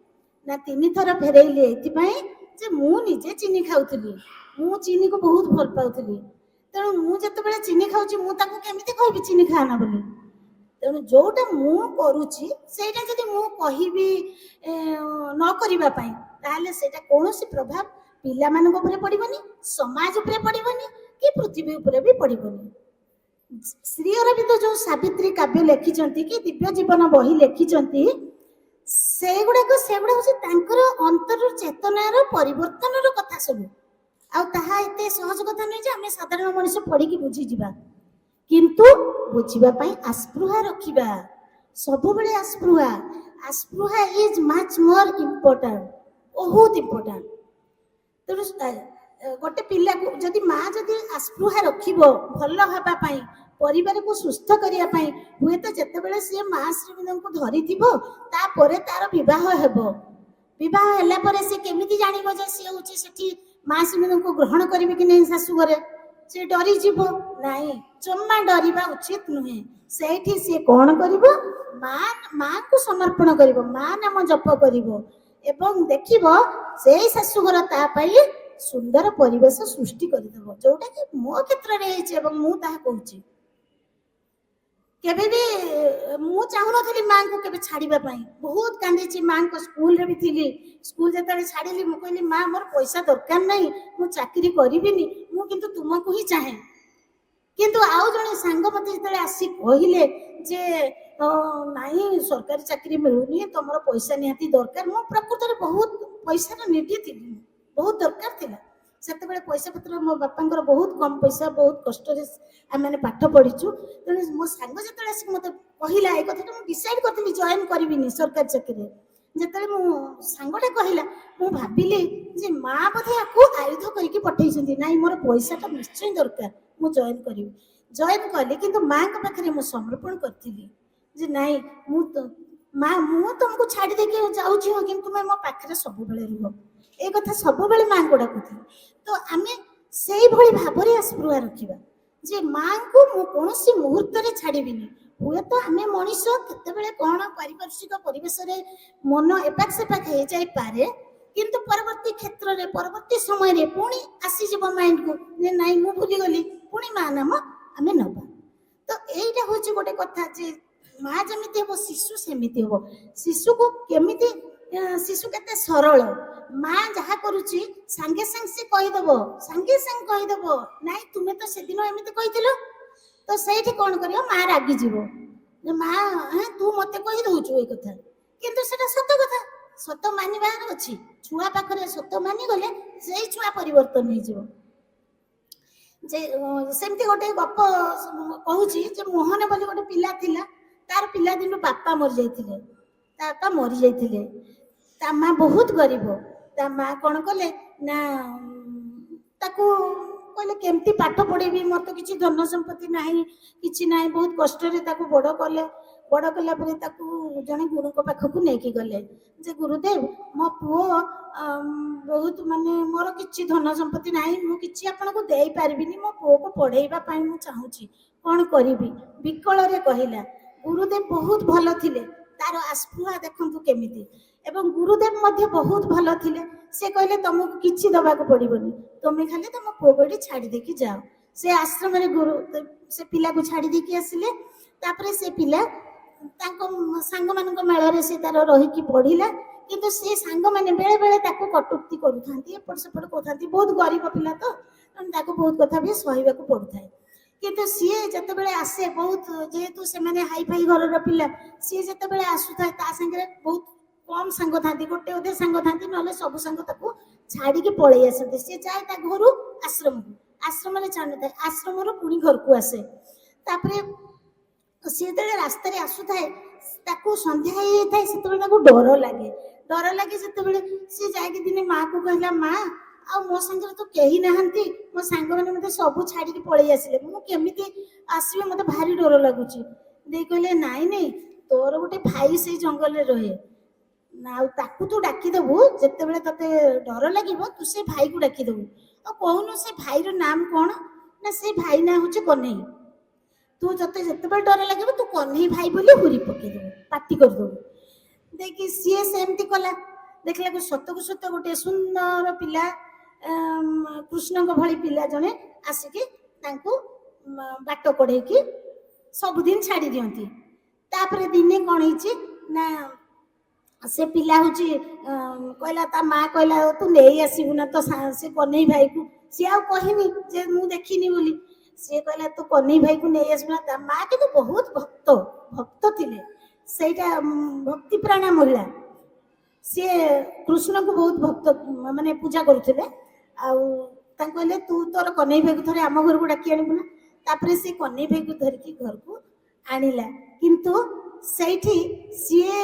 ना 3 थर फेरेइले एथिपाई जे मु निजे चीनी खाउथली मु चीनी को बहुत भल पाउथली तेणु मु जते बेले चीनी खाउची मु ताको केमिति कहबी चीनी खाना बोली तेणु जोटा मु करूची सेटा जदि मु कहिबी न करिबा पई ताले सेटा कोनोसी प्रभाव पिला मानक ऊपर पड़िबनी समाज ऊपर पड़िबनी कि पृथ्वी ऊपर भी पड़िबनी। श्री अरविंद जो सावित्री काव्य लिखिचंती कि दिव्य जीवन बही लिखिचंती सेगुड़ा हूँ अंतर चेतनार परिवर्तन कथा सब आते सहज कथा नहीं आम साधारण मनुष्य पढ़ी बुझी जा किंतु बुझापी आस्पृहा रखा सब बड़े आस्पृहा इज मच मोर इम्पोर्टाट बहुत इम्पोर्टाट तेणु गोटे पिला जदि माँ जदि आस्पृहा रखिबो भल हवापाई परिवार को सुस्थ करिया पई हुए तो जते बेले से माँ श्रीविंद को धरी थिबो तापरे तार विवाह हेबो विवाह हैला परे से केमिति जानिबो जे से होची सेठी माँ श्रीविंद को ग्रहण करिबे कि नहीं सासु घरे से डरी जीवो नहीं जम्मा डरिबा उचित नुहे सेठी से कोन करिबो माँ को समर्पण करिबो माँ नाम जप करिबो एवं देखिबो से सासु घर ता पई सुंदर परिवेश सृष्टि करदेव जोटा कि मो क्षेत्र में मु कहूँ केबे भी मु चाहू नी माँ को केबे छाड़िबा पई बहुत कांदी माँ को स्कूल रे भी थी स्कूल जते छाड़िली मु कहली माँ मोर पैसा दरकार नहीं मु चाकरी करिबिनी मु କିନ୍ତୁ ତୁମକୁ ହିଁ ଚାହେଁ। କିନ୍ତୁ ଆଉ ଜଣେ ସାଙ୍ଗ ମତେ ଯେତେବେଳେ ଆସି କହିଲେ ଯେ ନାଇଁ ସରକାରୀ ଚାକିରି ମିଳୁନି, ତମର ପଇସା ନିହାତି ଦରକାର। ମୁଁ ପ୍ରକୃତରେ ବହୁତ ପଇସାର ନିଡି ଥିଲି, ବହୁତ ଦରକାର ଥିଲା ସେତେବେଳେ। ପଇସା ପତ୍ର ମୋ ବାପାଙ୍କର ବହୁତ କମ୍ ପଇସା, ବହୁତ କଷ୍ଟରେ ଆମେ ପାଠ ପଢିଛୁ। ତେଣୁ ମୋ ସାଙ୍ଗ ଯେତେବେଳେ ଆସିକି ମତେ କହିଲା ଏଇ କଥାଟା, ମୁଁ ଡିସାଇଡ୍ କରିଥିଲି ଜଏନ୍ କରିବିନି ସରକାରୀ ଚାକିରିରେ। ଯେତେବେଳେ ମୋ ସାଙ୍ଗଟା କହିଲା, ମୁଁ ଭାବିଲି ଯେ ମା ବୋଧେ ଆକୁ ଆୟୁଧ କରିକି ପଠେଇଛନ୍ତି, ନାଇଁ ମୋର ପଇସାଟା ନିଶ୍ଚୟ ଦରକାର, ମୁଁ ଜଏନ୍ କରିବି। ଜଏନ୍ କଲି, କିନ୍ତୁ ମାଙ୍କ ପାଖରେ ମୁଁ ସମର୍ପଣ କରିଥିଲି ଯେ ନାଇଁ ମା ମୁଁ ତମକୁ ଛାଡ଼ି ଦେଇକି ଯାଉଛି, କିନ୍ତୁ ତୁମେ ମୋ ପାଖରେ ସବୁବେଳେ ରୁହ। ଏ କଥା ସବୁବେଳେ ମାଙ୍କୁ ଡାକୁଥିଲି। ତ ଆମେ ସେଇଭଳି ଭାବରେ ସ୍ପୃହା ରଖିବା ଯେ ମାଙ୍କୁ ମୁଁ କୌଣସି ମୁହୂର୍ତ୍ତରେ ଛାଡ଼ିବିନି। ହୁଏତ ଆମେ ମଣିଷ, କେତେବେଳେ କ'ଣ ପାରିପାର୍ଶ୍ୱିକ ପରିବେଶରେ ମନ ଏପାଖ ସେପାଖ ହେଇଯାଇପାରେ, କିନ୍ତୁ ପରବର୍ତ୍ତୀ କ୍ଷେତ୍ରରେ ପରବର୍ତ୍ତୀ ସମୟରେ ପୁଣି ଆସିଯିବ ମାଇଣ୍ଡକୁ ଯେ ନାଇଁ ମୁଁ ଭୁଲିଗଲି, ପୁଣି ମା ନାମ ଆମେ ନେବା। ତ ଏଇଟା ହେଉଛି ଗୋଟେ କଥା ଯେ ମା ଯେମିତି ହେବ ଶିଶୁ ସେମିତି ହେବ। ଶିଶୁକୁ କେମିତି, ଶିଶୁ କେତେ ସରଳ, ମା ଯାହା କରୁଛି ସାଙ୍ଗେ ସାଙ୍ଗେ ସେ କହିଦେବ, ସାଙ୍ଗେ ସାଙ୍ଗେ କହିଦେବ ନାଇଁ ତୁମେ ତ ସେଦିନ ଏମିତି କହିଥିଲ। ତ ସେଇଠି କ'ଣ କରିବ, ମା ରାଗିଯିବ ଯେ ମା ତୁ ମତେ କହିଦଉଛୁ ଏଇ କଥା, କିନ୍ତୁ ସେଟା ସତ କଥା, ସତ ମାନିବାର ଅଛି। ଛୁଆ ପାଖରେ ସତ ମାନିଗଲେ ସେଇ ଛୁଆ ପରିବର୍ତ୍ତନ ହେଇଯିବ। ଯେ ସେମିତି ଗୋଟେ ଗପ କହୁଛି ଯେ ମୋହନ ବୋଲି ଗୋଟେ ପିଲା ଥିଲା, ତାର ପିଲାଦିନୁ ବାପା ମରିଯାଇଥିଲେ, ତା ବାପା ମରିଯାଇଥିଲେ। ତା ମା ବହୁତ ଗରିବ। ତା ମା କ'ଣ କଲେ ନା ତାକୁ କହିଲେ କେମିତି ପାଠ ପଢ଼େଇବି, ମୋର ତ କିଛି ଧନ ସମ୍ପତ୍ତି ନାହିଁ, କିଛି ନାହିଁ। ବହୁତ କଷ୍ଟରେ ତାକୁ ବଡ଼ କଲେ। ବଡ଼ କଲା ପରେ ତାକୁ ଜଣେ ଗୁରୁଙ୍କ ପାଖକୁ ନେଇକି ଗଲେ ଯେ ଗୁରୁଦେବ ମୋ ପୁଅ ବହୁତ ମୋର କିଛି ଧନ ସମ୍ପତ୍ତି ନାହିଁ, ମୁଁ କିଛି ଆପଣଙ୍କୁ ଦେଇପାରିବିନି, ମୋ ପୁଅକୁ ପଢ଼େଇବା ପାଇଁ ମୁଁ ଚାହୁଁଛି, କ'ଣ କରିବି? ବିକଳରେ କହିଲା। ଗୁରୁଦେବ ବହୁତ ଭଲ ଥିଲେ, ତାର ଆସ୍ପୃହା ଦେଖନ୍ତୁ କେମିତି। ଏବଂ ଗୁରୁଦେବ ମଧ୍ୟ ବହୁତ ଭଲ ଥିଲେ। ସେ କହିଲେ ତମକୁ କିଛି ଦେବାକୁ ପଡ଼ିବନି, ତମେ ଖାଲି ତମ ପୁଅକୁ ଏଠି ଛାଡ଼ି ଦେଇକି ଯାଅ। ସେ ଆଶ୍ରମରେ ସେ ପିଲାକୁ ଛାଡ଼ି ଦେଇକି ଆସିଲେ। ତାପରେ ସେ ପିଲା ତାଙ୍କ ସାଙ୍ଗମାନଙ୍କ ମେଳରେ ସେ ତାର ରହିକି ପଢ଼ିଲା। କିନ୍ତୁ ସେ ସାଙ୍ଗମାନେ ବେଳେ ବେଳେ ତାକୁ କଟୁକ୍ତି କରୁଥାନ୍ତି, ଏପଟ ସେପଟ କରୁଥାନ୍ତି। ବହୁତ ଗରିବ ପିଲା ତ, ତାକୁ ବହୁତ କଥା ବି ସହିବାକୁ ପଡୁଥାଏ। କିନ୍ତୁ ସିଏ ଯେତେବେଳେ ଆସେ, ବହୁତ ଯେହେତୁ ସେମାନେ ହାଇ ଫାଇ ଘରର ପିଲା, ସିଏ ଯେତେବେଳେ ଆସୁଥାଏ ତା ସାଙ୍ଗରେ ବହୁତ କମ୍ ସାଙ୍ଗ ଥାନ୍ତି, ଗୋଟେ ଅଧେ ସାଙ୍ଗ ଥାନ୍ତି, ନହେଲେ ସବୁ ସାଙ୍ଗ ତାକୁ ଛାଡ଼ିକି ପଳେଇ ଆସନ୍ତି। ସିଏ ଯାଏ ତା ଘରୁ ଆଶ୍ରମକୁ, ଆଶ୍ରମରେ ଛାଡ଼ିଥାଏ, ଆଶ୍ରମରୁ ପୁଣି ଘରକୁ ଆସେ। ତାପରେ ସିଏ ଯେତେବେଳେ ରାସ୍ତାରେ ଆସୁଥାଏ, ତାକୁ ସନ୍ଧ୍ୟା ହେଇଯାଇଥାଏ, ସେତେବେଳେ ତାକୁ ଡର ଲାଗେ। ଡର ଲାଗେ ଯେତେବେଳେ ସିଏ ଯାଇକି ଦିନେ ମାଆକୁ କହିଲା, ମା ଆଉ ମୋ ସାଙ୍ଗରେ ତ କେହି ନାହାନ୍ତି, ମୋ ସାଙ୍ଗମାନେ ମତେ ସବୁ ଛାଡ଼ିକି ପଳେଇ ଆସିଲେ, ମୁଁ କେମିତି ଆସିବି, ମତେ ଭାରି ଡର ଲାଗୁଛି। ଦେଇ କହିଲେ ନାଇଁ ନାଇଁ, ତୋର ଗୋଟେ ଭାଇ ସେଇ ଜଙ୍ଗଲରେ ରହେ, ଆଉ ତାକୁ ତୁ ଡାକିଦବୁ, ଯେତେବେଳେ ତତେ ଡର ଲାଗିବ ତୁ ସେ ଭାଇକୁ ଡାକିଦବୁ। ଆଉ କହୁନୁ ସେ ଭାଇର ନାମ କ'ଣ? ନା ସେ ଭାଇ ନାଁ ହେଉଛି କହ୍ନେଇ। ତୁ ତତେ ଯେତେବେଳେ ଡର ଲାଗିବ ତୁ କହ୍ନେଇ ଭାଇ ବୋଲି ହୁରି ପକେଇଦବୁ, ପାଟି କରିଦବୁ। ଦେଇକି ସିଏ ସେମିତି କଲା। ଦେଖିଲାକୁ ସତକୁ ସତ ଗୋଟେ ସୁନ୍ଦର ପିଲା, କୃଷ୍ଣଙ୍କ ଭଳି ପିଲା ଜଣେ ଆସିକି ତାଙ୍କୁ ବାଟ କଢ଼େଇକି ସବୁଦିନ ଛାଡ଼ି ଦିଅନ୍ତି। ତାପରେ ଦିନେ କ'ଣ ହେଇଛି ନା ସେ ପିଲା ହେଉଛି କହିଲା, ତା ମା କହିଲା ତୁ ନେଇ ଆସିବୁ ନା ତ ସେ କହ୍ନେଇ ଭାଇକୁ। ସିଏ ଆଉ କହିନି ଯେ ମୁଁ ଦେଖିନି ବୋଲି। ସିଏ କହିଲା ତୁ କହ୍ନେଇ ଭାଇକୁ ନେଇ ଆସିବୁ ନା। ତା ମା କିନ୍ତୁ ବହୁତ ଭକ୍ତ ଥିଲେ, ସେଇଟା ଭକ୍ତିପ୍ରାଣା ମହିଳା। ସିଏ କୃଷ୍ଣଙ୍କୁ ବହୁତ ଭକ୍ତ ପୂଜା କରୁଥିଲେ। ଆଉ ତାଙ୍କୁ କହିଲେ ତୁ ତୋର କହ୍ନେଇ ଭାଇକୁ ଥରେ ଆମ ଘରକୁ ଡାକି ଆଣିବୁ ନା। ତାପରେ ସେ କହ୍ନେଇ ଭାଇକୁ ଧରିକି ଘରକୁ ଆଣିଲା। କିନ୍ତୁ ସେଇଠି ସିଏ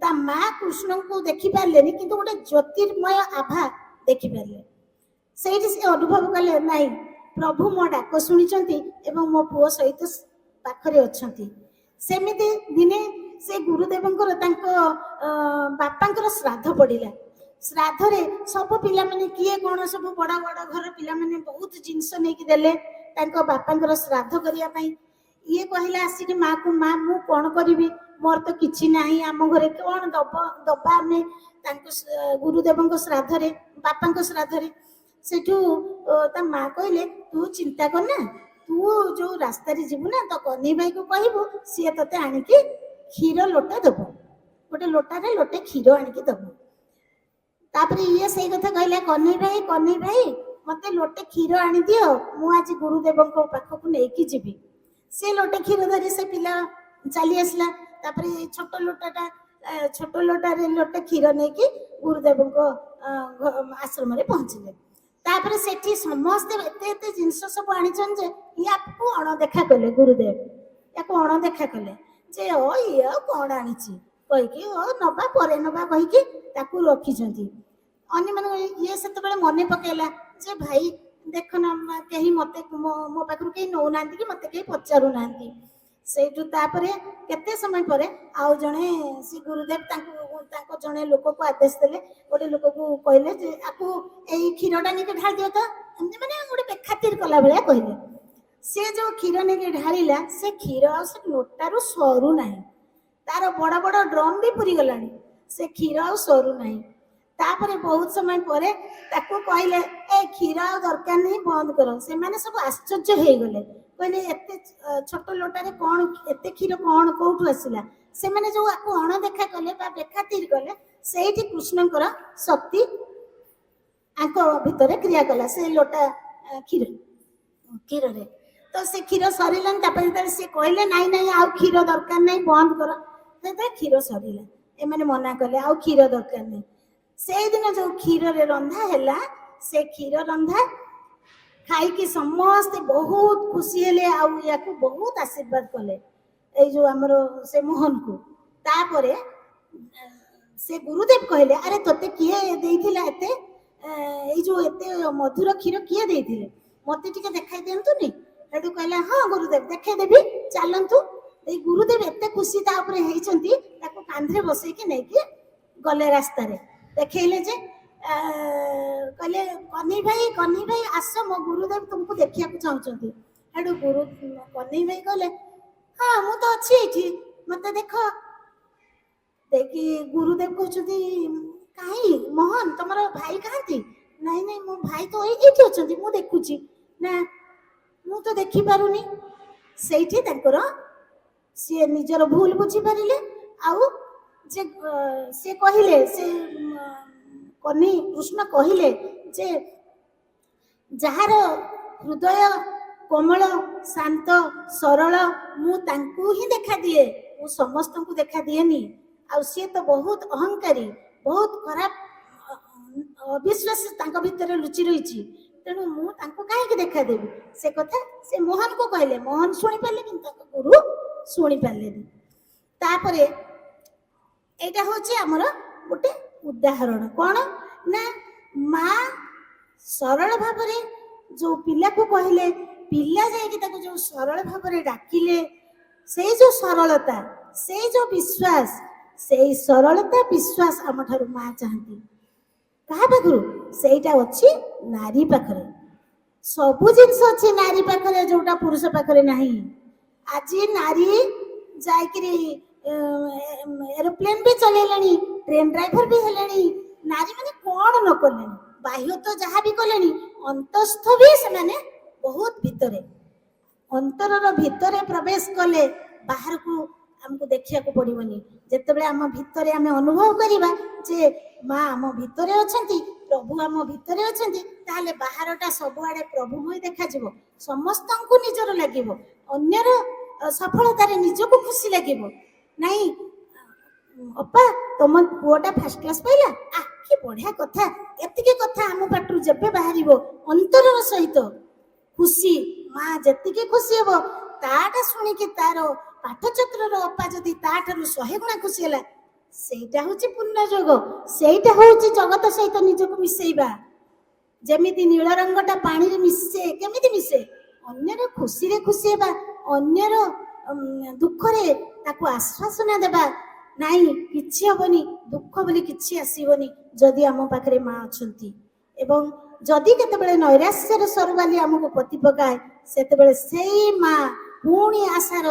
ତା ମା କୃଷ୍ଣଙ୍କୁ ଦେଖିପାରିଲେନି, କିନ୍ତୁ ଗୋଟେ ଜ୍ୟୋତିର୍ମୟ ଆଭା ଦେଖିପାରିଲେ। ସେଇଠି ସେ ଅନୁଭବ କଲେ, ନାଇଁ ପ୍ରଭୁ ମୋ ଡାକ ଶୁଣିଛନ୍ତି ଏବଂ ମୋ ପୁଅ ସହିତ ପାଖରେ ଅଛନ୍ତି। ସେମିତି ଦିନେ ସେ ଗୁରୁଦେବଙ୍କର ତାଙ୍କ ବାପାଙ୍କର ଶ୍ରାଦ୍ଧ ପଡ଼ିଲା। ଶ୍ରାଦ୍ଧରେ ସବୁ ପିଲାମାନେ କିଏ କ'ଣ ସବୁ ବଡ଼ ବଡ଼ ଘର ପିଲାମାନେ ବହୁତ ଜିନିଷ ନେଇକି ଦେଲେ ତାଙ୍କ ବାପାଙ୍କର ଶ୍ରାଦ୍ଧ କରିବା ପାଇଁ। ଇଏ କହିଲା ଆସିକି ମାକୁ, ମା ମୁଁ କ'ଣ କରିବି, ମୋର ତ କିଛି ନାହିଁ, ଆମ ଘରେ କ'ଣ ଦବା ଆମେ ତାଙ୍କ ଗୁରୁଦେବଙ୍କ ଶ୍ରାଦ୍ଧରେ, ବାପାଙ୍କ ଶ୍ରାଦ୍ଧରେ। ସେଠୁ ତା ମା କହିଲେ ତୁ ଚିନ୍ତା କରନା, ତୁ ଯୋଉ ରାସ୍ତାରେ ଯିବୁ ନା ତ କହ୍ନେଇ ଭାଇକୁ କହିବୁ, ସିଏ ତତେ ଆଣିକି କ୍ଷୀର ଲୋଟା ଦବ, ଗୋଟେ ଲୋଟାରେ ଲୋଟେ କ୍ଷୀର ଆଣିକି ଦବ। ତାପରେ ଇଏ ସେଇ କଥା କହିଲା, କହ୍ନେଇ ଭାଇ ମତେ ଲୋଟେ କ୍ଷୀର ଆଣିଦିଅ, ମୁଁ ଆଜି ଗୁରୁଦେବଙ୍କ ପାଖକୁ ନେଇକି ଯିବି। ସେ ଲୋଟେ କ୍ଷୀର ଧରି ସେ ପିଲା ଚାଲି ଆସିଲା। ତାପରେ ଛୋଟ ଲୋଟାରେ ଲୋଟେ କ୍ଷୀର ନେଇକି ଗୁରୁଦେବଙ୍କ ଆଶ୍ରମରେ ପହଞ୍ଚିଲେ। ତାପରେ ସେଠି ସମସ୍ତେ ଏତେ ଏତେ ଜିନିଷ ସବୁ ଆଣିଛନ୍ତି ଯେ ୟାକୁ ଅଣଦେଖା କଲେ ଗୁରୁଦେବ, ୟାକୁ ଅଣଦେଖା କଲେ ଯେ ଇଏ ଆଉ କଣ ଆଣିଛି କହିକି ନବା ପରେ ନବା କହିକି ତାକୁ ରଖିଛନ୍ତି। ଅନ୍ୟମାନଙ୍କୁ ଇଏ ସେତେବେଳେ ମନେ ପକେଇଲା ଯେ ଭାଇ ଦେଖ ନା କେହି ମତେ ମୋ ପାଖରୁ କେହି ନଉନାହାନ୍ତି କି ମତେ କେହି ପଚାରୁନାହାନ୍ତି। ସେଇଠୁ ତାପରେ କେତେ ସମୟ ପରେ ଆଉ ଜଣେ ଶ୍ରୀ ଗୁରୁଦେବ ତାଙ୍କ ଜଣେ ଲୋକକୁ ଆଦେଶ ଦେଲେ, ଗୋଟେ ଲୋକକୁ କହିଲେ ଯେ ଆକୁ ଏଇ କ୍ଷୀରଟା ନେଇକି ଢାଳି ଦିଅ ତ, ଏମିତି ମାନେ ଗୋଟେ ବେଖାତିର କଲା ଭଳିଆ କହିଲେ। ସେ ଯୋଉ କ୍ଷୀର ନେଇକି ଢାଳିଲା, ସେ କ୍ଷୀର ଆଉ ସେ ଲୋଟାରୁ ସରୁ ନାହିଁ। ତାର ବଡ ବଡ ଡ୍ରମ୍ ବି ପୁରି ଗଲାଣି, ସେ କ୍ଷୀର ଆଉ ସରୁ ନାହିଁ। ତାପରେ ବହୁତ ସମୟ ପରେ ତାକୁ କହିଲେ ଏ କ୍ଷୀର ଆଉ ଦରକାର ନାହିଁ, ବନ୍ଦ କର। ସେମାନେ ସବୁ ଆଶ୍ଚର୍ଯ୍ୟ ହେଇଗଲେ, କହିଲେ ଏତେ ଛୋଟ ଲୋଟାରେ କଣ ଏତେ କ୍ଷୀର କଣ କୋଉଠୁ ଆସିଲା। ସେମାନେ ଯୋଉ ଆକୁ ଅଣଦେଖା କଲେ ବା ବେଖାତିର କଲେ, ସେଇଠି କୃଷ୍ଣଙ୍କର ଶକ୍ତି ଆଙ୍କ ଭିତରେ କ୍ରିୟା କଲା ସେ ଲୋଟା କ୍ଷୀରରେ। ତ ସେ କ୍ଷୀର ସରିଲାନି। ତାପରେ ଯେତେବେଳେ ସେ କହିଲେ ନାଇଁ ନାଇଁ ଆଉ କ୍ଷୀର ଦରକାର ନାହିଁ, ବନ୍ଦ କର, ସେତେବେଳେ କ୍ଷୀର ସରିଲା। ଏମାନେ ମନା କଲେ ଆଉ କ୍ଷୀର ଦରକାର ନାହିଁ। ସେଇଦିନ ଯୋଉ କ୍ଷୀରରେ ରନ୍ଧା ହେଲା, ସେ କ୍ଷୀର ରନ୍ଧା ଖାଇକି ସମସ୍ତେ ବହୁତ ଖୁସି ହେଲେ, ଆଉ ୟାକୁ ବହୁତ ଆଶୀର୍ବାଦ କଲେ, ଏଇ ଯୋଉ ଆମର ସେ ମୋହନକୁ। ତାପରେ ସେ ଗୁରୁଦେବ କହିଲେ ଆରେ ତୋତେ କିଏ ଦେଇଥିଲା ଏତେ ଏଇ ଯୋଉ ଏତେ ମଧୁର କ୍ଷୀର କିଏ ଦେଇଥିଲେ, ମତେ ଟିକେ ଦେଖାଇ ଦିଅନ୍ତୁନି। ସେଠୁ କହିଲା ହଁ ଗୁରୁଦେବ ଦେଖେଇଦେବି, ଚାଲନ୍ତୁ। ଏଇ ଗୁରୁଦେବ ଏତେ ଖୁସି ତା ଉପରେ ହେଇଛନ୍ତି, ତାକୁ କାନ୍ଧରେ ବସେଇକି ନେଇକି ଗଲେ ରାସ୍ତାରେ। ଦେଖେଇଲେ ଯେ କହିଲେ କହ୍ନେଇ ଭାଇ ଆସ, ମୋ ଗୁରୁଦେବ ତୁମକୁ ଦେଖିବାକୁ ଚାହୁଁଛନ୍ତି। ସେଠୁ କହ୍ନେଇ ଭାଇ କହିଲେ ହଁ ମୁଁ ତ ଅଛି ଏଇଠି, ମତେ ଦେଖ। ଦେଖି ଗୁରୁଦେବ କହୁଛନ୍ତି କାହିଁ ମୋହନ ତମର ଭାଇ କାହାନ୍ତି? ନାଇଁ ନାଇଁ ମୋ ଭାଇ ତ ଏଇଠି ଅଛନ୍ତି, ମୁଁ ଦେଖୁଛି ନା, ମୁଁ ତ ଦେଖିପାରୁନି। ସେଇଠି ତାଙ୍କର ସିଏ ନିଜର ଭୁଲ ବୁଝିପାରିଲେ। ଆଉ ଯେ ସେ କହିଲେ, ସେ କୃଷ୍ଣ କହିଲେ ଯେ ଯାହାର ହୃଦୟ କୋମଳ ଶାନ୍ତ ସରଳ, ମୁଁ ତାଙ୍କୁ ହିଁ ଦେଖାଦିଏ, ମୁଁ ସମସ୍ତଙ୍କୁ ଦେଖା ଦିଏନି। ଆଉ ସିଏ ତ ବହୁତ ଅହଙ୍କାରୀ, ବହୁତ ଖରାପ ଅବିଶ୍ୱାସ ତାଙ୍କ ଭିତରେ ଲୁଚି ରହିଛି, ତେଣୁ ମୁଁ ତାଙ୍କୁ କାହିଁକି ଦେଖାଦେବି। ସେ କଥା ସେ ମୋହନକୁ କହିଲେ, ମୋହନ ଶୁଣିପାରିଲେ କିନ୍ତୁ ତାଙ୍କ ଗୁରୁ ଶୁଣିପାରିଲେନି। ତାପରେ ଏଇଟା ହଉଛି ଆମର ଗୋଟେ ଉଦାହରଣ, କଣ ନା ମା ସରଳ ଭାବରେ ଯୋଉ ପିଲାକୁ କହିଲେ, ପିଲା ଯାଇକି ତାକୁ ଯୋଉ ସରଳ ଭାବରେ ଡାକିଲେ, ସେଇ ଯୋଉ ସରଳତା, ସେଇ ଯୋଉ ବିଶ୍ୱାସ, ସେଇ ସରଳତା ବିଶ୍ୱାସ ଆମ ଠାରୁ ମା ଚାହାନ୍ତି। କାହା ପାଖରୁ? ସେଇଟା ଅଛି ନାରୀ ପାଖରେ। ସବୁ ଜିନିଷ ଅଛି ନାରୀ ପାଖରେ ଯୋଉଟା ପୁରୁଷ ପାଖରେ ନାହିଁ। ଆଜି ନାରୀ ଯାଇକିରି ଏରୋପ୍ଲେନ ବି ଚଲେଇଲେଣି, ଟ୍ରେନ ଡ୍ରାଇଭର ବି ହେଲେଣି। ନାରୀ ମାନେ କଣ ନ କଲେଣି, ବାହ୍ୟ ତ ଯାହା ବି କଲେଣି, ଅନ୍ତଃସ୍ଥ ବି ସେମାନେ ବହୁତ ଭିତରେ, ଅନ୍ତରର ଭିତରେ ପ୍ରବେଶ କଲେ ବାହାରକୁ ଆମକୁ ଦେଖିବାକୁ ପଡିବନି। ଯେତେବେଳେ ଆମ ଭିତରେ ଆମେ ଅନୁଭବ କରିବା ଯେ ମା ଆମ ଭିତରେ ଅଛନ୍ତି, ପ୍ରଭୁ ଆମ ଭିତରେ ଅଛନ୍ତି, ତାହେଲେ ବାହାରଟା ସବୁଆଡେ ପ୍ରଭୁମୟ ଦେଖାଯିବ, ସମସ୍ତଙ୍କୁ ନିଜର ଲାଗିବ, ଅନ୍ୟର ସଫଳତାରେ ନିଜକୁ ଖୁସି ଲାଗିବ। ନାଇଁ ଅପା ତମ ପୁଅଟା ଫାର୍ଷ୍ଟ କ୍ଲାସ ପାଇଲା, କି ବଢିଆ କଥା, ଏତିକି କଥା ଆମ ପାଟିରୁ ଯେବେ ବାହାରିବ ଅନ୍ତରର ସହିତ ଖୁସି, ମା ଯେତିକି ଖୁସି ହେବ, ତାଟା ଶୁଣିକି ତାର ପାଠଚକ୍ରର ଅପା ଯଦି ତାଠାରୁ 100 ଗୁଣା ଖୁସି ହେଲା, ସେଇଟା ହଉଛି ପୂର୍ଣ୍ଣ ଯୋଗ, ସେଇଟା ହଉଛି ଜଗତ ସହିତ ନିଜକୁ ମିଶେଇବା। ଯେମିତି ନୀଳ ରଙ୍ଗଟା ପାଣିରେ ମିଶେ, କେମିତି ମିଶେ? ଅନ୍ୟର ଖୁସିରେ ଖୁସି ହେବା, ଅନ୍ୟର ଦୁଃଖରେ ତାକୁ ଆଶ୍ୱାସନା ଦେବା। ନାଇଁ କିଛି ହବନି, ଦୁଃଖ ବୋଲି କିଛି ଆସିବନି ଯଦି ଆମ ପାଖରେ ମା ଅଛନ୍ତି। ଏବଂ ଯଦି କେତେବେଳେ ନୈରାଶ୍ୟର ସରବାଲି ଆମକୁ ପତି ପକାଏ, ସେତେବେଳେ ସେଇ ମା ପୁଣି ଆଶାର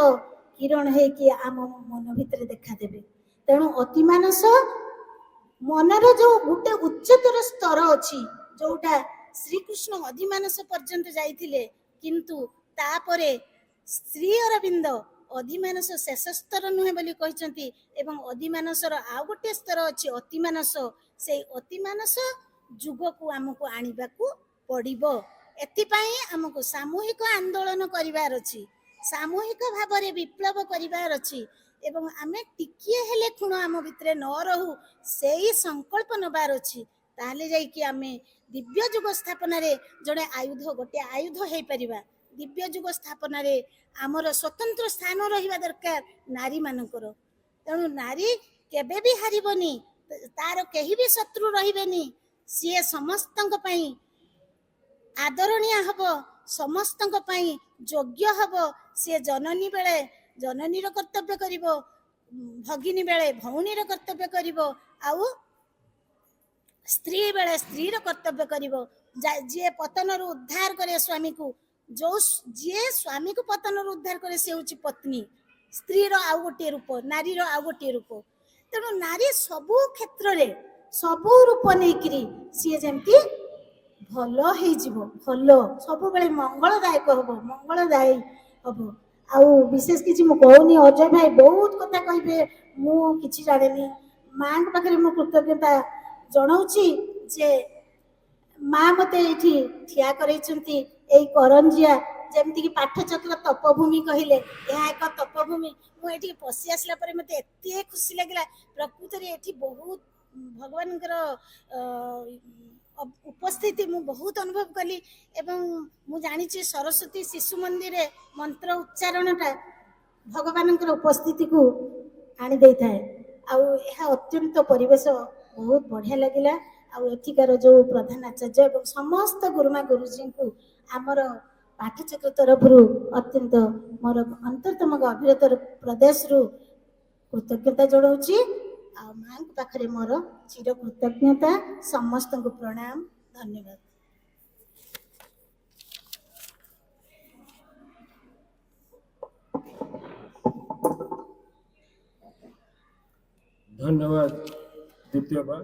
କିରଣ ହେଇକି ଆମ ମନ ଭିତରେ ଦେଖାଦେବେ। ତେଣୁ ଅତିମାନସ ମନର ଯୋଉ ଗୋଟେ ଉଚ୍ଚତର ସ୍ତର ଅଛି, ଯୋଉଟା ଶ୍ରୀକୃଷ୍ଣ ଅଧିମାନସ ପର୍ଯ୍ୟନ୍ତ ଯାଇଥିଲେ, କିନ୍ତୁ ତାପରେ ଶ୍ରୀ ଅରବିନ୍ଦ ଅଧିମାନସ ଶେଷ ସ୍ତର ନୁହେଁ ବୋଲି କହିଛନ୍ତି। ଏବଂ ଅଧିମାନସର ଆଉ ଗୋଟିଏ ସ୍ତର ଅଛି ଅତିମାନସ, ସେଇ ଅତିମାନସ ଯୁଗକୁ ଆମକୁ ଆଣିବାକୁ ପଡ଼ିବ। ଏଥିପାଇଁ ଆମକୁ ସାମୂହିକ ଆନ୍ଦୋଳନ କରିବାର ଅଛି, ସାମୂହିକ ଭାବରେ ବିପ୍ଳବ କରିବାର ଅଛି ଏବଂ ଆମେ ଟିକିଏ ହେଲେ ଖୁଣ ଆମ ଭିତରେ ନ ରହୁ ସେଇ ସଂକଳ୍ପ ନେବାର ଅଛି। ତାହେଲେ ଯାଇକି ଆମେ ଦିବ୍ୟ ଯୁଗ ସ୍ଥାପନାରେ ଜଣେ ଗୋଟିଏ ଆୟୁଧ ହେଇପାରିବା। ଦିବ୍ୟ ଯୁଗ ସ୍ଥାପନାରେ ଆମର ସ୍ୱତନ୍ତ୍ର ସ୍ଥାନ ରହିବା ଦରକାର ନାରୀମାନଙ୍କର। ତେଣୁ ନାରୀ କେବେ ବି ହାରିବନି, ତାର କେହି ବି ଶତ୍ରୁ ରହିବେନି। ସିଏ ସମସ୍ତଙ୍କ ପାଇଁ ଆଦରଣୀୟ ହବ, ସମସ୍ତଙ୍କ ପାଇଁ ଯୋଗ୍ୟ ହବ। ସିଏ ଜନନୀ ବେଳେ ଜନନୀର କର୍ତ୍ତବ୍ୟ କରିବ, ଭଗିନୀ ବେଳେ ଭଉଣୀର କର୍ତ୍ତବ୍ୟ କରିବ, ଆଉ ସ୍ତ୍ରୀ ବେଳେ ସ୍ତ୍ରୀର କର୍ତ୍ତବ୍ୟ କରିବ। ଯିଏ ପତନରୁ ଉଦ୍ଧାର କରେ ସ୍ୱାମୀକୁ, ଯିଏ ସ୍ୱାମୀକୁ ପତନରୁ ଉଦ୍ଧାର କରେ ସେ ହେଉଛି ପତ୍ନୀ। ସ୍ତ୍ରୀର ଆଉ ଗୋଟିଏ ରୂପ, ନାରୀର ଆଉ ଗୋଟିଏ ରୂପ। ତେଣୁ ନାରୀ ସବୁ କ୍ଷେତ୍ରରେ ସବୁ ରୂପ ନେଇକିରି ସିଏ ଯେମିତି ଭଲ ହେଇଯିବ, ଭଲ ସବୁବେଳେ ମଙ୍ଗଳଦାୟକ ହବ, ମଙ୍ଗଳଦାୟୀ ହବ। ଆଉ ବିଶେଷ କିଛି ମୁଁ କହୁନି, ଅଜୟ ଭାଇ ବହୁତ କଥା କହିବେ, ମୁଁ କିଛି ଜାଣିନି। ମାଙ୍କ ପାଖରେ ମୁଁ କୃତଜ୍ଞତା ଜଣାଉଛି ଯେ ମା ମତେ ଏଇଠି ଠିଆ କରେଇଛନ୍ତି ଏଇ କରଞ୍ଜିଆ, ଯେମିତିକି ପାଠଚକ୍ର ତପଭୂମି କହିଲେ, ଏହା ଏକ ତପଭୂମି। ମୁଁ ଏଠିକି ପଶି ଆସିଲା ପରେ ମତେ ଏତେ ଖୁସି ଲାଗିଲା। ପ୍ରକୃତରେ ଏଠି ବହୁତ ଭଗବାନଙ୍କର ଉପସ୍ଥିତି ମୁଁ ବହୁତ ଅନୁଭବ କଲି ଏବଂ ମୁଁ ଜାଣିଛି ସରସ୍ୱତୀ ଶିଶୁ ମନ୍ଦିରରେ ମନ୍ତ୍ର ଉଚ୍ଚାରଣଟା ଭଗବାନଙ୍କର ଉପସ୍ଥିତିକୁ ଆଣି ଦେଇଥାଏ। ଆଉ ଏହା ଅତ୍ୟନ୍ତ ପରିବେଶ ବହୁତ ବଢ଼ିଆ ଲାଗିଲା। ଆଉ ଏଠିକାର ଯେଉଁ ପ୍ରଧାନ ଆଚାର୍ଯ୍ୟ ଏବଂ ସମସ୍ତ ଗୁରୁମା ଗୁରୁଜୀଙ୍କୁ ଆମର ପାଠଚକ୍ର ତରଫରୁ ଅତ୍ୟନ୍ତ ମୋର ଅନ୍ତରତମ ଗଭୀରତର ପ୍ରଦେଶରୁ କୃତଜ୍ଞତା ଜଣାଉଛି। ଆଉ ମାଙ୍କ ପାଖରେ ମୋର ଚିର କୃତଜ୍ଞତା। ସମସ୍ତଙ୍କୁ ପ୍ରଣାମ, ଧନ୍ୟବାଦ। ଧନ୍ୟବାଦ ଦ୍ୱିତୀୟ ବାର।